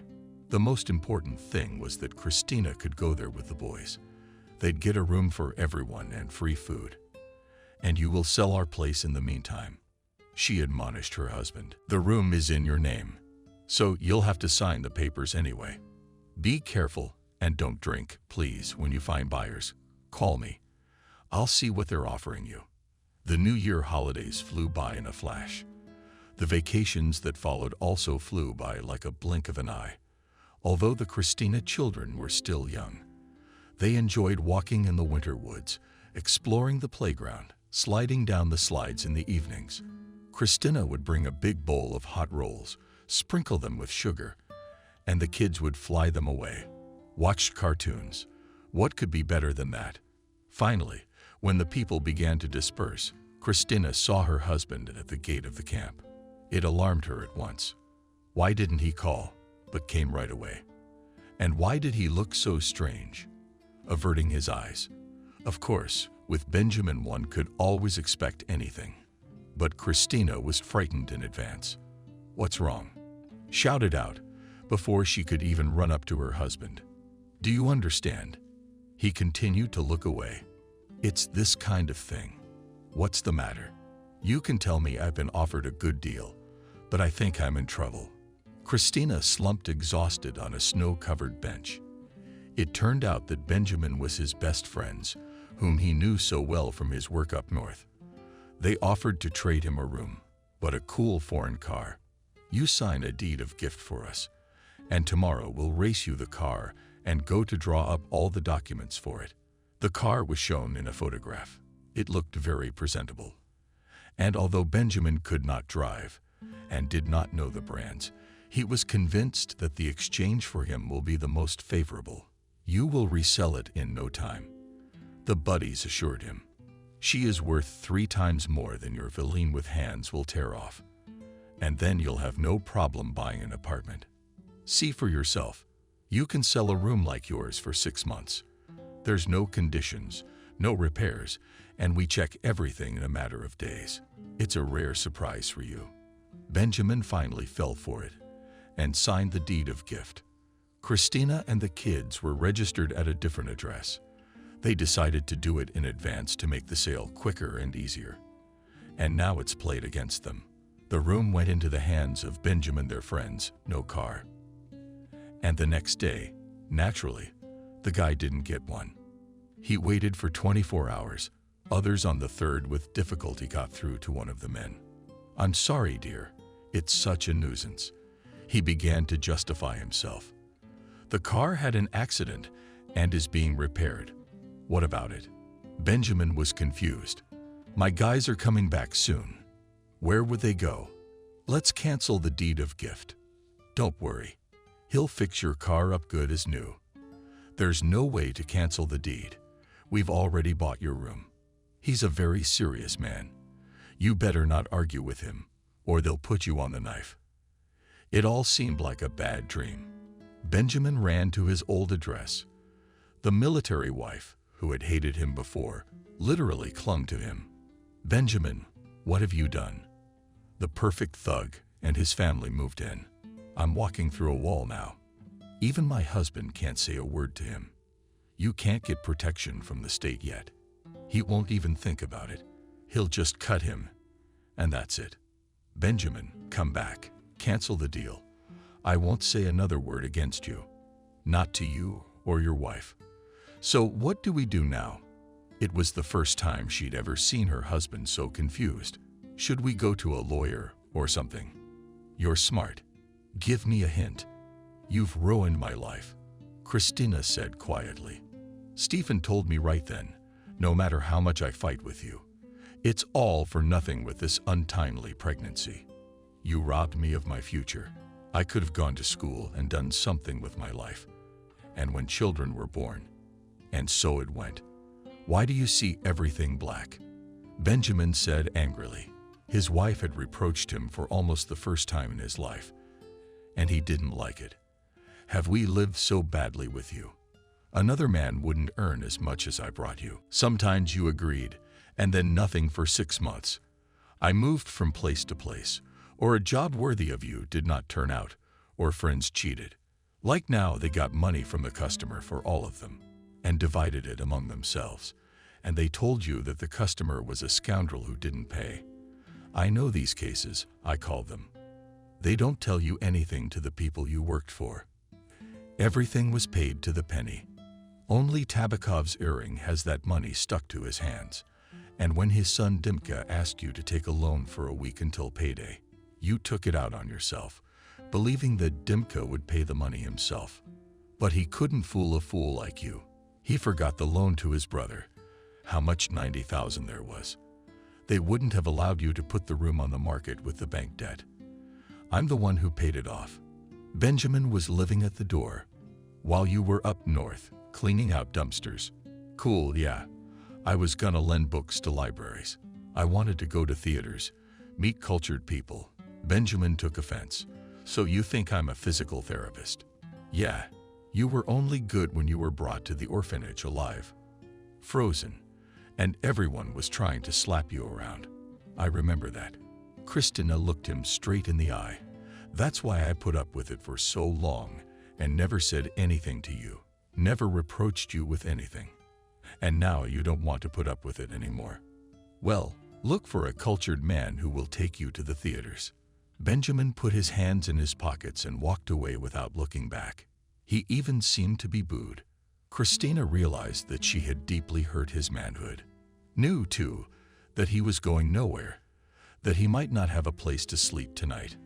The most important thing was that Christina could go there with the boys. They'd get a room for everyone and free food. And you will sell our place in the meantime, she admonished her husband. The room is in your name, so you'll have to sign the papers anyway. Be careful and don't drink, please, when you find buyers. Call me. I'll see what they're offering you. The New Year holidays flew by in a flash. The vacations that followed also flew by like a blink of an eye. Although the Christina children were still young, they enjoyed walking in the winter woods, exploring the playground, sliding down the slides in the evenings. Christina would bring a big bowl of hot rolls, sprinkle them with sugar, and the kids would fly them away. Watched cartoons. What could be better than that? Finally, when the people began to disperse, Christina saw her husband at the gate of the camp. It alarmed her at once. Why didn't he call, but came right away? And why did he look so strange, averting his eyes? Of course, with Benjamin one could always expect anything. But Christina was frightened in advance. What's wrong? Shouted out, before she could even run up to her husband. Do you understand? He continued to look away. It's this kind of thing. What's the matter? You can tell me I've been offered a good deal, but I think I'm in trouble. Christina slumped exhausted on a snow-covered bench. It turned out that Benjamin was his best friends, whom he knew so well from his work up north. They offered to trade him a room, but a cool foreign car. You sign a deed of gift for us, and tomorrow we'll race you the car and go to draw up all the documents for it. The car was shown in a photograph. It looked very presentable. And although Benjamin could not drive and did not know the brands, he was convinced that the exchange for him will be the most favorable. You will resell it in no time. The buddies assured him. She is worth 3 times more than your Veline with hands will tear off. And then you'll have no problem buying an apartment. See for yourself. You can sell a room like yours for 6 months. There's no conditions, no repairs, and we check everything in a matter of days. It's a rare surprise for you. Benjamin finally fell for it and signed the deed of gift. Christina and the kids were registered at a different address. They decided to do it in advance to make the sale quicker and easier. And now it's played against them. The room went into the hands of Benjamin, their friends, no car. And the next day, naturally, the guy didn't get one. He waited for 24 hours. Others on the third with difficulty got through to one of the men. "I'm sorry, dear. It's such a nuisance." He began to justify himself. "The car had an accident and is being repaired. What about it?" Benjamin was confused. "My guys are coming back soon." "Where would they go?" "Let's cancel the deed of gift." "Don't worry. He'll fix your car up good as new." "There's no way to cancel the deed. We've already bought your room." "He's a very serious man. You better not argue with him, or they'll put you on the knife." It all seemed like a bad dream. Benjamin ran to his old address. The military wife, who had hated him before, literally clung to him. "Benjamin, what have you done?" The perfect thug and his family moved in. "I'm walking through a wall now. Even my husband can't say a word to him. You can't get protection from the state yet. He won't even think about it. He'll just cut him. And that's it. Benjamin, come back. Cancel the deal. I won't say another word against you. Not to you or your wife." So what do we do now? It was the first time she'd ever seen her husband so confused. Should we go to a lawyer or something? "You're smart. Give me a hint." "You've ruined my life," Christina said quietly. "Stephen told me right then, no matter how much I fight with you, it's all for nothing with this untimely pregnancy. You robbed me of my future. I could have gone to school and done something with my life. And when children were born, and so it went. Why do you see everything black?" Benjamin said angrily. His wife had reproached him for almost the first time in his life, and he didn't like it. "Have we lived so badly with you? Another man wouldn't earn as much as I brought you. Sometimes you agreed, and then nothing for 6 months. I moved from place to place, or a job worthy of you did not turn out, or friends cheated. Like now, they got money from the customer for all of them, and divided it among themselves, and they told you that the customer was a scoundrel who didn't pay. I know these cases, I call them. They don't tell you anything to the people you worked for. Everything was paid to the penny. Only Tabakov's earring has that money stuck to his hands, and when his son Dimka asked you to take a loan for a week until payday, you took it out on yourself, believing that Dimka would pay the money himself. But he couldn't fool a fool like you. He forgot the loan to his brother, how much 90,000 there was. They wouldn't have allowed you to put the room on the market with the bank debt. I'm the one who paid it off. Benjamin was living at the door, while you were up north, cleaning out dumpsters. Cool, yeah. I was gonna lend books to libraries. I wanted to go to theaters, meet cultured people. Benjamin took offense. So you think I'm a physical therapist? Yeah. You were only good when you were brought to the orphanage alive, frozen, and everyone was trying to slap you around. I remember that. Christina looked him straight in the eye. That's why I put up with it for so long and never said anything to you, never reproached you with anything. And now you don't want to put up with it anymore. Well, look for a cultured man who will take you to the theaters. Benjamin put his hands in his pockets and walked away without looking back. He even seemed to be booed. Christina realized that she had deeply hurt his manhood. Knew, too, that he was going nowhere, that he might not have a place to sleep tonight.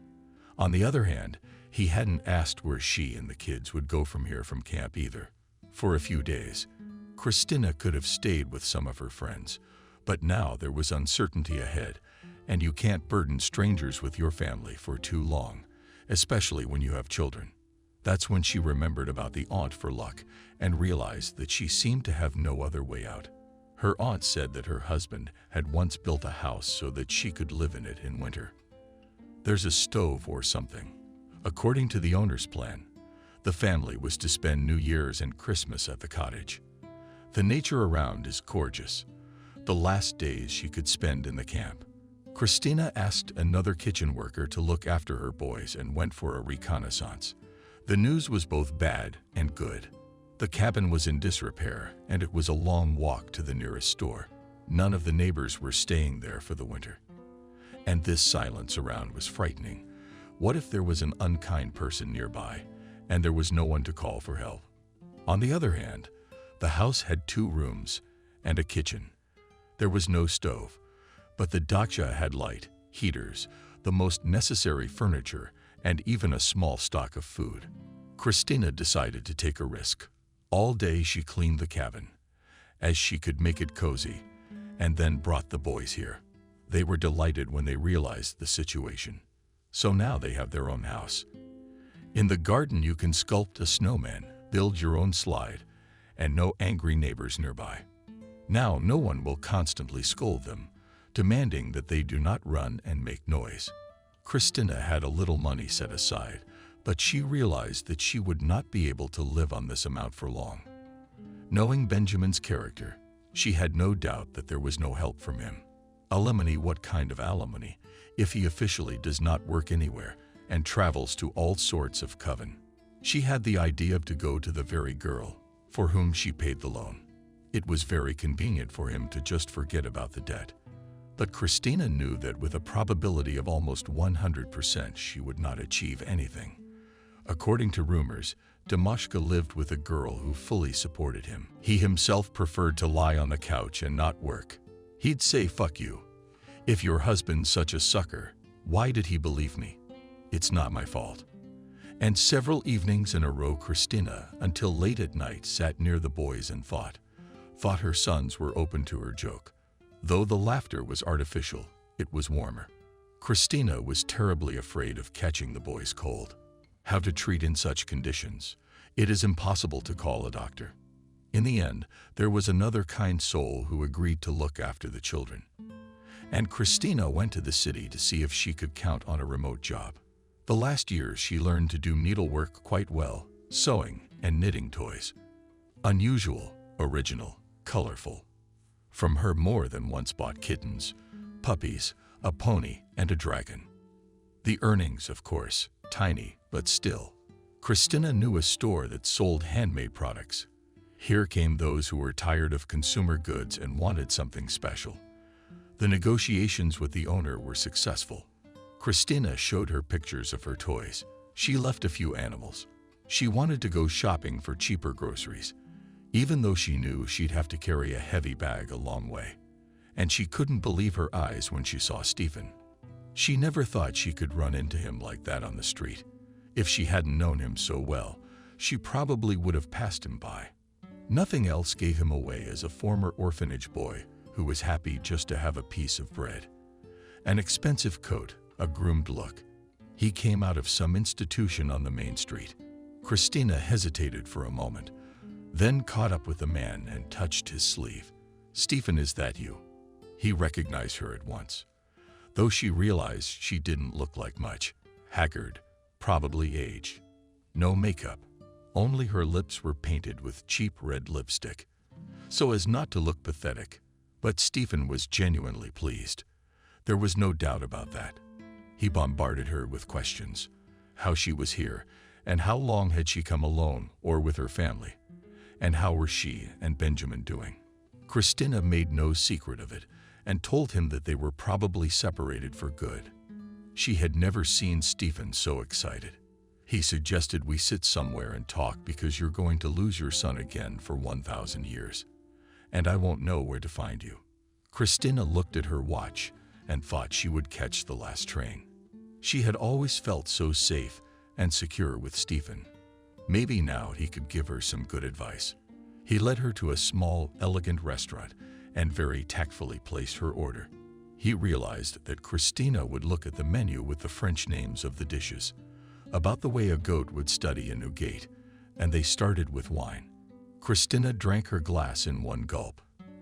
On the other hand, he hadn't asked where she and the kids would go from here from camp either. For a few days, Christina could have stayed with some of her friends, but now there was uncertainty ahead, and you can't burden strangers with your family for too long, especially when you have children. That's when she remembered about the aunt for luck and realized that she seemed to have no other way out. Her aunt said that her husband had once built a house so that she could live in it in winter. There's a stove or something. According to the owner's plan, the family was to spend New Year's and Christmas at the cottage. The nature around is gorgeous. The last days she could spend in the camp. Christina asked another kitchen worker to look after her boys and went for a reconnaissance. The news was both bad and good. The cabin was in disrepair, and it was a long walk to the nearest store. None of the neighbors were staying there for the winter. And this silence around was frightening. What if there was an unkind person nearby, and there was no one to call for help? On the other hand, the house had 2 rooms and a kitchen. There was no stove, but the dacha had light, heaters, the most necessary furniture, and even a small stock of food. Christina decided to take a risk. All day she cleaned the cabin, as she could make it cozy, and then brought the boys here. They were delighted when they realized the situation. So now they have their own house. In the garden you can sculpt a snowman, build your own slide, and no angry neighbors nearby. Now no one will constantly scold them, demanding that they do not run and make noise. Christina had a little money set aside, but she realized that she would not be able to live on this amount for long. Knowing Benjamin's character, she had no doubt that there was no help from him. Alimony, what kind of alimony, if he officially does not work anywhere and travels to all sorts of coven? She had the idea to go to the very girl for whom she paid the loan. It was very convenient for him to just forget about the debt. But Christina knew that with a probability of almost 100% she would not achieve anything. According to rumors, Dimashka lived with a girl who fully supported him. He himself preferred to lie on the couch and not work. He'd say, "Fuck you. If your husband's such a sucker, why did he believe me? It's not my fault." And several evenings in a row, Christina, until late at night, sat near the boys and thought her sons were open to her joke. Though the laughter was artificial, it was warmer. Christina was terribly afraid of catching the boys cold. How to treat in such conditions? It is impossible to call a doctor. In the end, there was another kind soul who agreed to look after the children. And Christina went to the city to see if she could count on a remote job. The last years she learned to do needlework quite well, sewing and knitting toys. Unusual, original, colorful. From her more than once bought kittens, puppies, a pony, and a dragon. The earnings, of course, tiny, but still. Christina knew a store that sold handmade products. Here came those who were tired of consumer goods and wanted something special. The negotiations with the owner were successful. Christina showed her pictures of her toys. She left a few animals. She wanted to go shopping for cheaper groceries, even though she knew she'd have to carry a heavy bag a long way. And she couldn't believe her eyes when she saw Stephen. She never thought she could run into him like that on the street. If she hadn't known him so well, she probably would have passed him by. Nothing else gave him away as a former orphanage boy who was happy just to have a piece of bread. An expensive coat, a groomed look. He came out of some institution on the main street. Christina hesitated for a moment, then caught up with the man and touched his sleeve. "Stephen, is that you?" He recognized her at once, though she realized she didn't look like much. Haggard, probably aged. No makeup. Only her lips were painted with cheap red lipstick, so as not to look pathetic. But Stephen was genuinely pleased. There was no doubt about that. He bombarded her with questions. How she was here, and how long had she come alone or with her family, and how were she and Benjamin doing. Christina made no secret of it and told him that they were probably separated for good. She had never seen Stephen so excited. He suggested we sit somewhere and talk because you're going to lose your son again for 1,000 years, and I won't know where to find you. Christina looked at her watch and thought she would catch the last train. She had always felt so safe and secure with Stephen. Maybe now he could give her some good advice. He led her to a small, elegant restaurant and very tactfully placed her order. He realized that Christina would look at the menu with the French names of the dishes, about the way a goat would study a new gate, and they started with wine. Christina drank her glass in one gulp.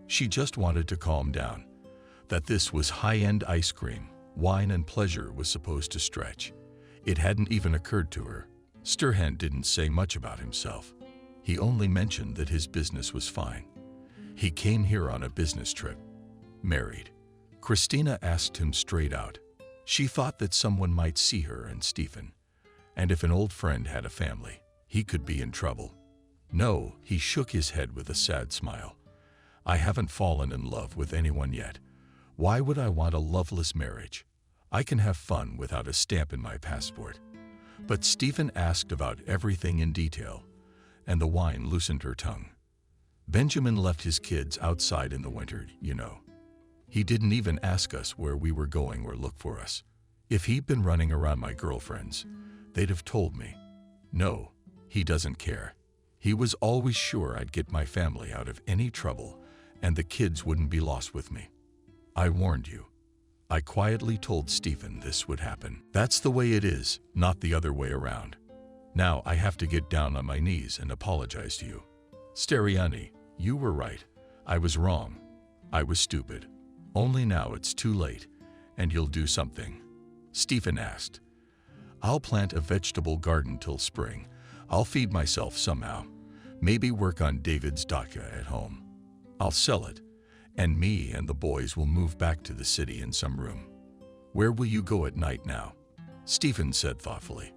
She just wanted to calm down. That this was high-end ice cream, wine and pleasure was supposed to stretch. It hadn't even occurred to her. Sturhan didn't say much about himself. He only mentioned that his business was fine. He came here on a business trip. Married. Christina asked him straight out. She thought that someone might see her and Stephen, and if an old friend had a family, he could be in trouble. No, he shook his head with a sad smile. I haven't fallen in love with anyone yet. Why would I want a loveless marriage? I can have fun without a stamp in my passport. But Stephen asked about everything in detail, and the wine loosened her tongue. Benjamin left his kids outside in the winter, you know. He didn't even ask us where we were going or look for us. If he'd been running around my girlfriends, they'd have told me. No, he doesn't care. He was always sure I'd get my family out of any trouble, and the kids wouldn't be lost with me. I warned you. I quietly told Stephen this would happen. That's the way it is, not the other way around. Now I have to get down on my knees and apologize to you. Steriani, you were right. I was wrong. I was stupid. Only now it's too late, and you'll do something. Stephen asked. I'll plant a vegetable garden till spring. I'll feed myself somehow. Maybe work on David's dacha at home. I'll sell it, and me and the boys will move back to the city in some room. Where will you go at night now? Stephen said thoughtfully.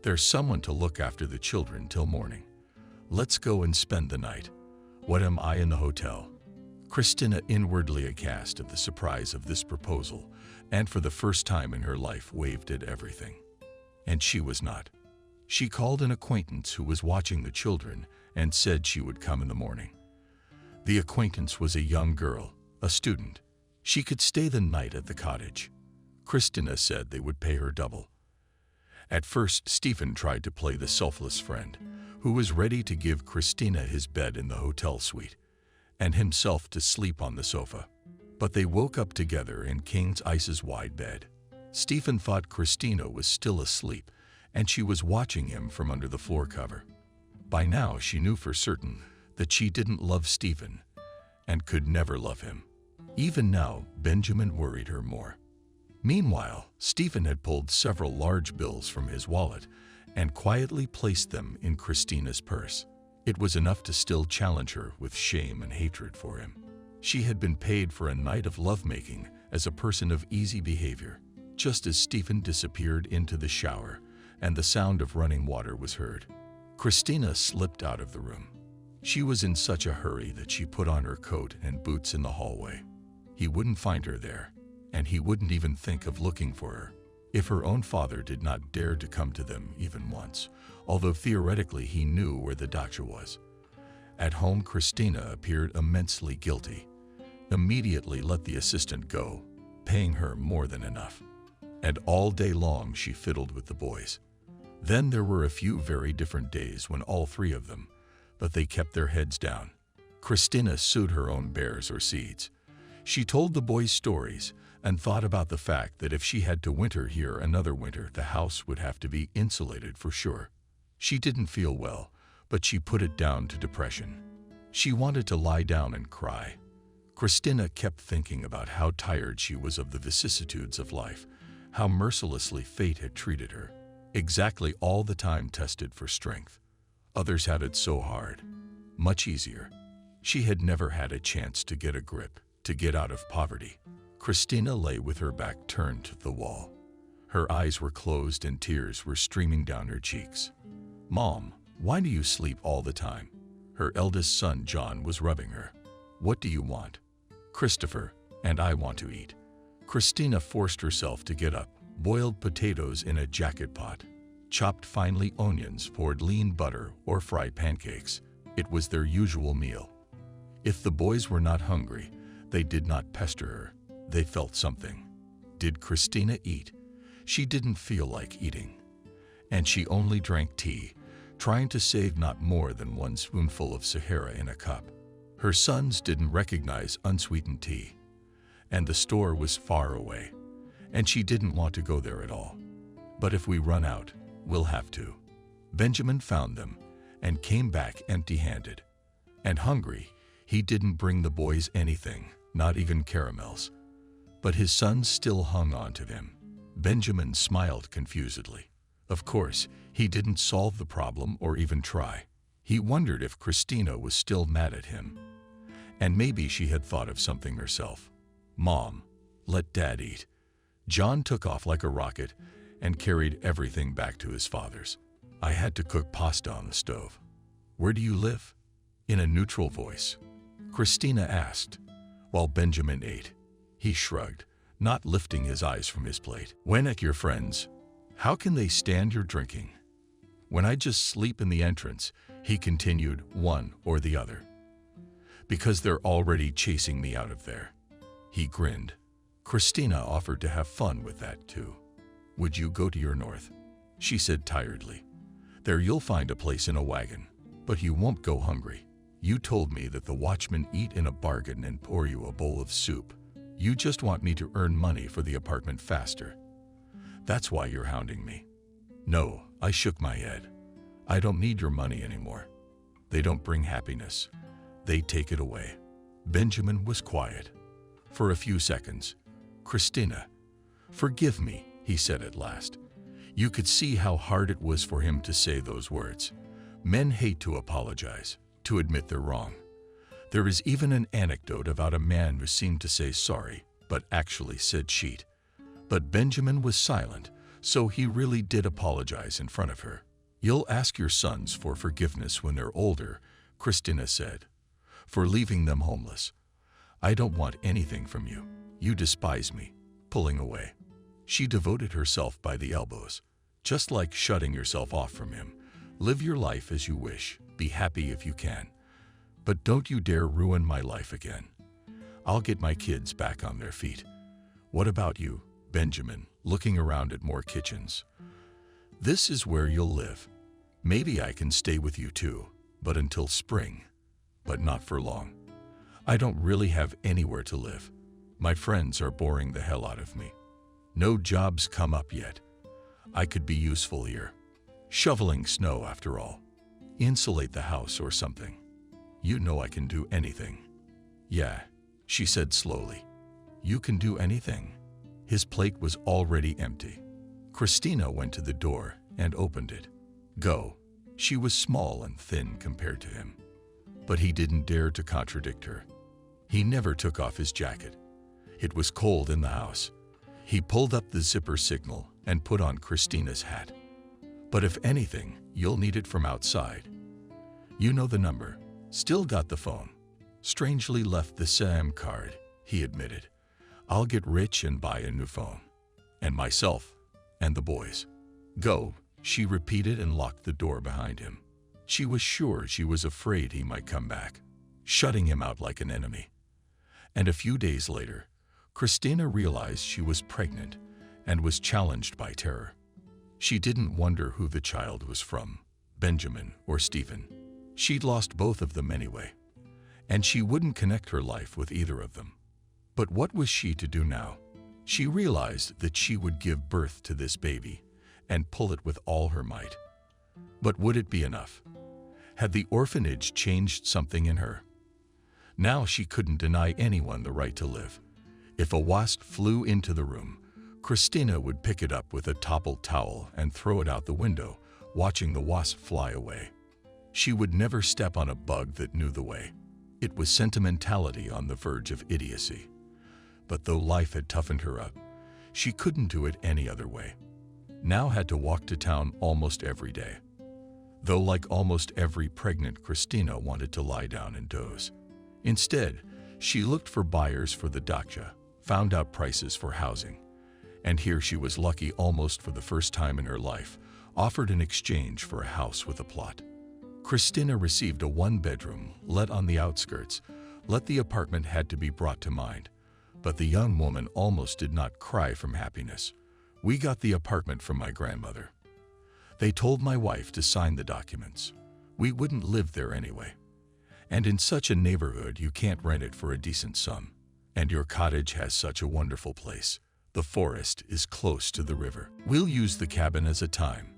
There's someone to look after the children till morning. Let's go and spend the night. What am I in the hotel? Christina, inwardly aghast at the surprise of this proposal, and for the first time in her life waved at everything. And she was not. She called an acquaintance who was watching the children and said she would come in the morning. The acquaintance was a young girl, a student. She could stay the night at the cottage. Christina said they would pay her double. At first, Stephen tried to play the selfless friend, who was ready to give Christina his bed in the hotel suite, and himself to sleep on the sofa. But they woke up together in King Ice's wide bed. Stephen thought Christina was still asleep, and she was watching him from under the floor cover. By now, she knew for certain that she didn't love Stephen and could never love him. Even now, Benjamin worried her more. Meanwhile, Stephen had pulled several large bills from his wallet and quietly placed them in Christina's purse. It was enough to still challenge her with shame and hatred for him. She had been paid for a night of lovemaking as a person of easy behavior. Just as Stephen disappeared into the shower and the sound of running water was heard, Christina slipped out of the room. She was in such a hurry that she put on her coat and boots in the hallway. He wouldn't find her there, and he wouldn't even think of looking for her. If her own father did not dare to come to them even once, although theoretically he knew where the doctor was. At home, Christina appeared immensely guilty. Immediately let the assistant go, paying her more than enough. And all day long she fiddled with the boys. Then there were a few very different days when all three of them, but they kept their heads down. Christina sewed her own bears or seeds. She told the boys stories and thought about the fact that if she had to winter here another winter, the house would have to be insulated for sure. She didn't feel well, but she put it down to depression. She wanted to lie down and cry. Christina kept thinking about how tired she was of the vicissitudes of life, how mercilessly fate had treated her. Exactly all the time tested for strength. Others had it so hard, much easier. She had never had a chance to get a grip, to get out of poverty. Christina lay with her back turned to the wall. Her eyes were closed and tears were streaming down her cheeks. Mom, why do you sleep all the time? Her eldest son, John, was rubbing her. What do you want? Christopher, and I want to eat. Christina forced herself to get up, boiled potatoes in a jacket pot, chopped finely onions, poured lean butter, or fried pancakes. It was their usual meal. If the boys were not hungry, they did not pester her. They felt something. Did Christina eat? She didn't feel like eating. And she only drank tea, trying to save not more than one spoonful of Sahara in a cup. Her sons didn't recognize unsweetened tea, and the store was far away, and she didn't want to go there at all. But if we run out, we'll have to. Benjamin found them and came back empty-handed. And hungry, he didn't bring the boys anything, not even caramels. But his sons still hung on to him. Benjamin smiled confusedly. Of course, he didn't solve the problem or even try. He wondered if Christina was still mad at him. And maybe she had thought of something herself. "Mom, let Dad eat." John took off like a rocket and carried everything back to his father's. "I had to cook pasta on the stove." "Where do you live?" In a neutral voice, Christina asked, while Benjamin ate. He shrugged, not lifting his eyes from his plate. "When at your friends', how can they stand your drinking?" "When I just sleep in the entrance," he continued, "one or the other. Because they're already chasing me out of there." He grinned. Christina offered to have fun with that too. "Would you go to your north?" she said tiredly. "There you'll find a place in a wagon, but you won't go hungry. You told me that the watchmen eat in a bargain and pour you a bowl of soup. You just want me to earn money for the apartment faster. That's why you're hounding me." "No," I shook my head. "I don't need your money anymore. They don't bring happiness. They take it away." Benjamin was quiet. For a few seconds. "Christina, forgive me," he said at last. You could see how hard it was for him to say those words. Men hate to apologize, to admit they're wrong. There is even an anecdote about a man who seemed to say sorry, but actually said cheat. But Benjamin was silent, so he really did apologize in front of her. "You'll ask your sons for forgiveness when they're older," Christina said, "for leaving them homeless. I don't want anything from you. You despise me," pulling away. She devoted herself by the elbows, just like shutting yourself off from him. "Live your life as you wish. Be happy if you can. But don't you dare ruin my life again. I'll get my kids back on their feet." "What about you, Benjamin?" looking around at more kitchens. "This is where you'll live. Maybe I can stay with you too, but until spring. But not for long. I don't really have anywhere to live. My friends are boring the hell out of me. No jobs come up yet. I could be useful here. Shoveling snow, after all. Insulate the house or something. You know I can do anything." "Yeah," she said slowly. "You can do anything." His plate was already empty. Christina went to the door and opened it. "Go." She was small and thin compared to him. But he didn't dare to contradict her. He never took off his jacket. It was cold in the house. He pulled up the zipper signal and put on Christina's hat. "But if anything, you'll need it from outside. You know the number." Still got the phone. "Strangely left the SIM card," he admitted. "I'll get rich and buy a new phone. And myself. And the boys." "Go," she repeated and locked the door behind him. She was sure she was afraid he might come back, shutting him out like an enemy. And a few days later, Christina realized she was pregnant and was challenged by terror. She didn't wonder who the child was from, Benjamin or Stephen. She'd lost both of them anyway, and she wouldn't connect her life with either of them. But what was she to do now? She realized that she would give birth to this baby and pull it with all her might. But would it be enough? Had the orphanage changed something in her? Now she couldn't deny anyone the right to live. If a wasp flew into the room, Christina would pick it up with a toppled towel and throw it out the window, watching the wasp fly away. She would never step on a bug that knew the way. It was sentimentality on the verge of idiocy. But though life had toughened her up, she couldn't do it any other way. Now had to walk to town almost every day. Though like almost every pregnant, Christina wanted to lie down and doze. Instead, she looked for buyers for the dacha, found out prices for housing, And here she was lucky almost for the first time in her life, offered in exchange for a house with a plot. Christina received a one-bedroom, let on the outskirts. The apartment had to be brought to mind. But the young woman almost did not cry from happiness. "We got the apartment from my grandmother. They told my wife to sign the documents. We wouldn't live there anyway. And in such a neighborhood, you can't rent it for a decent sum. And your cottage has such a wonderful place. The forest is close to the river. We'll use the cabin as a time,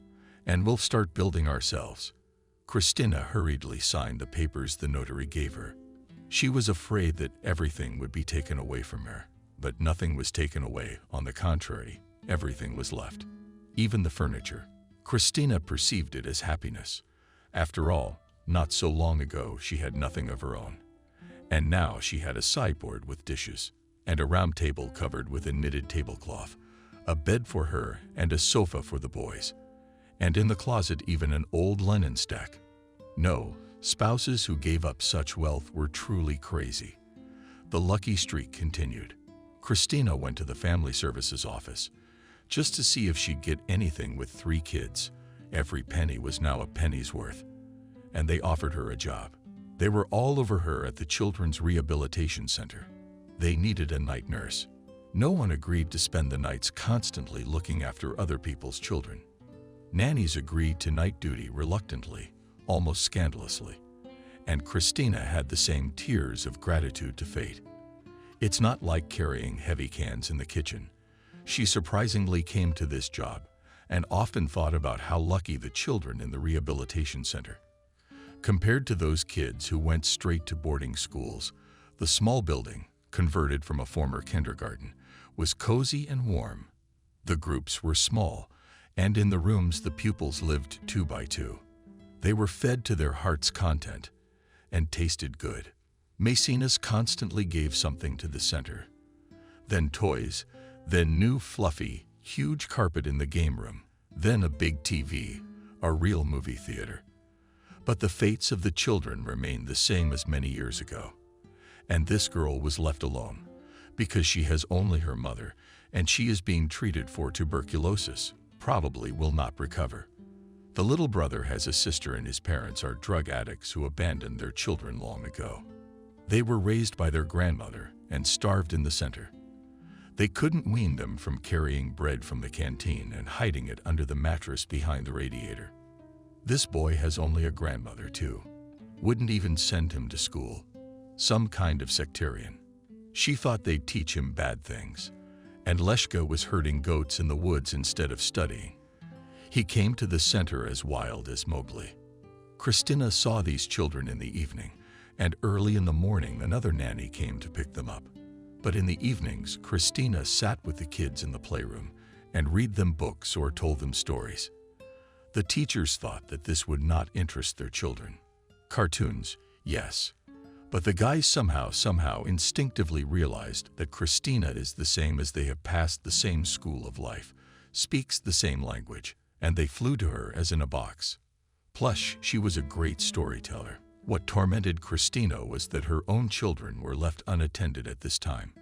and we'll start building ourselves." Christina hurriedly signed the papers the notary gave her. She was afraid that everything would be taken away from her, but nothing was taken away. On the contrary, everything was left, even the furniture. Christina perceived it as happiness. After all, not so long ago she had nothing of her own. And now she had a sideboard with dishes, and a round table covered with a knitted tablecloth, a bed for her and a sofa for the boys, and in the closet even an old linen stack. No, spouses who gave up such wealth were truly crazy. The lucky streak continued. Christina went to the family services office just to see if she'd get anything with 3 kids. Every penny was now a penny's worth, and they offered her a job. They were all over her at the Children's Rehabilitation Center. They needed a night nurse. No one agreed to spend the nights constantly looking after other people's children. Nannies agreed to night duty reluctantly, almost scandalously, and Christina had the same tears of gratitude to fate. It's not like carrying heavy cans in the kitchen. She surprisingly came to this job and often thought about how lucky the children in the rehabilitation center. Compared to those kids who went straight to boarding schools, the small building, converted from a former kindergarten, was cozy and warm. The groups were small, and in the rooms the pupils lived 2 by 2. They were fed to their heart's content and tasted good. Maecenas constantly gave something to the center. Then toys, then new fluffy, huge carpet in the game room, then a big TV, a real movie theater. But the fates of the children remained the same as many years ago. And this girl was left alone because she has only her mother, and she is being treated for tuberculosis, probably will not recover. The little brother has a sister and his parents are drug addicts who abandoned their children long ago. They were raised by their grandmother and starved in the center. They couldn't wean them from carrying bread from the canteen and hiding it under the mattress behind the radiator. This boy has only a grandmother too. Wouldn't even send him to school. Some kind of sectarian. She thought they'd teach him bad things. And Leshka was herding goats in the woods instead of studying. He came to the center as wild as Mowgli. Christina saw these children in the evening, and early in the morning another nanny came to pick them up. But in the evenings, Christina sat with the kids in the playroom and read them books or told them stories. The teachers thought that this would not interest their children. Cartoons, yes. But the guys somehow instinctively realized that Christina is the same as they have passed the same school of life, speaks the same language, and they flew to her as in a box. Plus, she was a great storyteller. What tormented Christina was that her own children were left unattended at this time.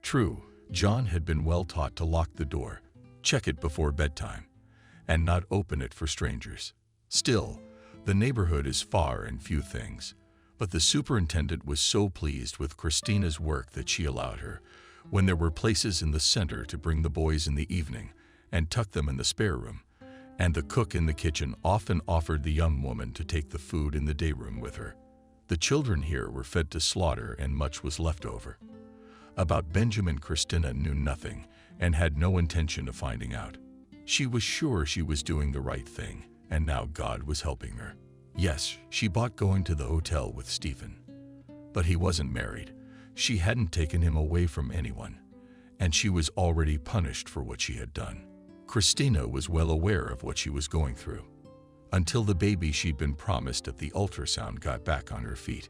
True, John had been well taught to lock the door, check it before bedtime, and not open it for strangers. Still, the neighborhood is far and few things. But the superintendent was so pleased with Christina's work that she allowed her, when there were places in the center, to bring the boys in the evening and tuck them in the spare room, and the cook in the kitchen often offered the young woman to take the food in the day room with her. The children here were fed to slaughter and much was left over. About Benjamin, Christina knew nothing and had no intention of finding out. She was sure she was doing the right thing, and now God was helping her. Yes, she bought going to the hotel with Stephen. But he wasn't married. She hadn't taken him away from anyone, and she was already punished for what she had done. Christina was well aware of what she was going through, until the baby she'd been promised at the ultrasound got back on her feet.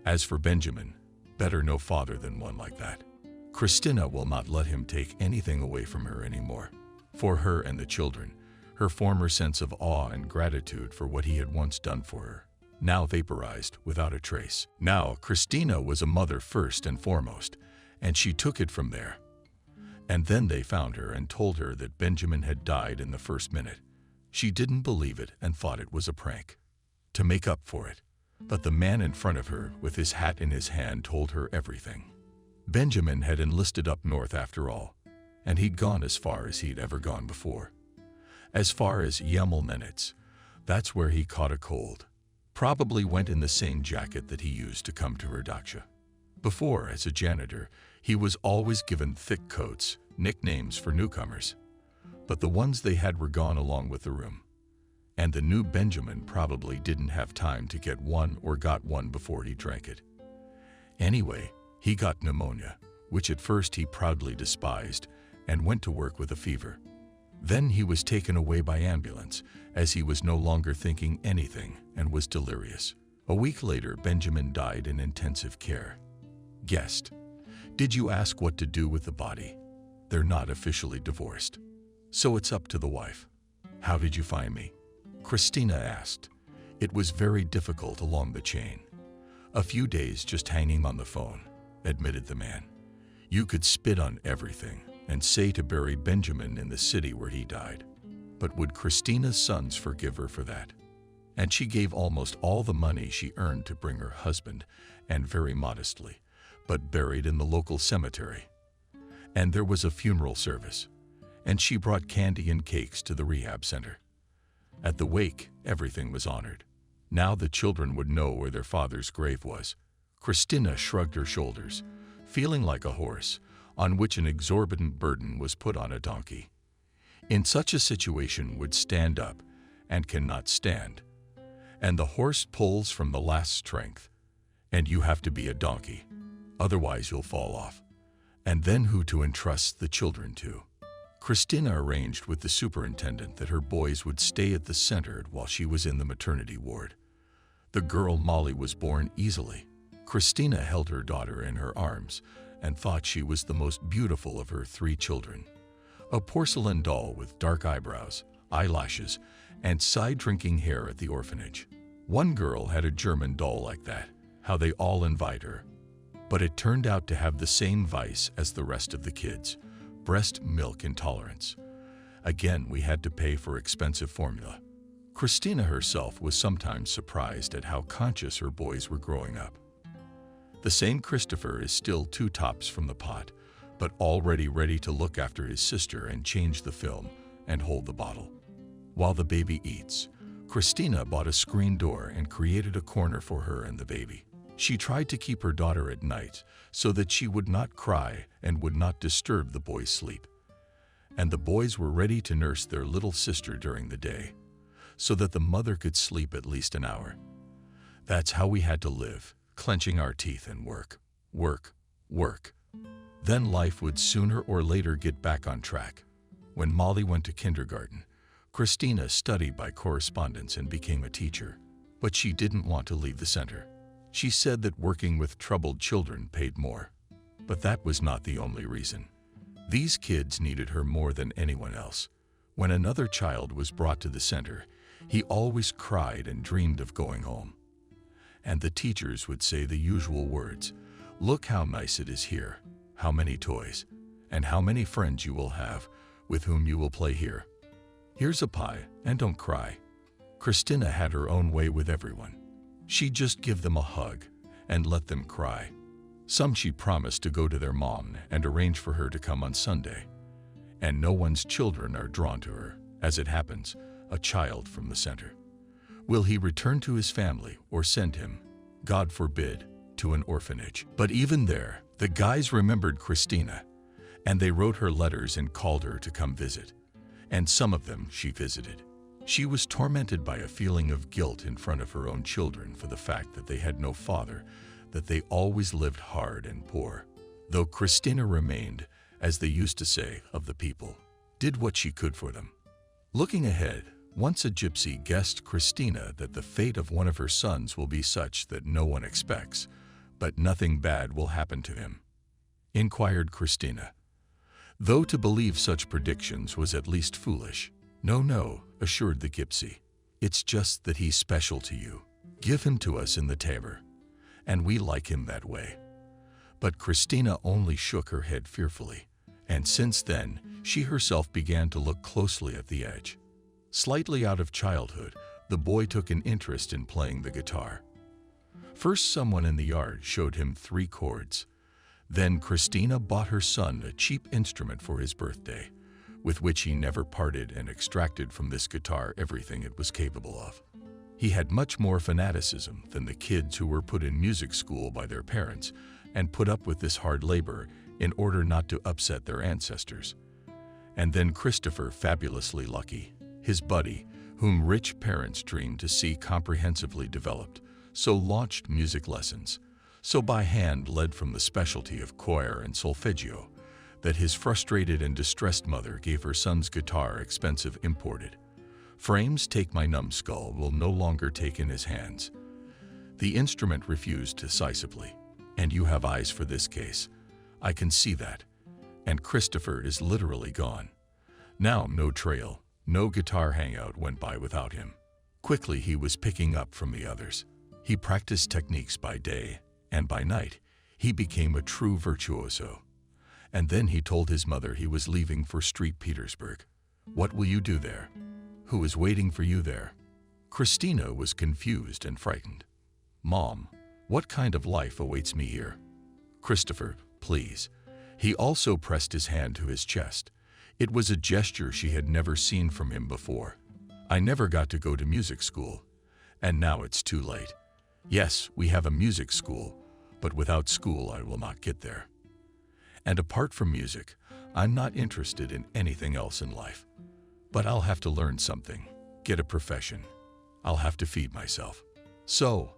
As for Benjamin, better no father than one like that. Christina will not let him take anything away from her anymore. For her and the children, her former sense of awe and gratitude for what he had once done for her, now vaporized without a trace. Now, Christina was a mother first and foremost, and she took it from there. And then they found her and told her that Benjamin had died in the first minute. She didn't believe it and thought it was a prank, to make up for it. But the man in front of her, with his hat in his hand, told her everything. Benjamin had enlisted up north after all, and he'd gone as far as he'd ever gone before. As far as Yemelmenitz. That's where he caught a cold. Probably went in the same jacket that he used to come to Redaksha. Before, as a janitor, he was always given thick coats, nicknames for newcomers. But the ones they had were gone along with the room. And the new Benjamin probably didn't have time to get one or got one before he drank it. Anyway, he got pneumonia, which at first he proudly despised, and went to work with a fever. Then he was taken away by ambulance, as he was no longer thinking anything and was delirious. A week later, Benjamin died in intensive care. Guest: did you ask what to do with the body? They're not officially divorced. So it's up to the wife. How did you find me? Christina asked. It was very difficult along the chain. A few days just hanging on the phone, admitted the man. You could spit on everything and say to bury Benjamin in the city where he died. But would Christina's sons forgive her for that? And she gave almost all the money she earned to bring her husband, and very modestly, but buried in the local cemetery. And there was a funeral service, and she brought candy and cakes to the rehab center. At the wake, everything was honored. Now the children would know where their father's grave was. Christina shrugged her shoulders, feeling like a horse on which an exorbitant burden was put on a donkey. In such a situation would stand up and cannot stand. And the horse pulls from the last strength, and you have to be a donkey, otherwise you'll fall off. And then who to entrust the children to? Christina arranged with the superintendent that her boys would stay at the center while she was in the maternity ward. The girl Molly was born easily. Christina held her daughter in her arms and thought she was the most beautiful of her 3 children. A porcelain doll with dark eyebrows, eyelashes, and side-drinking hair at the orphanage. One girl had a German doll like that, how they all invite her. But it turned out to have the same vice as the rest of the kids, breast milk intolerance. Again, we had to pay for expensive formula. Christina herself was sometimes surprised at how conscious her boys were growing up. The same Christopher is still 2 tops from the pot, but already ready to look after his sister and change the film and hold the bottle. While the baby eats, Christina bought a screen door and created a corner for her and the baby. She tried to keep her daughter at night so that she would not cry and would not disturb the boys' sleep. And the boys were ready to nurse their little sister during the day, so that the mother could sleep at least an hour. That's how we had to live, clenching our teeth and work, work, work. Then life would sooner or later get back on track. When Molly went to kindergarten, Christina studied by correspondence and became a teacher. But she didn't want to leave the center. She said that working with troubled children paid more. But that was not the only reason. These kids needed her more than anyone else. When another child was brought to the center, he always cried and dreamed of going home. And the teachers would say the usual words, "Look how nice it is here, how many toys, and how many friends you will have with whom you will play here. Here's a pie, and don't cry." Christina had her own way with everyone. She'd just give them a hug and let them cry. Some she promised to go to their mom and arrange for her to come on Sunday. And no one's children are drawn to her, as it happens, a child from the center. Will he return to his family or send him, God forbid, to an orphanage? But even there, the guys remembered Christina, and they wrote her letters and called her to come visit. And some of them she visited. She was tormented by a feeling of guilt in front of her own children for the fact that they had no father, that they always lived hard and poor. Though Christina remained, as they used to say, of the people, did what she could for them. Looking ahead, once a gypsy guessed Christina that the fate of one of her sons will be such that no one expects, but nothing bad will happen to him. Inquired Christina. Though to believe such predictions was at least foolish. "No, no," assured the gypsy. "It's just that he's special to you. Give him to us in the Tabor, and we like him that way." But Christina only shook her head fearfully, And since then, she herself began to look closely at the edge. Slightly out of childhood, the boy took an interest in playing the guitar. First, someone in the yard showed him 3 chords. Then Christina bought her son a cheap instrument for his birthday, with which he never parted, and extracted from this guitar everything it was capable of. He had much more fanaticism than the kids who were put in music school by their parents and put up with this hard labor in order not to upset their ancestors. And then Christopher, fabulously lucky, his buddy, whom rich parents dreamed to see comprehensively developed, so launched music lessons, so by hand led from the specialty of choir and solfeggio, that his frustrated and distressed mother gave her son's guitar expensive imported. Frames Take My Numbskull will no longer take in his hands. The instrument refused decisively, and you have eyes for this case. I can see that. And Christopher is literally gone. Now no trail, no guitar hangout went by without him. Quickly he was picking up from the others. He practiced techniques by day, and by night he became a true virtuoso. And then he told his mother he was leaving for St. Petersburg. What will you do there? Who is waiting for you there? Christina was confused and frightened. Mom, what kind of life awaits me here? Christopher, please. He also pressed his hand to his chest. It was a gesture she had never seen from him before. I never got to go to music school, and now it's too late. Yes, we have a music school, but without school I will not get there. And apart from music, I'm not interested in anything else in life. But I'll have to learn something, get a profession. I'll have to feed myself. So,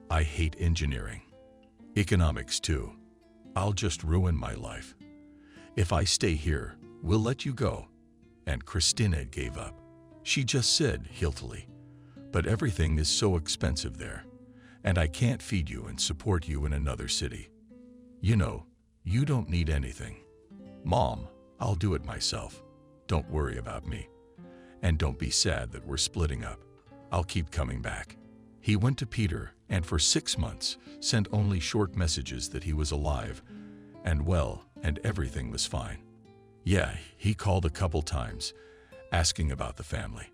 I hate engineering. Economics too. I'll just ruin my life. If I stay here, we'll let you go. And Christina gave up. She just said guiltily, but everything is so expensive there, and I can't feed you and support you in another city. You know, you don't need anything. Mom, I'll do it myself. Don't worry about me. And don't be sad that we're splitting up. I'll keep coming back. He went to Peter and for 6 months sent only short messages that he was alive and well and everything was fine. Yeah, he called a couple times, asking about the family.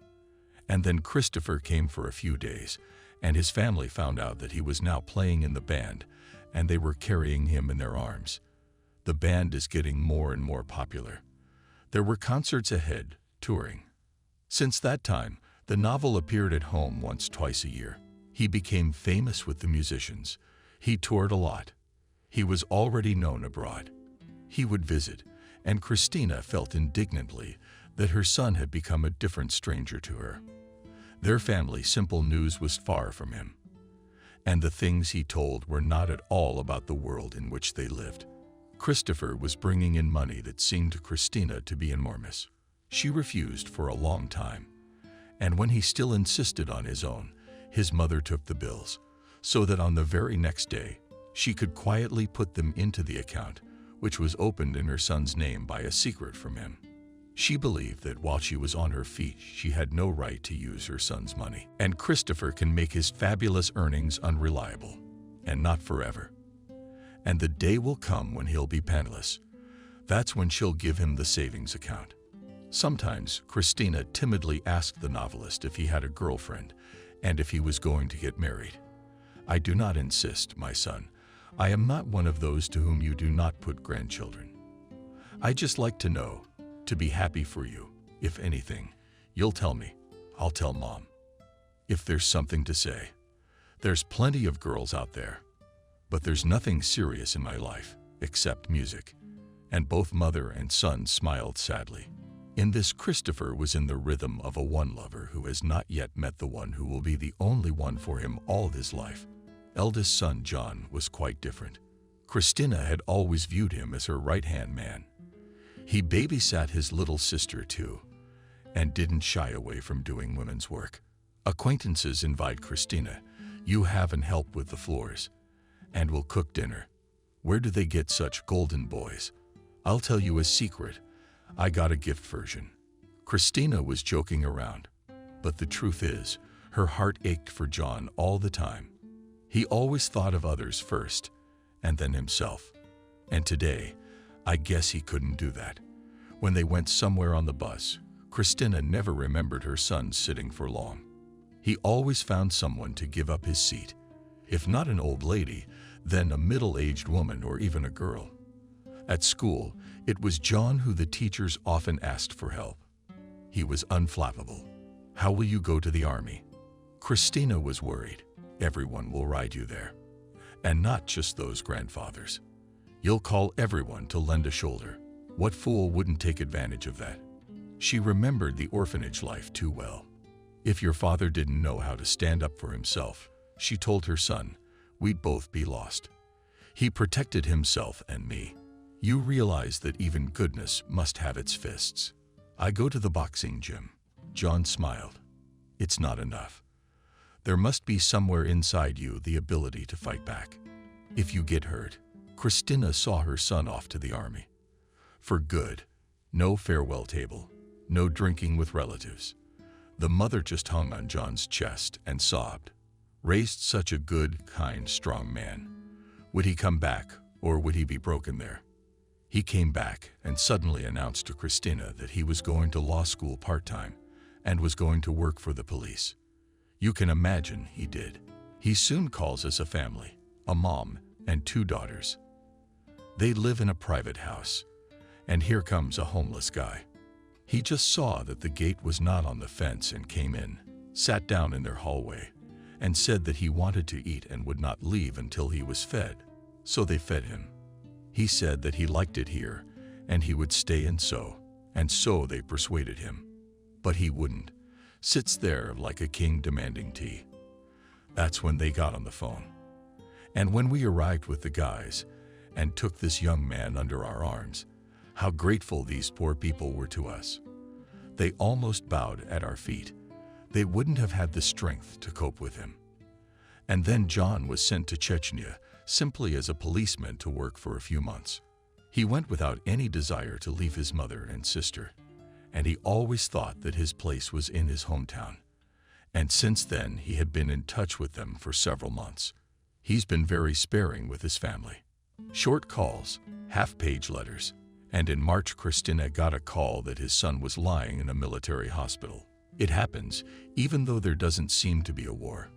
And then Christopher came for a few days, and his family found out that he was now playing in the band, and they were carrying him in their arms. The band is getting more and more popular. There were concerts ahead, touring. Since that time, the novel appeared at home once, twice a year. He became famous with the musicians. He toured a lot. He was already known abroad. He would visit, and Christina felt indignantly that her son had become a different stranger to her. Their family simple news was far from him, and the things he told were not at all about the world in which they lived. Christopher was bringing in money that seemed to Christina to be enormous. She refused for a long time, and when he still insisted on his own, his mother took the bills, so that on the very next day, she could quietly put them into the account, which was opened in her son's name by a secret from him. She believed that while she was on her feet, she had no right to use her son's money, and Christopher can make his fabulous earnings unreliable, and not forever. And the day will come when he'll be penniless. That's when she'll give him the savings account. Sometimes Christina timidly asked the novelist if he had a girlfriend and if he was going to get married. I do not insist, my son. I am not one of those to whom you do not put grandchildren. I just like to know, to be happy for you. If anything, you'll tell me. I'll tell Mom. If there's something to say. There's plenty of girls out there, but there's nothing serious in my life except music. And both mother and son smiled sadly. In this, Christopher was in the rhythm of a one lover who has not yet met the one who will be the only one for him all his life. Eldest son John was quite different. Christina had always viewed him as her right-hand man. He babysat his little sister too, and didn't shy away from doing women's work. Acquaintances invite Christina. You haven't help with the floors, and will cook dinner. Where do they get such golden boys? I'll tell you a secret. I got a gift version. Christina was joking around, but the truth is, her heart ached for John all the time. He always thought of others first, and then himself. And today, I guess he couldn't do that. When they went somewhere on the bus, Christina never remembered her son sitting for long. He always found someone to give up his seat. If not an old lady, then a middle-aged woman or even a girl. At school, it was John who the teachers often asked for help. He was unflappable. How will you go to the army? Christina was worried. Everyone will ride you there. And not just those grandfathers. You'll call everyone to lend a shoulder. What fool wouldn't take advantage of that? She remembered the orphanage life too well. If your father didn't know how to stand up for himself, she told her son, we'd both be lost. He protected himself and me. You realize that even goodness must have its fists. I go to the boxing gym. John smiled. It's not enough. There must be somewhere inside you the ability to fight back. If you get hurt, Christina saw her son off to the army. For good. No farewell table. No drinking with relatives. The mother just hung on John's chest and sobbed. Raised such a good, kind, strong man. Would he come back, or would he be broken there? He came back and suddenly announced to Christina that he was going to law school part-time and was going to work for the police. You can imagine he did. He soon calls us a family, a mom and 2 daughters. They live in a private house, and here comes a homeless guy. He just saw that the gate was not on the fence and came in, sat down in their hallway, and said that he wanted to eat and would not leave until he was fed, so they fed him. He said that he liked it here, and he would stay and so they persuaded him. But he wouldn't. Sits there like a king demanding tea. That's when they got on the phone. And when we arrived with the guys and took this young man under our arms, how grateful these poor people were to us. They almost bowed at our feet. They wouldn't have had the strength to cope with him. And then John was sent to Chechnya simply as a policeman to work for a few months. He went without any desire to leave his mother and sister, and he always thought that his place was in his hometown. And since then, he had been in touch with them for several months. He's been very sparing with his family. Short calls, half-page letters, and in March, Christina got a call that his son was lying in a military hospital. It happens, even though there doesn't seem to be a war.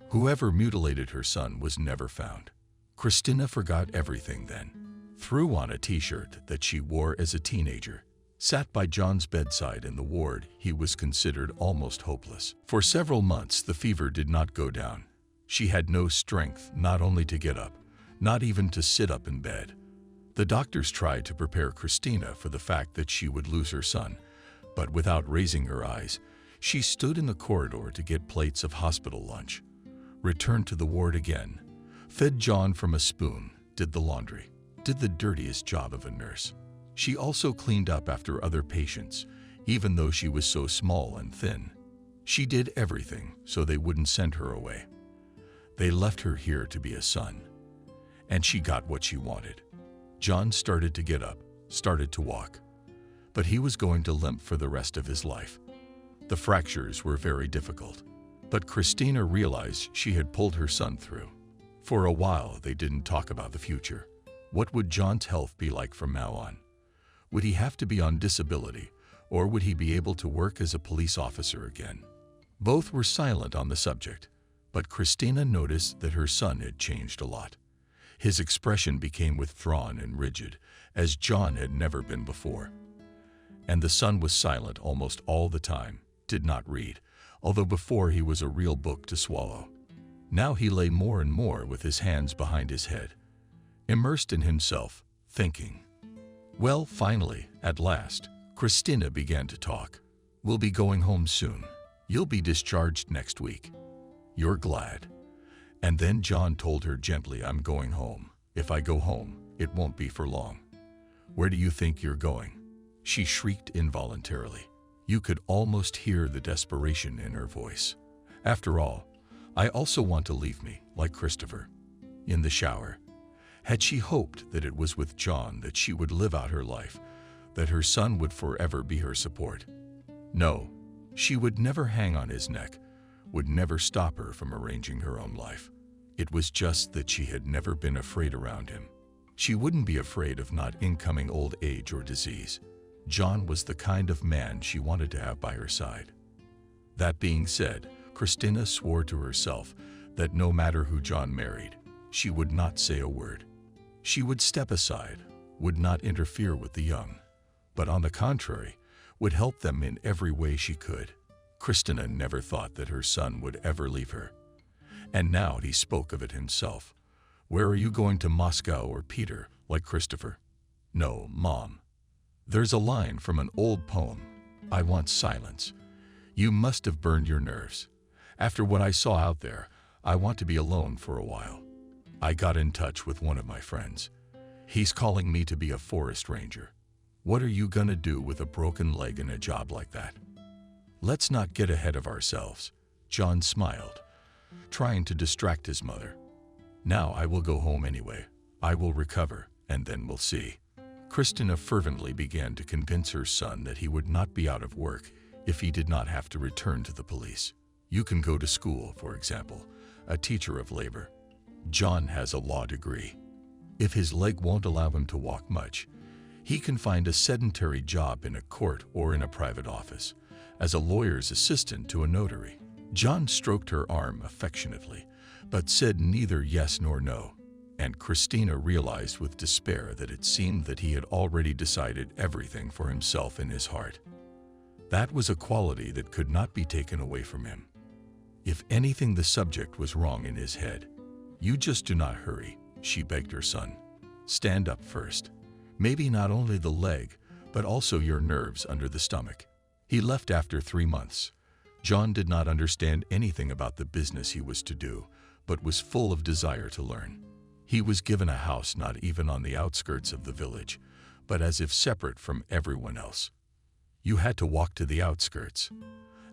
Whoever mutilated her son was never found. Christina forgot everything then, threw on a t-shirt that she wore as a teenager, sat by John's bedside in the ward. He was considered almost hopeless. For several months, the fever did not go down. She had no strength not only to get up, not even to sit up in bed. The doctors tried to prepare Christina for the fact that she would lose her son, but without raising her eyes, she stood in the corridor to get plates of hospital lunch, returned to the ward again, fed John from a spoon, did the laundry, did the dirtiest job of a nurse. She also cleaned up after other patients, even though she was so small and thin. She did everything so they wouldn't send her away. They left her here to be a son, and she got what she wanted. John started to get up, started to walk, but he was going to limp for the rest of his life. The fractures were very difficult, but Christina realized she had pulled her son through. For a while, they didn't talk about the future. What would John's health be like from now on? Would he have to be on disability, or would he be able to work as a police officer again? Both were silent on the subject, but Christina noticed that her son had changed a lot. His expression became withdrawn and rigid, as John had never been before. And the son was silent almost all the time, did not read, although before he was a real book to swallow. Now he lay more and more with his hands behind his head, immersed in himself, thinking. Well, finally, at last, Christina began to talk. We'll be going home soon. You'll be discharged next week. You're glad. And then John told her gently, I'm going home. If I go home, it won't be for long. Where do you think you're going? She shrieked involuntarily. You could almost hear the desperation in her voice. After all, I also want to leave me, like Christopher. In the shower. Had she hoped that it was with John that she would live out her life, that her son would forever be her support? No, she would never hang on his neck, would never stop her from arranging her own life. It was just that she had never been afraid around him. She wouldn't be afraid of not incoming old age or disease. John was the kind of man she wanted to have by her side. That being said, Christina swore to herself that no matter who John married, she would not say a word. She would step aside, would not interfere with the young, but on the contrary, would help them in every way she could. Christina never thought that her son would ever leave her. And now he spoke of it himself. "Where are you going, to Moscow or Peter, like Christopher?" "No, Mom. There's a line from an old poem. I want silence. You must have burned your nerves. After what I saw out there, I want to be alone for a while. I got in touch with one of my friends. He's calling me to be a forest ranger. What are you gonna do with a broken leg and a job like that?" "Let's not get ahead of ourselves." John smiled, trying to distract his mother. "Now I will go home anyway. I will recover, and then we'll see." Christina fervently began to convince her son that he would not be out of work if he did not have to return to the police. "You can go to school, for example, a teacher of labor. John has a law degree. If his leg won't allow him to walk much, he can find a sedentary job in a court or in a private office, as a lawyer's assistant to a notary." John stroked her arm affectionately, but said neither yes nor no, and Christina realized with despair that it seemed that he had already decided everything for himself in his heart. That was a quality that could not be taken away from him. If anything, the subject was wrong in his head. "You just do not hurry," she begged her son. "Stand up first. Maybe not only the leg, but also your nerves under the stomach." He left after 3 months. John did not understand anything about the business he was to do, but was full of desire to learn. He was given a house not even on the outskirts of the village, but as if separate from everyone else. You had to walk to the outskirts.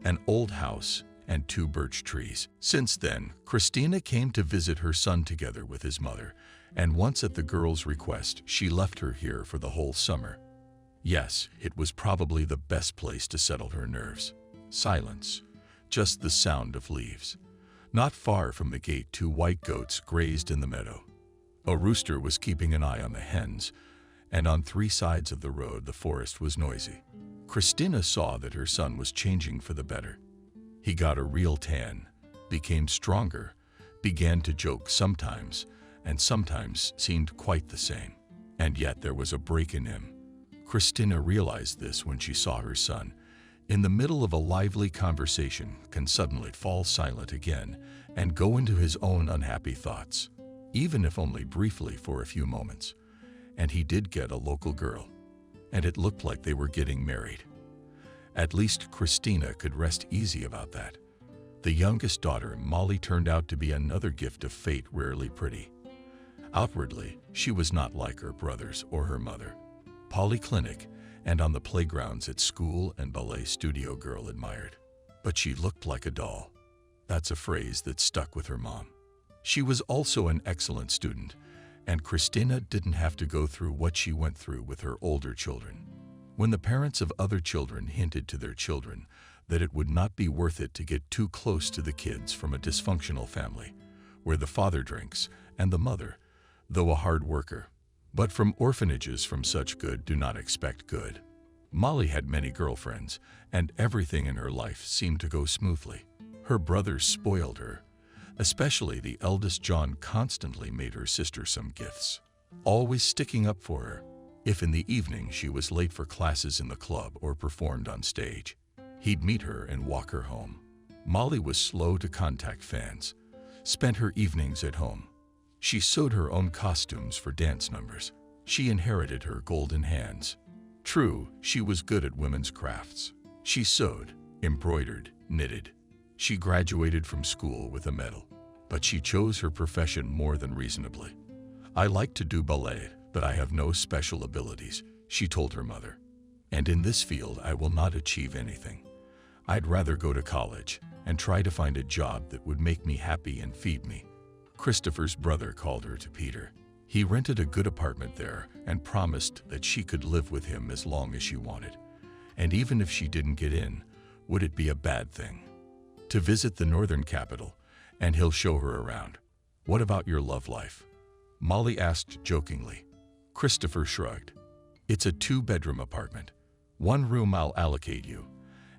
An old house and 2 birch trees. Since then, Christina came to visit her son together with his mother, and once at the girl's request, she left her here for the whole summer. Yes, it was probably the best place to settle her nerves. Silence, just the sound of leaves. Not far from the gate, 2 white goats grazed in the meadow. A rooster was keeping an eye on the hens, and on 3 sides of the road the forest was noisy. Christina saw that her son was changing for the better. He got a real tan, became stronger, began to joke sometimes, and sometimes seemed quite the same. And yet there was a break in him. Christina realized this when she saw her son, in the middle of a lively conversation, can suddenly fall silent again and go into his own unhappy thoughts, even if only briefly for a few moments. And he did get a local girl, and it looked like they were getting married. At least Christina could rest easy about that. The youngest daughter, Molly, turned out to be another gift of fate, rarely pretty. Outwardly, she was not like her brothers or her mother. Polyclinic and on the playgrounds at school and ballet studio girl admired. But she looked like a doll. That's a phrase that stuck with her mom. She was also an excellent student, and Christina didn't have to go through what she went through with her older children. When the parents of other children hinted to their children that it would not be worth it to get too close to the kids from a dysfunctional family, where the father drinks and the mother, though a hard worker, but from orphanages, from such good do not expect good. Molly had many girlfriends, and everything in her life seemed to go smoothly. Her brothers spoiled her. Especially the eldest John constantly made her sister some gifts, always sticking up for her. If in the evening she was late for classes in the club or performed on stage, he'd meet her and walk her home. Molly was slow to contact fans, spent her evenings at home. She sewed her own costumes for dance numbers. She inherited her golden hands. True, she was good at women's crafts. She sewed, embroidered, knitted. She graduated from school with a medal, but she chose her profession more than reasonably. "I like to do ballet, but I have no special abilities," she told her mother. "And in this field I will not achieve anything. I'd rather go to college and try to find a job that would make me happy and feed me." Christopher's brother called her to Peter. He rented a good apartment there and promised that she could live with him as long as she wanted. And even if she didn't get in, would it be a bad thing? To visit the northern capital, and he'll show her around. "What about your love life?" Molly asked jokingly. Christopher shrugged. It's a 2-bedroom apartment. 1 room I'll allocate you,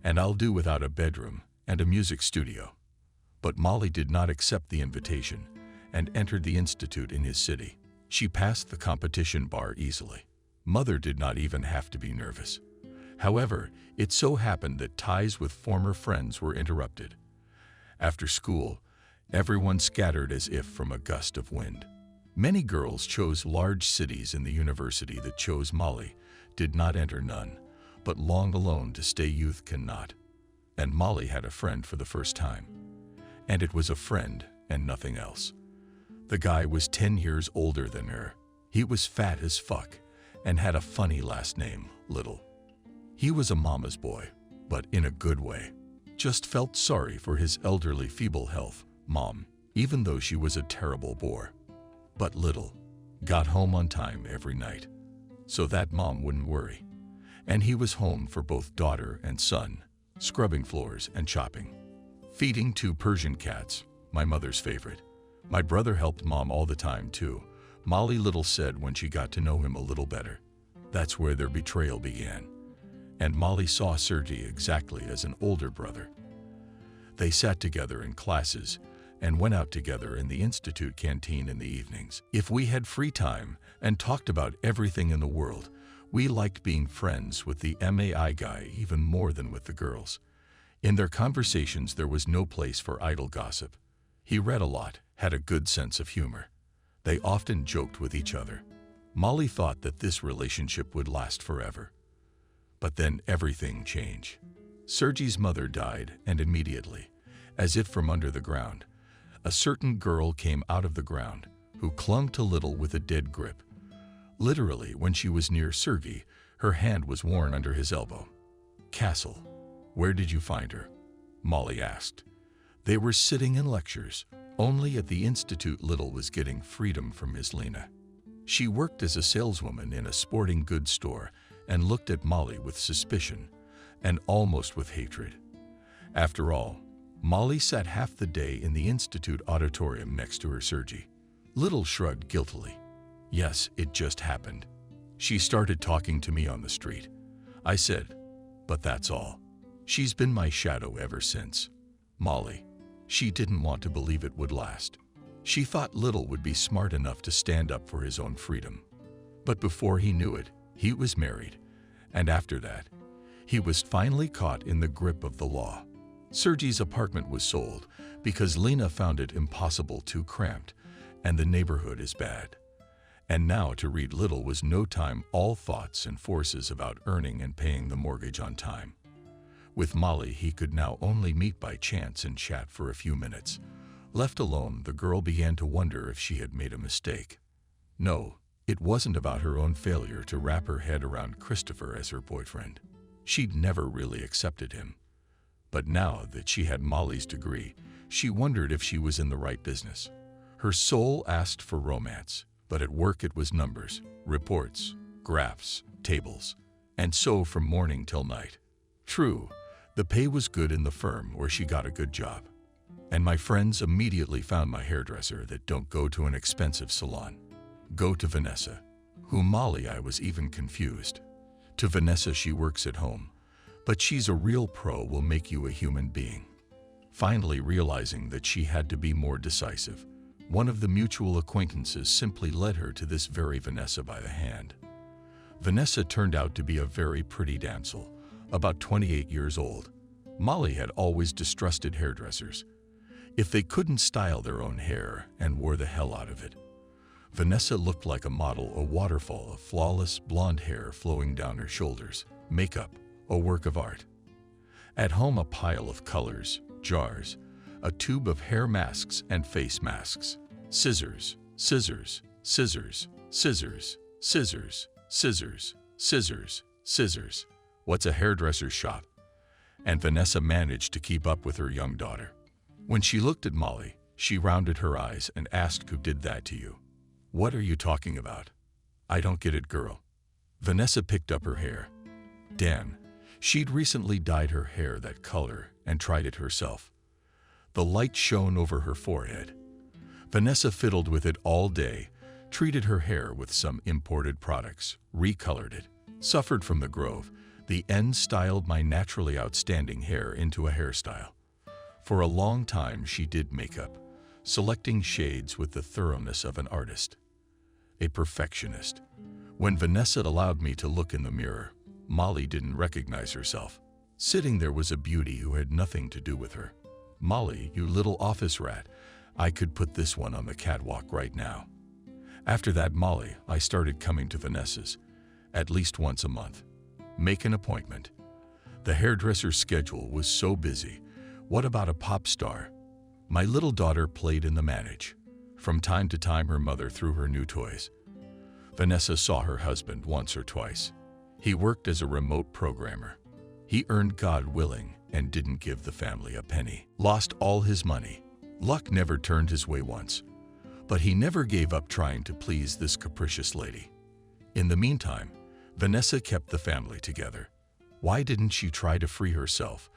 and I'll do without a bedroom and a music studio. But Molly did not accept the invitation and entered the institute in his city. She passed the competition bar easily. Mother did not even have to be nervous. However, it so happened that ties with former friends were interrupted. After school, everyone scattered as if from a gust of wind. Many girls chose large cities, and the university that chose Molly did not enter none, but long alone to stay youth cannot. And Molly had a friend for the first time. And it was a friend and nothing else. The guy was 10 years older than her. He was fat as fuck and had a funny last name, Little. He was a mama's boy, but in a good way. Just felt sorry for his elderly feeble health, mom, even though she was a terrible bore. But Little got home on time every night, so that mom wouldn't worry. And he was home for both daughter and son, scrubbing floors and chopping. Feeding 2 Persian cats, my mother's favorite. My brother helped mom all the time too, Molly Little said when she got to know him a little better. That's where their betrayal began. And Molly saw Sergey exactly as an older brother. They sat together in classes and went out together in the institute canteen in the evenings. If we had free time and talked about everything in the world, we liked being friends with the MAI guy even more than with the girls. In their conversations, there was no place for idle gossip. He read a lot, had a good sense of humor. They often joked with each other. Molly thought that this relationship would last forever. But then everything changed. Sergey's mother died, and immediately, as if from under the ground, a certain girl came out of the ground who clung to Little with a dead grip. Literally, when she was near Sergey, her hand was worn under his elbow. Castle, where did you find her? Molly asked. They were sitting in lectures. Only at the institute Little was getting freedom from Miss Lena. She worked as a saleswoman in a sporting goods store and looked at Molly with suspicion and almost with hatred. After all, Molly sat half the day in the institute auditorium next to her Sergey. Little shrugged guiltily. Yes, it just happened. She started talking to me on the street. I said, but that's all. She's been my shadow ever since. Molly. She didn't want to believe it would last. She thought Little would be smart enough to stand up for his own freedom. But before he knew it, he was married. And after that, he was finally caught in the grip of the law. Sergey's apartment was sold because Lena found it impossible, too cramped, and the neighborhood is bad. And now to read Little was no time, all thoughts and forces about earning and paying the mortgage on time. With Molly, he could now only meet by chance and chat for a few minutes. Left alone, the girl began to wonder if she had made a mistake. No, it wasn't about her own failure to wrap her head around Christopher as her boyfriend. She'd never really accepted him. But now that she had Molly's degree, she wondered if she was in the right business. Her soul asked for romance, but at work it was numbers, reports, graphs, tables, and so from morning till night. True, the pay was good in the firm where she got a good job. And my friends immediately found my hairdresser that don't go to an expensive salon. Go to Vanessa, who Molly I was even confused. To Vanessa she works at home, but she's a real pro, will make you a human being. Finally realizing that she had to be more decisive, one of the mutual acquaintances simply led her to this very Vanessa by the hand. Vanessa turned out to be a very pretty damsel, about 28 years old. Molly had always distrusted hairdressers. If they couldn't style their own hair and wore the hell out of it. Vanessa looked like a model, a waterfall of flawless blonde hair flowing down her shoulders, makeup, a work of art. At home, a pile of colors, jars, a tube of hair masks and face masks, scissors, scissors, scissors, scissors, scissors, scissors, scissors, scissors. What's a hairdresser's shop? And Vanessa managed to keep up with her young daughter. When she looked at Molly, she rounded her eyes and asked, "Who did that to you?" "What are you talking about?" "I don't get it, girl." Vanessa picked up her hair. Damn, she'd recently dyed her hair that color and tried it herself. The light shone over her forehead. Vanessa fiddled with it all day, treated her hair with some imported products, recolored it, suffered from the grove, the end styled my naturally outstanding hair into a hairstyle. For a long time she did makeup, selecting shades with the thoroughness of an artist, a perfectionist. When Vanessa allowed me to look in the mirror, Molly didn't recognize herself. Sitting there was a beauty who had nothing to do with her. "Molly, you little office rat, I could put this one on the catwalk right now." After that, Molly, I started coming to Vanessa's, at least once a month. Make an appointment. The hairdresser's schedule was so busy. What about a pop star? My little daughter played in the manage. From time to time her mother threw her new toys. Vanessa saw her husband once or twice. He worked as a remote programmer. He earned, God willing, and didn't give the family a penny. Lost all his money. Luck never turned his way once. But he never gave up trying to please this capricious lady. In the meantime, Vanessa kept the family together. Why didn't she try to free herself?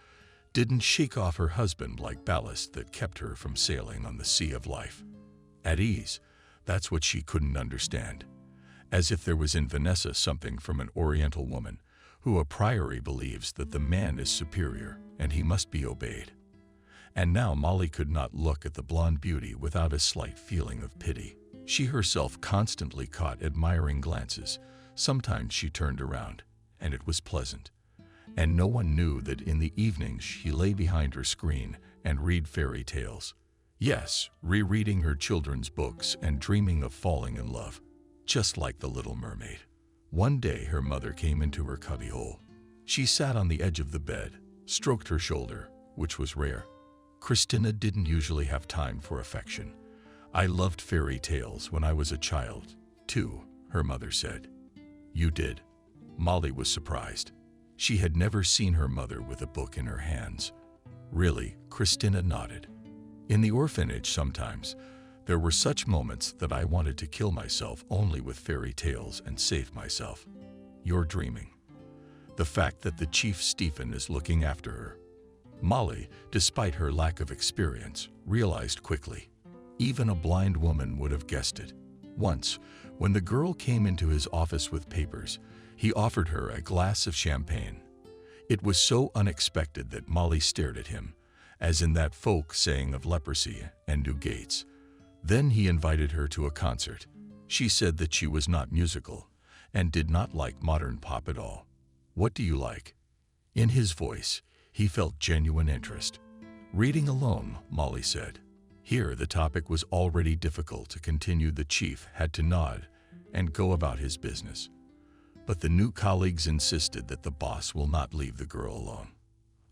Didn't shake off her husband like ballast that kept her from sailing on the sea of life? At ease, that's what she couldn't understand. As if there was in Vanessa something from an Oriental woman who a priori believes that the man is superior and he must be obeyed. And now Molly could not look at the blonde beauty without a slight feeling of pity. She herself constantly caught admiring glances. Sometimes she turned around, and it was pleasant. And no one knew that in the evenings she lay behind her screen and read fairy tales. Yes, rereading her children's books and dreaming of falling in love, just like the Little Mermaid. One day her mother came into her cubbyhole. She sat on the edge of the bed, stroked her shoulder, which was rare. Christina didn't usually have time for affection. "I loved fairy tales when I was a child, too," her mother said. "You did?" Molly was surprised. She had never seen her mother with a book in her hands. "Really?" Christina nodded. "In the orphanage sometimes, there were such moments that I wanted to kill myself only with fairy tales and save myself." "You're dreaming." "The fact that the Chief Stephen is looking after her." Molly, despite her lack of experience, realized quickly. Even a blind woman would have guessed it. Once, when the girl came into his office with papers, he offered her a glass of champagne. It was so unexpected that Molly stared at him, as in that folk saying of leprosy and new gates. Then he invited her to a concert. She said that she was not musical and did not like modern pop at all. "What do you like?" In his voice, he felt genuine interest. "Reading alone," Molly said. Here the topic was already difficult to continue. The chief had to nod and go about his business. But the new colleagues insisted that the boss will not leave the girl alone.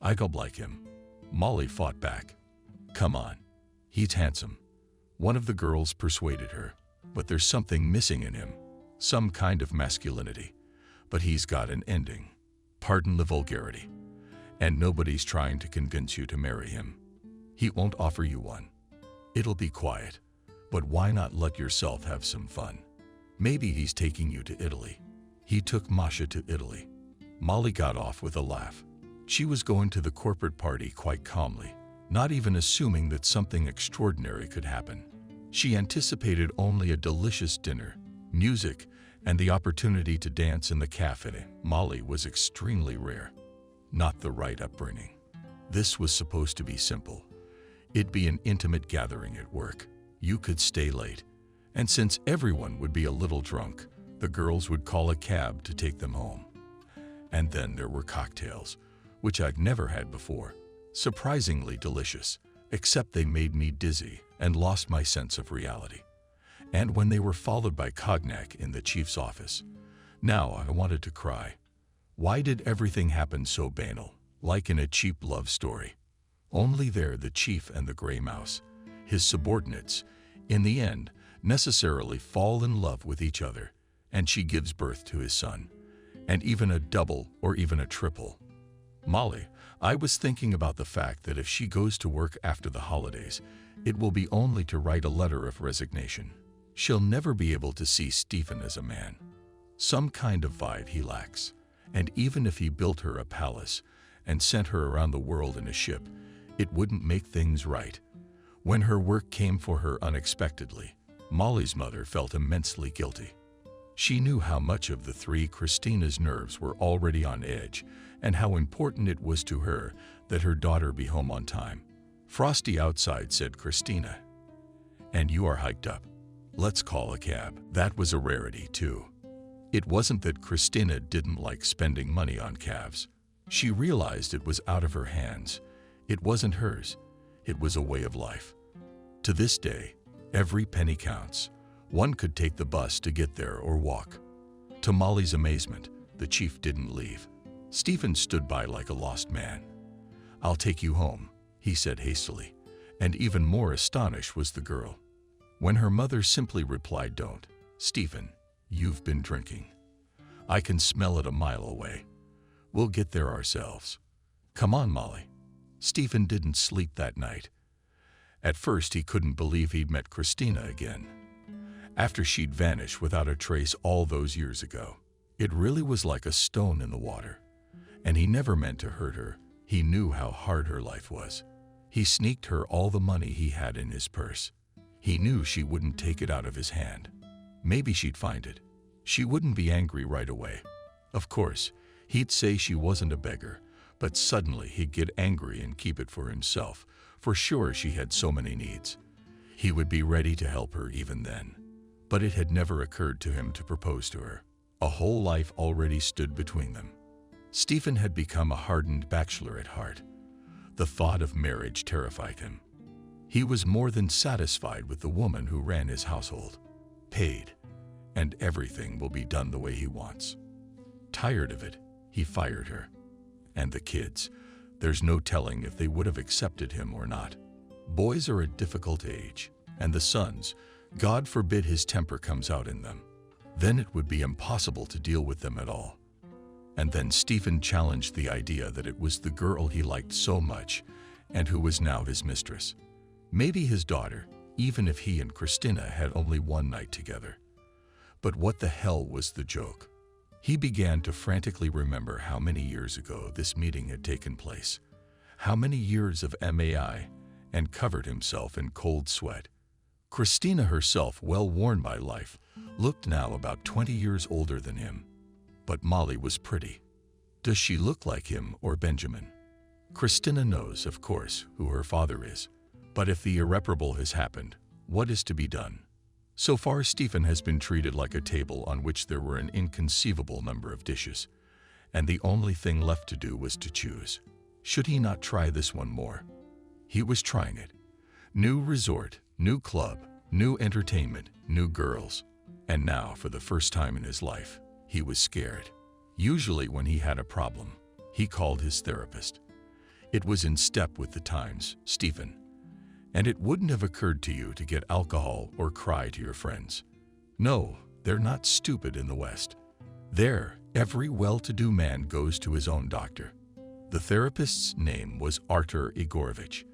"I don't like him," Molly fought back. "Come on. He's handsome." One of the girls persuaded her. "But there's something missing in him. Some kind of masculinity. But he's got an ending. Pardon the vulgarity. And nobody's trying to convince you to marry him. He won't offer you one. It'll be quiet. But why not let yourself have some fun? Maybe he's taking you to Italy." He took Masha to Italy. Molly got off with a laugh. She was going to the corporate party quite calmly, not even assuming that something extraordinary could happen. She anticipated only a delicious dinner, music, and the opportunity to dance in the cafe. Molly was extremely rare. Not the right upbringing. This was supposed to be simple. It'd be an intimate gathering at work. You could stay late. And since everyone would be a little drunk, the girls would call a cab to take them home. And then there were cocktails, which I'd never had before. Surprisingly delicious, except they made me dizzy and lost my sense of reality. And when they were followed by cognac in the chief's office, now I wanted to cry. Why did everything happen so banal, like in a cheap love story? Only there the chief and the gray mouse, his subordinates, in the end, necessarily fall in love with each other, and she gives birth to his son, and even a double or even a triple. Molly, I was thinking about the fact that if she goes to work after the holidays, it will be only to write a letter of resignation. She'll never be able to see Stephen as a man. Some kind of vibe he lacks. And even if he built her a palace and sent her around the world in a ship, it wouldn't make things right. When her work came for her unexpectedly, Molly's mother felt immensely guilty. She knew how much of the three Christina's nerves were already on edge and how important it was to her that her daughter be home on time. "Frosty outside," said Christina. "And you are hiked up. Let's call a cab." That was a rarity, too. It wasn't that Christina didn't like spending money on cabs. She realized it was out of her hands. It wasn't hers. It was a way of life. To this day, every penny counts. One could take the bus to get there or walk. To Molly's amazement, the chief didn't leave. Stephen stood by like a lost man. "I'll take you home," he said hastily, and even more astonished was the girl. When her mother simply replied, "Don't, Stephen, you've been drinking. I can smell it a mile away. We'll get there ourselves. Come on, Molly." Stephen didn't sleep that night. At first, he couldn't believe he'd met Christina again. After she'd vanished without a trace all those years ago, it really was like a stone in the water. And he never meant to hurt her. He knew how hard her life was. He sneaked her all the money he had in his purse. He knew she wouldn't take it out of his hand. Maybe she'd find it. She wouldn't be angry right away. Of course, he'd say she wasn't a beggar, but suddenly he'd get angry and keep it for himself. For sure, she had so many needs. He would be ready to help her even then. But it had never occurred to him to propose to her. A whole life already stood between them. Stephen had become a hardened bachelor at heart. The thought of marriage terrified him. He was more than satisfied with the woman who ran his household, paid, and everything will be done the way he wants. Tired of it, he fired her. And the kids, there's no telling if they would have accepted him or not. Boys are a difficult age, and the sons, God forbid his temper comes out in them. Then it would be impossible to deal with them at all. And then Stephen challenged the idea that it was the girl he liked so much and who was now his mistress. Maybe his daughter, even if he and Christina had only one night together. But what the hell was the joke? He began to frantically remember how many years ago this meeting had taken place, how many years of MAI, and covered himself in cold sweat. Christina herself, well worn by life, looked now about 20 years older than him. But Molly was pretty. Does she look like him or Benjamin? Christina knows, of course, who her father is. But if the irreparable has happened, what is to be done? So far, Stephen has been treated like a table on which there were an inconceivable number of dishes, and the only thing left to do was to choose. Should he not try this one more? He was trying it. New resort, new club, new entertainment, new girls. And now, for the first time in his life, he was scared. Usually when he had a problem, he called his therapist. It was in step with the times, Stephen. And it wouldn't have occurred to you to get alcohol or cry to your friends. No, they're not stupid in the West. There, every well-to-do man goes to his own doctor. The therapist's name was Artur Igorovich.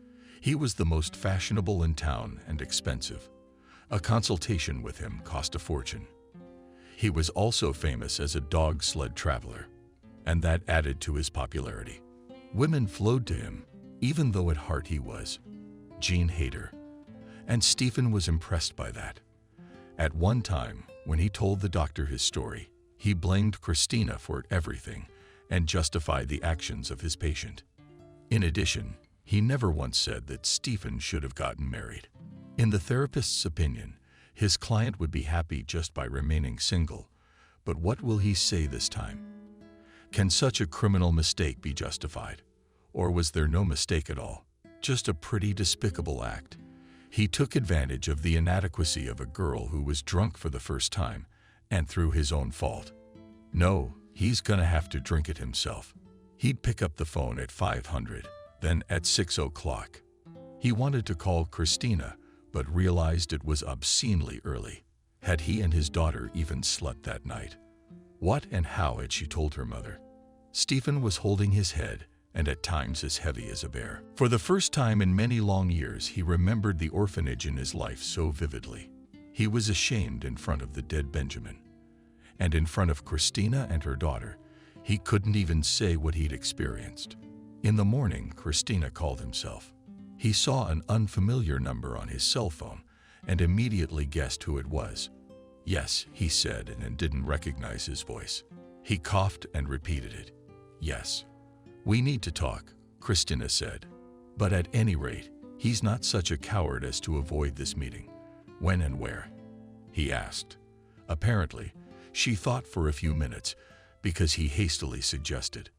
He was the most fashionable in town and expensive. A consultation with him cost a fortune. He was also famous as a dog sled traveler, and that added to his popularity. Women flowed to him, even though at heart he was Jean Hader, and Stephen was impressed by that. At one time, when he told the doctor his story, he blamed Christina for everything and justified the actions of his patient. In addition, he never once said that Stephen should have gotten married. In the therapist's opinion, his client would be happy just by remaining single. But what will he say this time? Can such a criminal mistake be justified? Or was there no mistake at all? Just a pretty despicable act. He took advantage of the inadequacy of a girl who was drunk for the first time, and through his own fault. No, he's gonna have to drink it himself. He'd pick up the phone at 500, then at 6 o'clock. He wanted to call Christina, but realized it was obscenely early. Had he and his daughter even slept that night? What and how had she told her mother? Stephen was holding his head, and at times as heavy as a bear. For the first time in many long years, he remembered the orphanage in his life so vividly. He was ashamed in front of the dead Benjamin. And in front of Christina and her daughter, he couldn't even say what he'd experienced. In the morning, Christina called himself. He saw an unfamiliar number on his cell phone, and immediately guessed who it was. "Yes," he said, and didn't recognize his voice. He coughed and repeated it. "Yes. We need to talk," Christina said. "But at any rate, he's not such a coward as to avoid this meeting." "When and where?" he asked. Apparently, she thought for a few minutes, because he hastily suggested.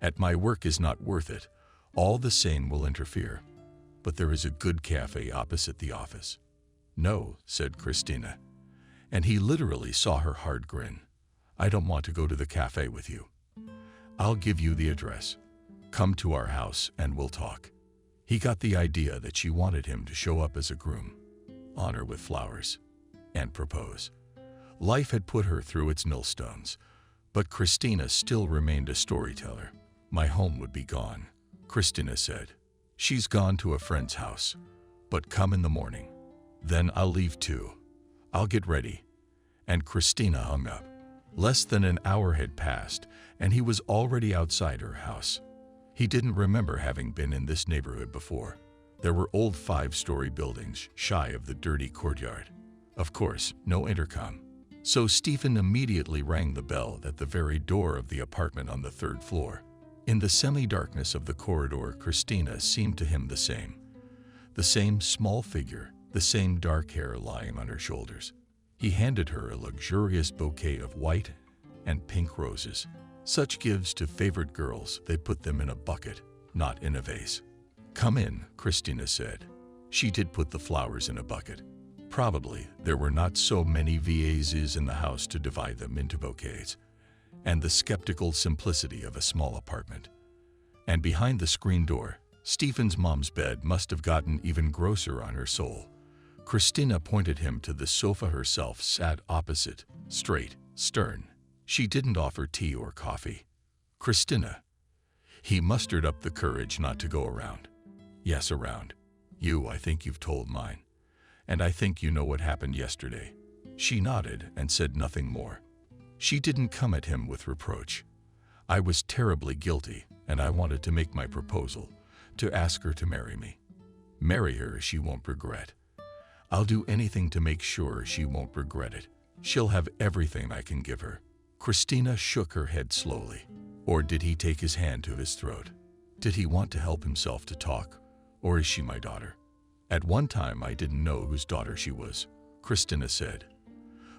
"At my work is not worth it. All the same will interfere. But there is a good cafe opposite the office." "No," said Christina. And he literally saw her hard grin. "I don't want to go to the cafe with you. I'll give you the address. Come to our house and we'll talk." He got the idea that she wanted him to show up as a groom, honor with flowers, and propose. Life had put her through its millstones, but Christina still remained a storyteller. "My home would be gone," Christina said. "She's gone to a friend's house, but come in the morning. Then I'll leave too. I'll get ready." And Christina hung up. Less than an hour had passed, and he was already outside her house. He didn't remember having been in this neighborhood before. There were old 5-story buildings, shy of the dirty courtyard. Of course, no intercom. So Stephen immediately rang the bell at the very door of the apartment on the 3rd floor. In the semi-darkness of the corridor, Christina seemed to him the same. The same small figure, the same dark hair lying on her shoulders. He handed her a luxurious bouquet of white and pink roses. Such gifts to favorite girls, they put them in a bucket, not in a vase. "Come in," Christina said. She did put the flowers in a bucket. Probably there were not so many vases in the house to divide them into bouquets, and the skeptical simplicity of a small apartment. And behind the screen door, Stephen's mom's bed must have gotten even grosser on her soul. Christina pointed him to the sofa herself sat opposite, straight, stern. She didn't offer tea or coffee. "Christina." He mustered up the courage not to go around. "Yes, around. I think you've told mine. And I think you know what happened yesterday." She nodded and said nothing more. She didn't come at him with reproach. "I was terribly guilty, and I wanted to make my proposal, to ask her to marry me. Marry her she won't regret. I'll do anything to make sure she won't regret it. She'll have everything I can give her." Christina shook her head slowly. Or did he take his hand to his throat? Did he want to help himself to talk? Or is she my daughter? "At one time I didn't know whose daughter she was," Christina said.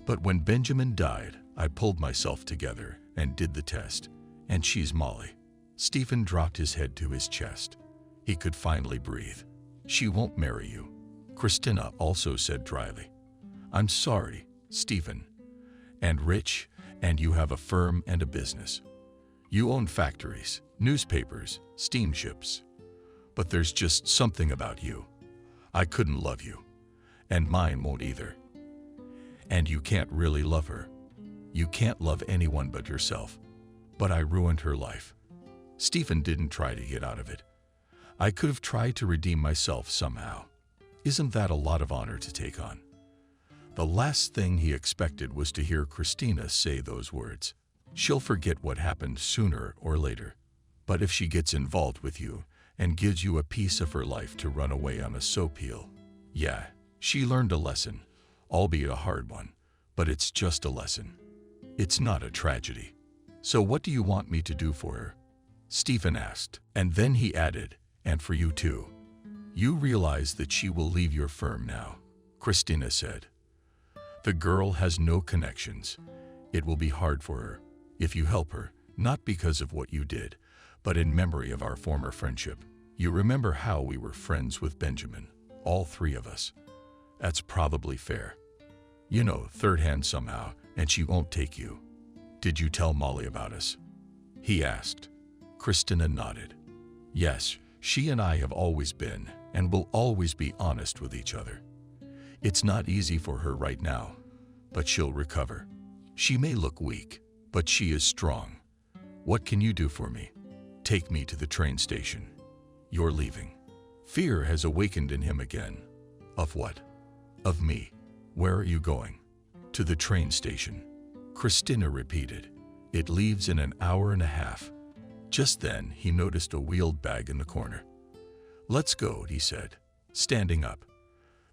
"But when Benjamin died, I pulled myself together and did the test, and she's Molly." Stephen dropped his head to his chest. He could finally breathe. "She won't marry you," Christina also said dryly. "I'm sorry, Stephen. And rich, and you have a firm and a business. You own factories, newspapers, steamships. But there's just something about you. I couldn't love you, and mine won't either. And you can't really love her. You can't love anyone but yourself. But I ruined her life." Stephen didn't try to get out of it. "I could have tried to redeem myself somehow. Isn't that a lot of honor to take on?" The last thing he expected was to hear Christina say those words. "She'll forget what happened sooner or later. But if she gets involved with you and gives you a piece of her life to run away on a soap heel, yeah, she learned a lesson, albeit a hard one, but it's just a lesson. It's not a tragedy. So what do you want me to do for her?" Stephen asked, and then he added, "And for you too. You realize that she will leave your firm now," Christina said. "The girl has no connections. It will be hard for her, if you help her, not because of what you did, but in memory of our former friendship. You remember how we were friends with Benjamin, all 3 of us. That's probably fair. You know, third hand somehow, and she won't take you. Did you tell Molly about us?" he asked. Christina nodded. "Yes, she and I have always been, and will always be honest with each other. It's not easy for her right now, but she'll recover. She may look weak, but she is strong. What can you do for me?" "Take me to the train station. You're leaving." Fear has awakened in him again. Of what? Of me. "Where are you going?" "To the train station," Christina repeated. "It leaves in an hour and a half." Just then, he noticed a wheeled bag in the corner. "Let's go," he said, standing up.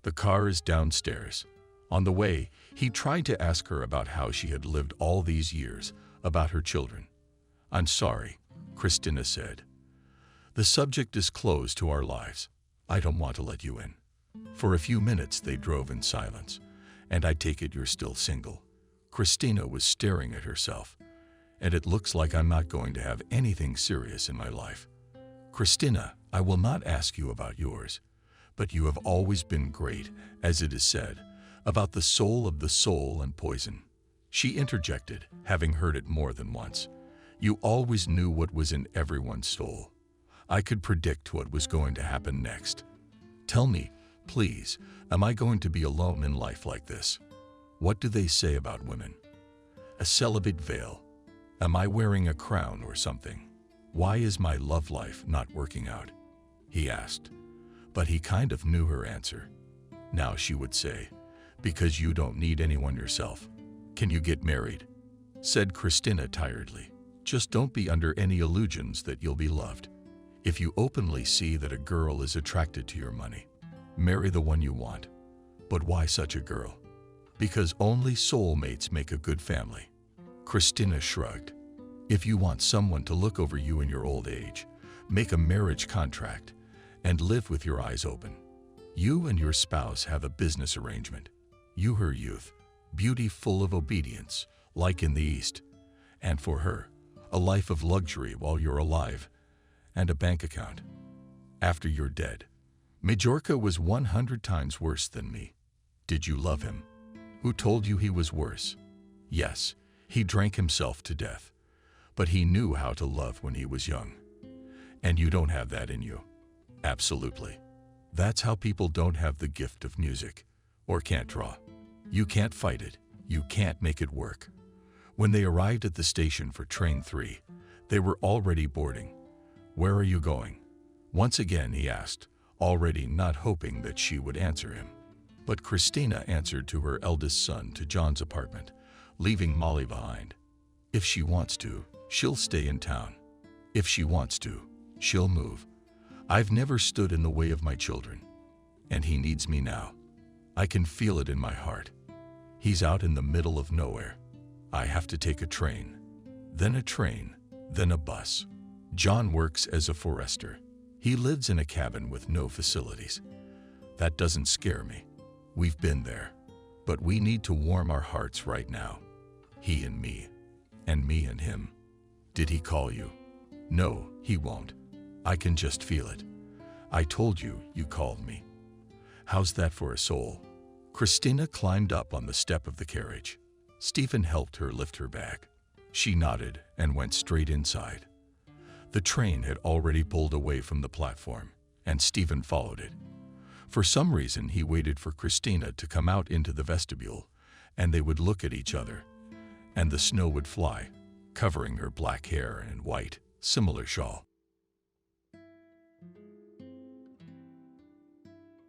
The car is downstairs. On the way, he tried to ask her about how she had lived all these years, about her children. "I'm sorry," Christina said. "The subject is closed to our lives. I don't want to let you in." For a few minutes they drove in silence. "And I take it you're still single." Christina was staring at herself. "And it looks like I'm not going to have anything serious in my life." "Christina, I will not ask you about yours. But you have always been great, as it is said, about the soul of the soul and poison." She interjected, having heard it more than once. "You always knew what was in everyone's soul. I could predict what was going to happen next. Tell me, please, am I going to be alone in life like this? What do they say about women? A celibate veil? Am I wearing a crown or something? Why is my love life not working out?" he asked. But he kind of knew her answer. Now she would say, "Because you don't need anyone yourself. Can you get married?" said Christina tiredly. "Just don't be under any illusions that you'll be loved. If you openly see that a girl is attracted to your money, marry the one you want. But why such a girl? Because only soulmates make a good family." Christina shrugged. "If you want someone to look over you in your old age, make a marriage contract and live with your eyes open. You and your spouse have a business arrangement. You her youth, beauty full of obedience, like in the East. And for her, a life of luxury while you're alive, and a bank account. After you're dead." "Majorca was 100 times worse than me." "Did you love him?" "Who told you he was worse?" "Yes, he drank himself to death. But he knew how to love when he was young. And you don't have that in you." "Absolutely. That's how people don't have the gift of music, or can't draw. You can't fight it. You can't make it work." When they arrived at the station for train 3, they were already boarding. "Where are you going?" once again he asked, already not hoping that she would answer him. But Christina answered to her eldest son to John's apartment, leaving Molly behind. "If she wants to, she'll stay in town. If she wants to, she'll move. I've never stood in the way of my children. And he needs me now. I can feel it in my heart. He's out in the middle of nowhere. I have to take a train, then a bus. John works as a forester. He lives in a cabin with no facilities. That doesn't scare me. We've been there. But we need to warm our hearts right now. He and me and him." "Did he call you?" "No, he won't. I can just feel it. I told you, you called me. How's that for a soul?" Christina climbed up on the step of the carriage. Stephen helped her lift her bag. She nodded and went straight inside. The train had already pulled away from the platform, and Stephen followed it. For some reason, he waited for Christina to come out into the vestibule, and they would look at each other, and the snow would fly, covering her black hair and white, similar shawl.